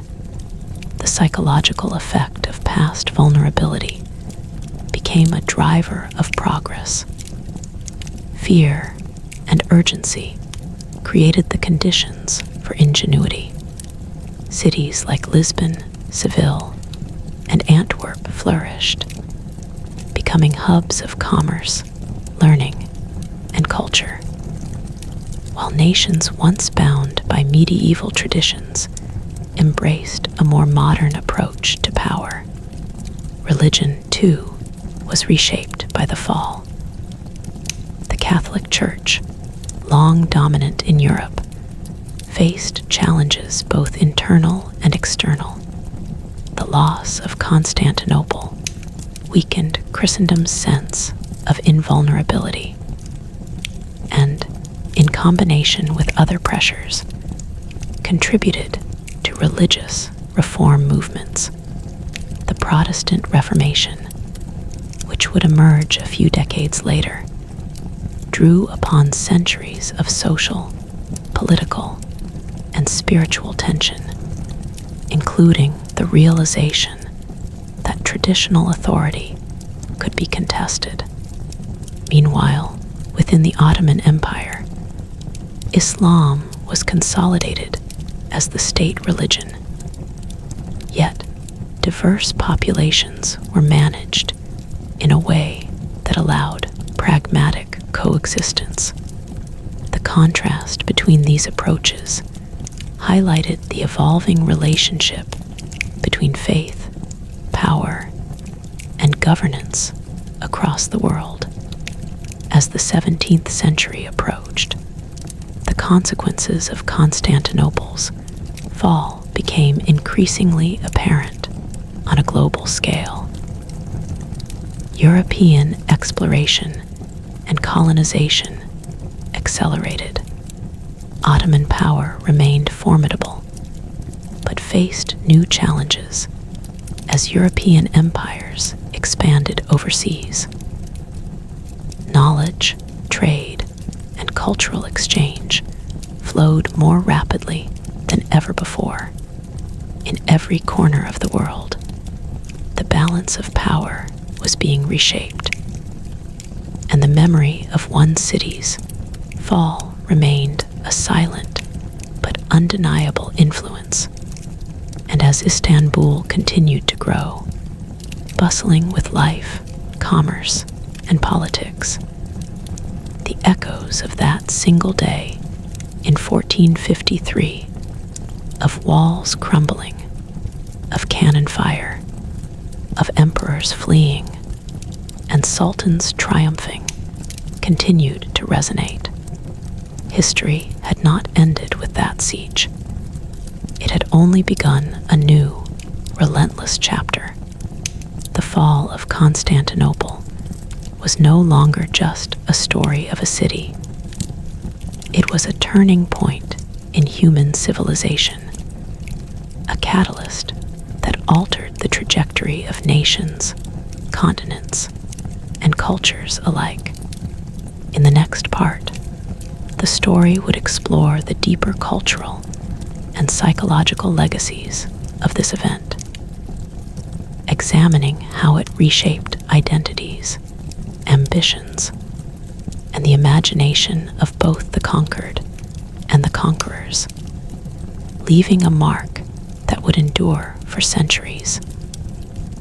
The psychological effect of past vulnerability became a driver of progress. Fear and urgency created the conditions for ingenuity. Cities like Lisbon, Seville, and Antwerp flourished, becoming hubs of commerce, learning, and culture. While nations once bound by medieval traditions embraced a more modern approach to power, religion, too, was reshaped by the fall. The Catholic Church, long dominant in Europe, faced challenges both internal and external. The loss of Constantinople weakened Christendom's sense of invulnerability, and, in combination with other pressures, contributed to religious reform movements. The Protestant Reformation, which would emerge a few decades later, drew upon centuries of social, political, and spiritual tension, including the realization that traditional authority could be contested. Meanwhile, within the Ottoman Empire, Islam was consolidated as the state religion. Yet, diverse populations were managed in a way that allowed pragmatic coexistence. The contrast between these approaches highlighted the evolving relationship between faith, power, and governance across the world. As the 17th century approached, the consequences of Constantinople's fall became increasingly apparent on a global scale. European exploration and colonization accelerated. Ottoman power remained formidable, but faced new challenges as European empires expanded overseas. Knowledge, trade, and cultural exchange flowed more rapidly than ever before. In every corner of the world, the balance of power was being reshaped, and the memory of one city's fall remained a silent but undeniable influence. And as Istanbul continued to grow, bustling with life, commerce, and politics, the echoes of that single day in 1453, of walls crumbling, of cannon fire, of emperors fleeing, and sultans triumphing, continued to resonate. History had not ended with that siege. It had only begun a new, relentless chapter. The fall of Constantinople was no longer just a story of a city. It was a turning point in human civilization, a catalyst that altered the trajectory of nations, continents, and cultures alike. In the next part, the story would explore the deeper cultural and psychological legacies of this event, examining how it reshaped identities, ambitions, and the imagination of both the conquered and the conquerors, leaving a mark that would endure for centuries.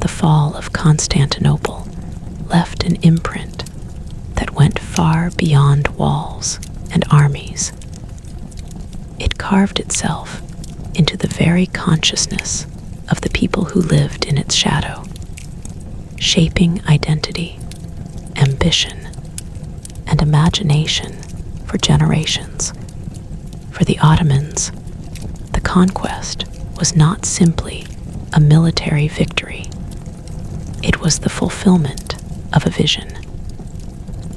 The fall of Constantinople left an imprint that went far beyond walls and armies. It carved itself into the very consciousness of the people who lived in its shadow, shaping identity, ambition, and imagination for generations. For the Ottomans, the conquest was not simply a military victory. It was the fulfillment of a vision,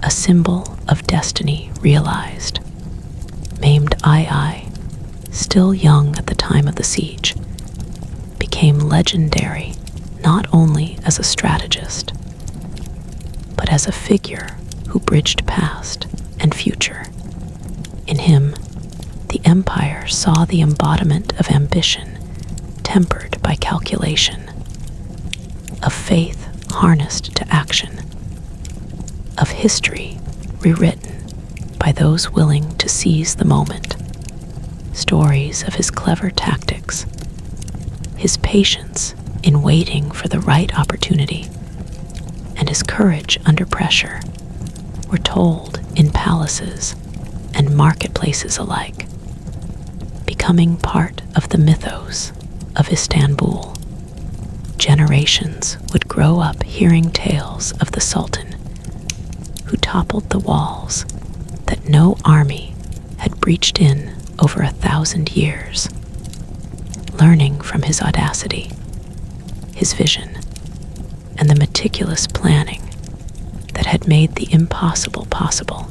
a symbol of destiny realized. Maimed II, still young at the time of the siege, became legendary not only as a strategist, but as a figure who bridged past and future. In him, the empire saw the embodiment of ambition tempered by calculation, of faith harnessed to action, of history rewritten by those willing to seize the moment. Stories of his clever tactics, his patience in waiting for the right opportunity, and his courage under pressure were told in palaces and marketplaces alike, becoming part of the mythos of Istanbul. Generations would grow up hearing tales of the Sultan who toppled the walls that no army had breached in over 1,000 years, learning from his audacity, his vision, and the meticulous planning that had made the impossible possible.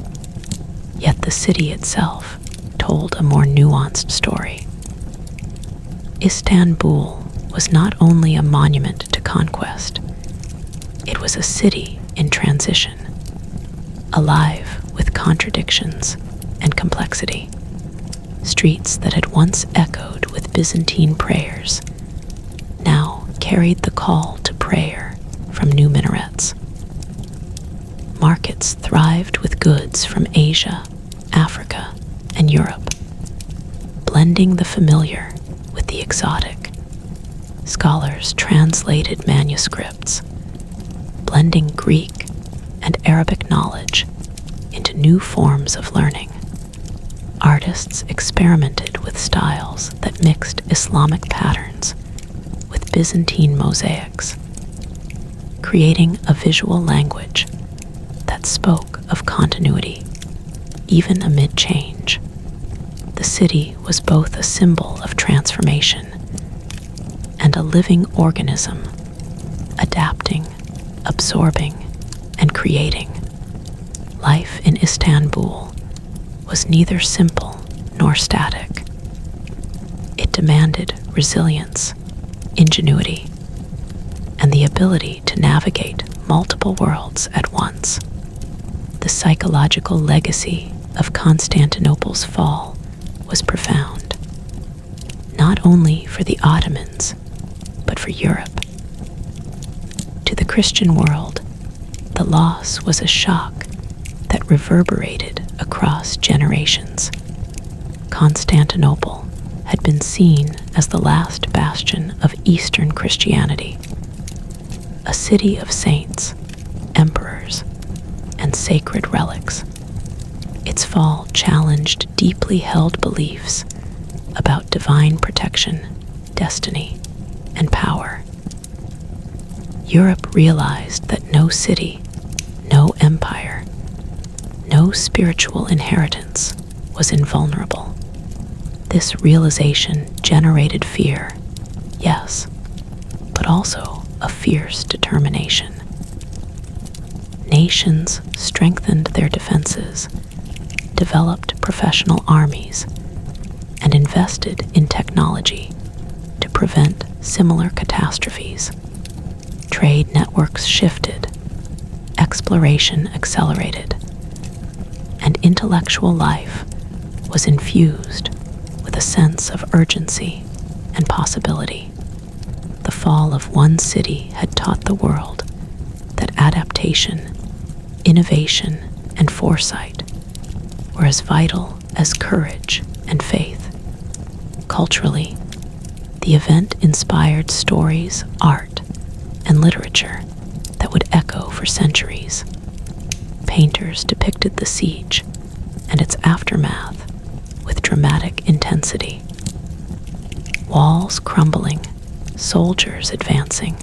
Yet the city itself told a more nuanced story. Istanbul was not only a monument to conquest, it was a city in transition, alive with contradictions and complexity. Streets that had once echoed with Byzantine prayers now carried the call to prayer from new minarets. Markets thrived with goods from Asia, Africa, and Europe, blending the familiar with the exotic. Scholars translated manuscripts, blending Greek and Arabic knowledge into new forms of learning. Artists experimented with styles that mixed Islamic patterns with Byzantine mosaics, creating a visual language that spoke of continuity, even amid change. The city was both a symbol of transformation and a living organism, adapting, absorbing, and creating. Life in Istanbul was neither simple nor static. It demanded resilience, ingenuity, and the ability to navigate multiple worlds at once. The psychological legacy of Constantinople's fall was profound, not only for the Ottomans, but for Europe. To the Christian world, the loss was a shock that reverberated across generations. Constantinople had been seen as the last bastion of Eastern Christianity, a city of saints, emperors, and sacred relics. Its fall challenged deeply held beliefs about divine protection, destiny, and power. Europe realized that no city, no empire, no spiritual inheritance was invulnerable. This realization generated fear, yes, but also a fierce determination. Nations strengthened their defenses, developed professional armies, and invested in technology to prevent similar catastrophes. Trade networks shifted, exploration accelerated, and intellectual life was infused with a sense of urgency and possibility. The fall of one city had taught the world that adaptation, innovation, and foresight were as vital as courage and faith. Culturally, the event inspired stories, art, and literature that would echo for centuries. Painters depicted the siege and its aftermath with dramatic intensity. Walls crumbling, soldiers advancing,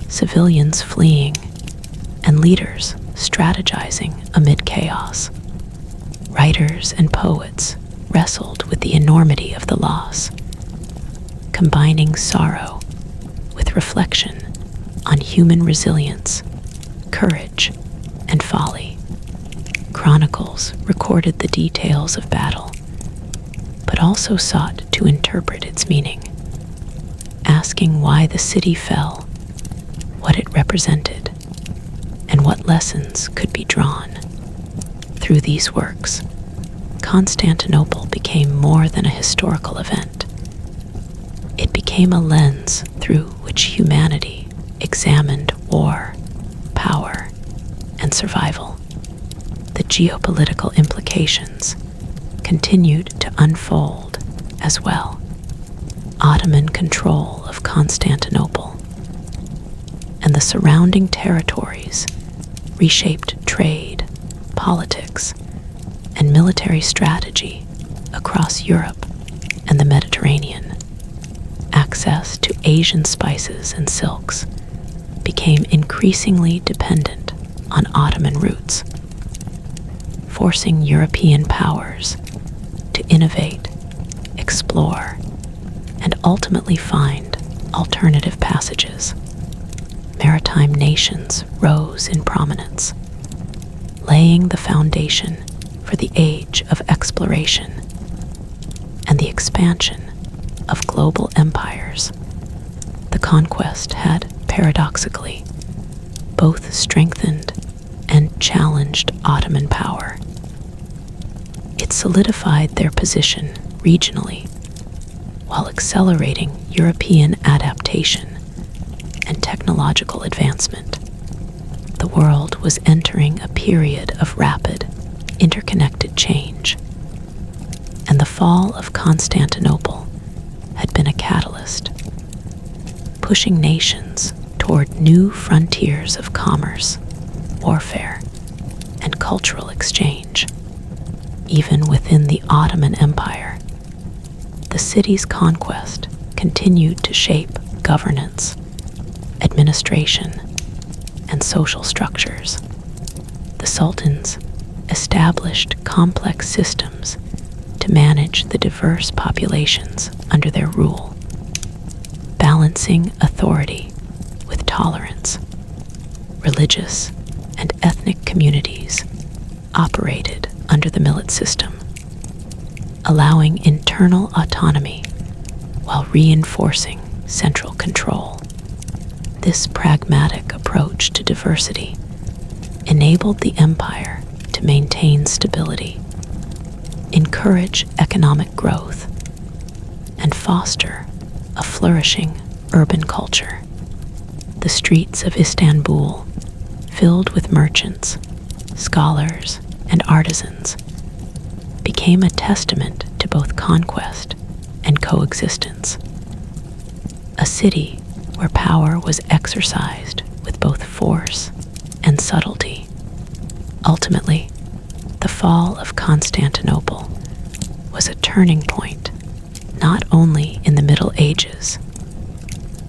civilians fleeing, and leaders strategizing amid chaos. Writers and poets wrestled with the enormity of the loss, combining sorrow with reflection on human resilience, courage, and folly. Chronicles recorded the details of battle, but also sought to interpret its meaning, asking why the city fell, what it represented, and what lessons could be drawn. Through these works, Constantinople became more than a historical event. It became a lens through which humanity examined war, power, and survival. The geopolitical implications continued to unfold as well. Ottoman control of Constantinople and the surrounding territories reshaped trade, politics, and military strategy across Europe and the Mediterranean. Access to Asian spices and silks became increasingly dependent on Ottoman routes, forcing European powers to innovate, explore, and ultimately find alternative passages. Maritime nations rose in prominence, laying the foundation for the age of exploration and the expansion of global empires. The conquest had, paradoxically, both strengthened and challenged Ottoman power. It solidified their position regionally while accelerating European adaptation and technological advancement. The world was entering a period of rapid, interconnected change, and the fall of Constantinople had been a catalyst, pushing nations toward new frontiers of commerce, warfare, and cultural exchange. Even within the Ottoman Empire, the city's conquest continued to shape governance, administration, and social structures. The sultans established complex systems to manage the diverse populations under their rule, balancing authority with tolerance. Religious and ethnic communities operated under the millet system, allowing internal autonomy while reinforcing central control. This pragmatic approach to diversity enabled the empire to maintain stability, encourage economic growth, and foster a flourishing urban culture. The streets of Istanbul, filled with merchants, scholars, and artisans, became a testament to both conquest and coexistence. A city where power was exercised with both force and subtlety. Ultimately, the fall of Constantinople was a turning point not only in the Middle Ages,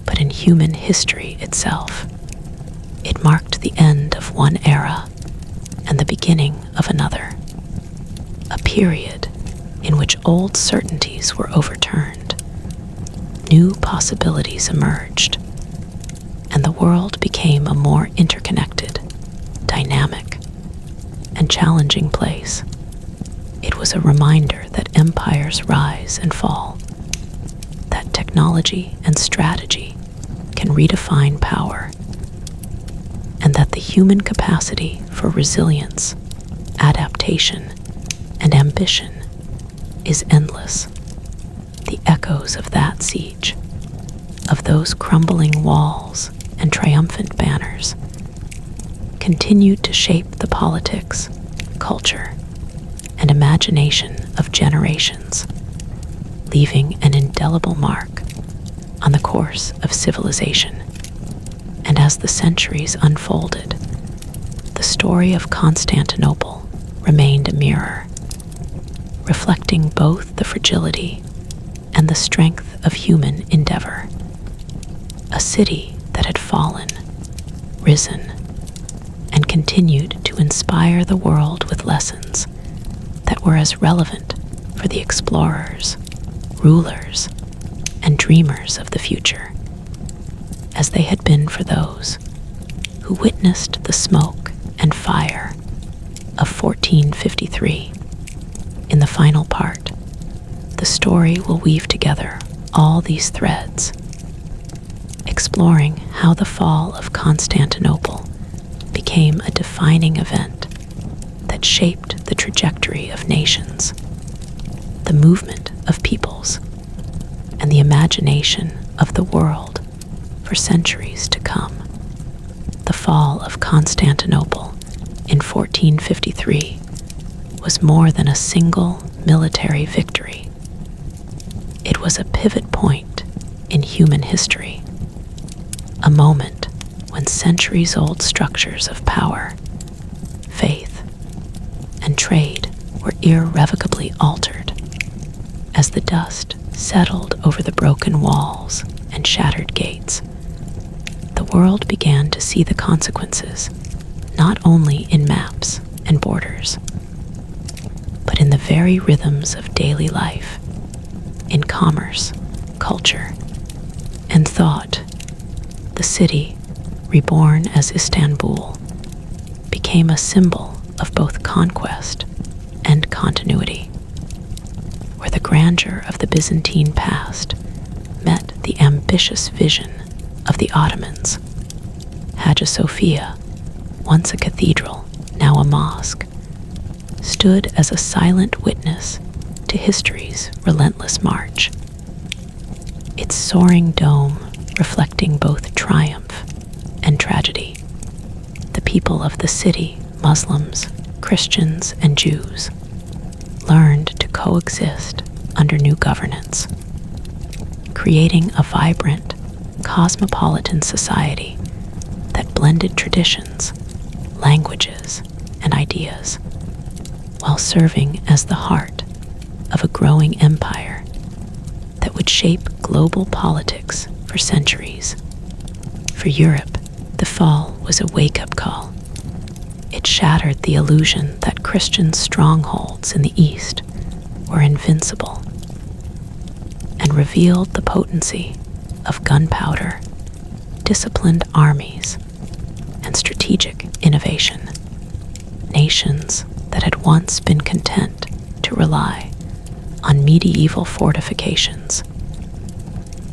but in human history itself. It marked the end of one era and the beginning of another, a period in which old certainties were overturned, new possibilities emerged, and the world became a more interconnected, dynamic, and challenging place. It was a reminder that empires rise and fall, that technology and strategy can redefine power, and that the human capacity for resilience, adaptation, and ambition is endless. The echoes of that siege, of those crumbling walls and triumphant banners, continued to shape the politics, culture, and imagination of generations, leaving an indelible mark on the course of civilization. And as the centuries unfolded, the story of Constantinople remained a mirror, reflecting both the fragility and the strength of human endeavor. A city that had fallen, risen, and continued to inspire the world with lessons that were as relevant for the explorers, rulers, and dreamers of the future as they had been for those who witnessed the smoke and fire of 1453. In the final part, the story will weave together all these threads, exploring how the fall of Constantinople became a defining event that shaped the trajectory of nations, the movement of peoples, and the imagination of the world for centuries to come. The fall of Constantinople in 1453 was more than a single military victory. It was a pivot point in human history, a moment when centuries-old structures of power, faith, and trade were irrevocably altered. As the dust settled over the broken walls and shattered gates, the world began to see the consequences not only in maps and borders, but in the very rhythms of daily life, in commerce, culture, and thought. The city, reborn as Istanbul, became a symbol of both conquest and continuity, where the grandeur of the Byzantine past met the ambitious vision of the Ottomans. Hagia Sophia, once a cathedral, now a mosque, stood as a silent witness to history's relentless march. Its soaring dome reflecting both triumph and tragedy. The people of the city, Muslims, Christians, and Jews, learned to coexist under new governance, creating a vibrant, cosmopolitan society that blended traditions, languages, and ideas, while serving as the heart of a growing empire that would shape global politics for centuries. For Europe, the fall was a wake-up call. It shattered the illusion that Christian strongholds in the East were invincible and revealed the potency of gunpowder, disciplined armies, and strategic innovation. Nations that had once been content to rely on medieval fortifications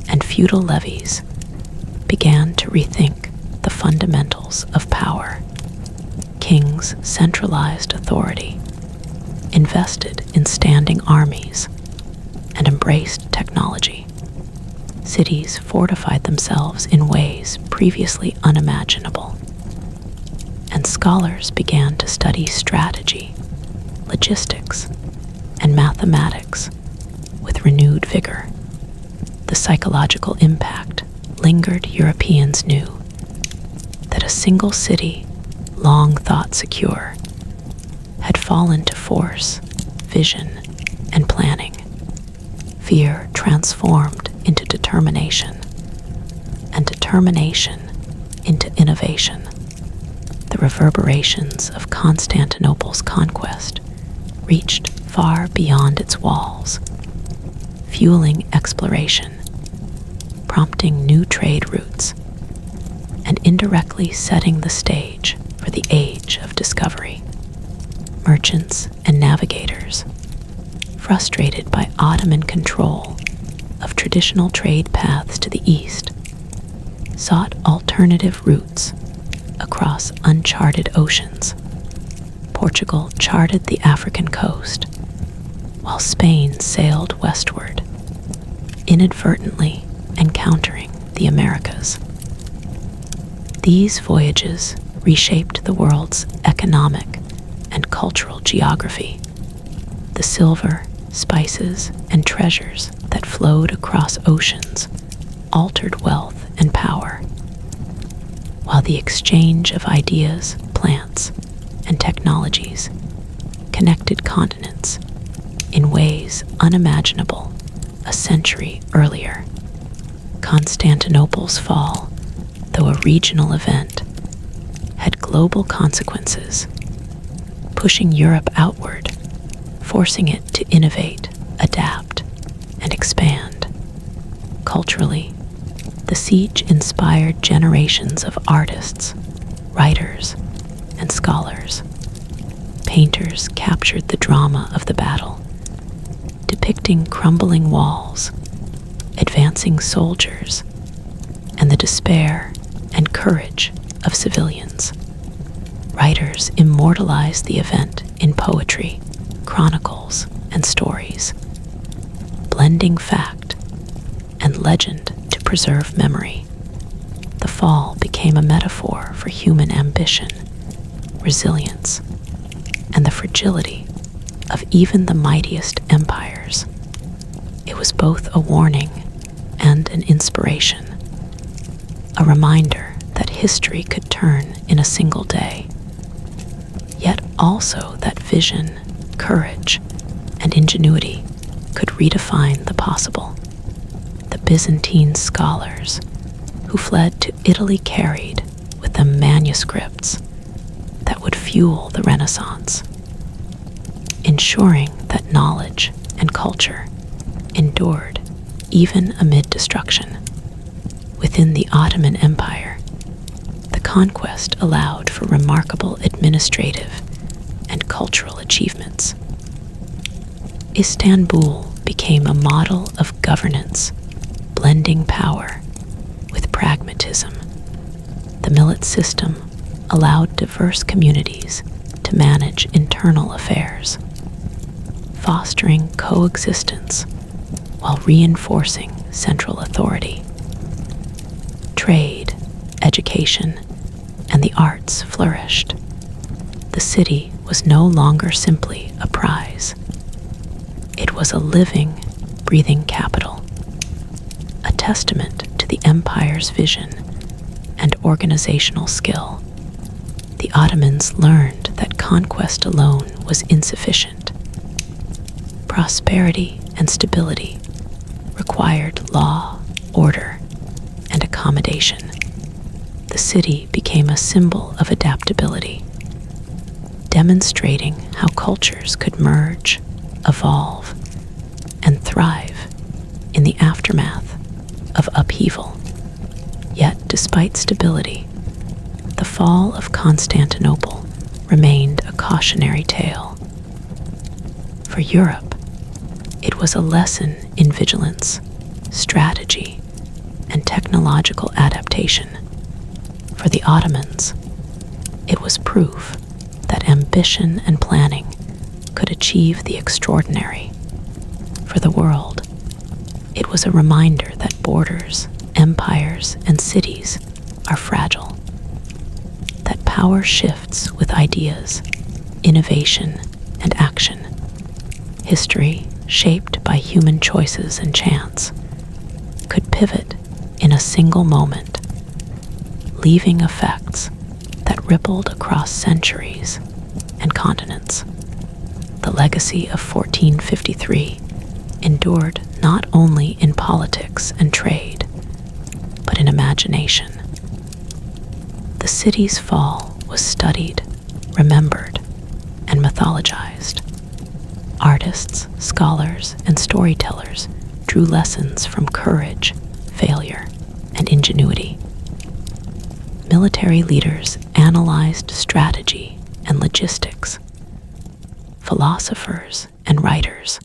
and feudal levies began to rethink the fundamentals of power. Kings centralized authority, invested in standing armies, and embraced technology. Cities fortified themselves in ways previously unimaginable, and scholars began to study strategy, logistics, and mathematics with renewed vigor. The psychological impact lingered. Europeans knew that a single city, long thought secure, had fallen to force, vision, and planning. Fear transformed into determination, and determination into innovation. The reverberations of Constantinople's conquest reached far beyond its walls, fueling exploration, prompting new trade routes, and indirectly setting the stage for the age of discovery. Merchants and navigators, frustrated by Ottoman control of traditional trade paths to the east, sought alternative routes across uncharted oceans. Portugal charted the African coast, while Spain sailed westward, inadvertently encountering the Americas. These voyages reshaped the world's economic and cultural geography. The silver, spices, and treasures that flowed across oceans altered wealth and power, while the exchange of ideas, plants, and technologies connected continents in ways unimaginable a century earlier. Constantinople's fall, though a regional event, had global consequences, pushing Europe outward, forcing it to innovate, adapt, and expand. Culturally, the siege inspired generations of artists, writers, and scholars. Painters captured the drama of the battle, depicting crumbling walls, advancing soldiers, and the despair and courage of civilians. Writers immortalized the event in poetry, chronicles, and stories, blending fact and legend to preserve memory. The fall became a metaphor for human ambition, resilience, and the fragility of even the mightiest empires. It was both a warning and an inspiration, a reminder that history could turn in a single day, yet also that vision, courage, and ingenuity could redefine the possible. The Byzantine scholars who fled to Italy carried with them manuscripts that would fuel the Renaissance, ensuring that knowledge and culture endured even amid destruction. Within the Ottoman Empire, the conquest allowed for remarkable administrative and cultural achievements. Istanbul became a model of governance, blending power with pragmatism. The millet system allowed diverse communities to manage internal affairs, fostering coexistence while reinforcing central authority. Trade, education, and the arts flourished. The city was no longer simply a prize. It was a living, breathing capital, a testament to the empire's vision and organizational skill. The Ottomans learned that conquest alone was insufficient. Prosperity and stability required law, order, and accommodation. The city became a symbol of adaptability, demonstrating how cultures could merge, evolve, and thrive in the aftermath of upheaval. Yet, despite stability, the fall of Constantinople remained a cautionary tale. For Europe, it was a lesson in vigilance, strategy, and technological adaptation. For the Ottomans, it was proof that ambition and planning could achieve the extraordinary. For the world, it was a reminder that borders, empires, and cities are fragile, that power shifts with ideas, innovation, and action. History, shaped by human choices and chance, could pivot in a single moment, leaving effects that rippled across centuries and continents. The legacy of 1453 endured not only in politics and trade, but in imagination. The city's fall was studied, remembered, and mythologized. Artists, scholars, and storytellers drew lessons from courage, failure, and ingenuity. Military leaders analyzed strategy and logistics. Philosophers and writers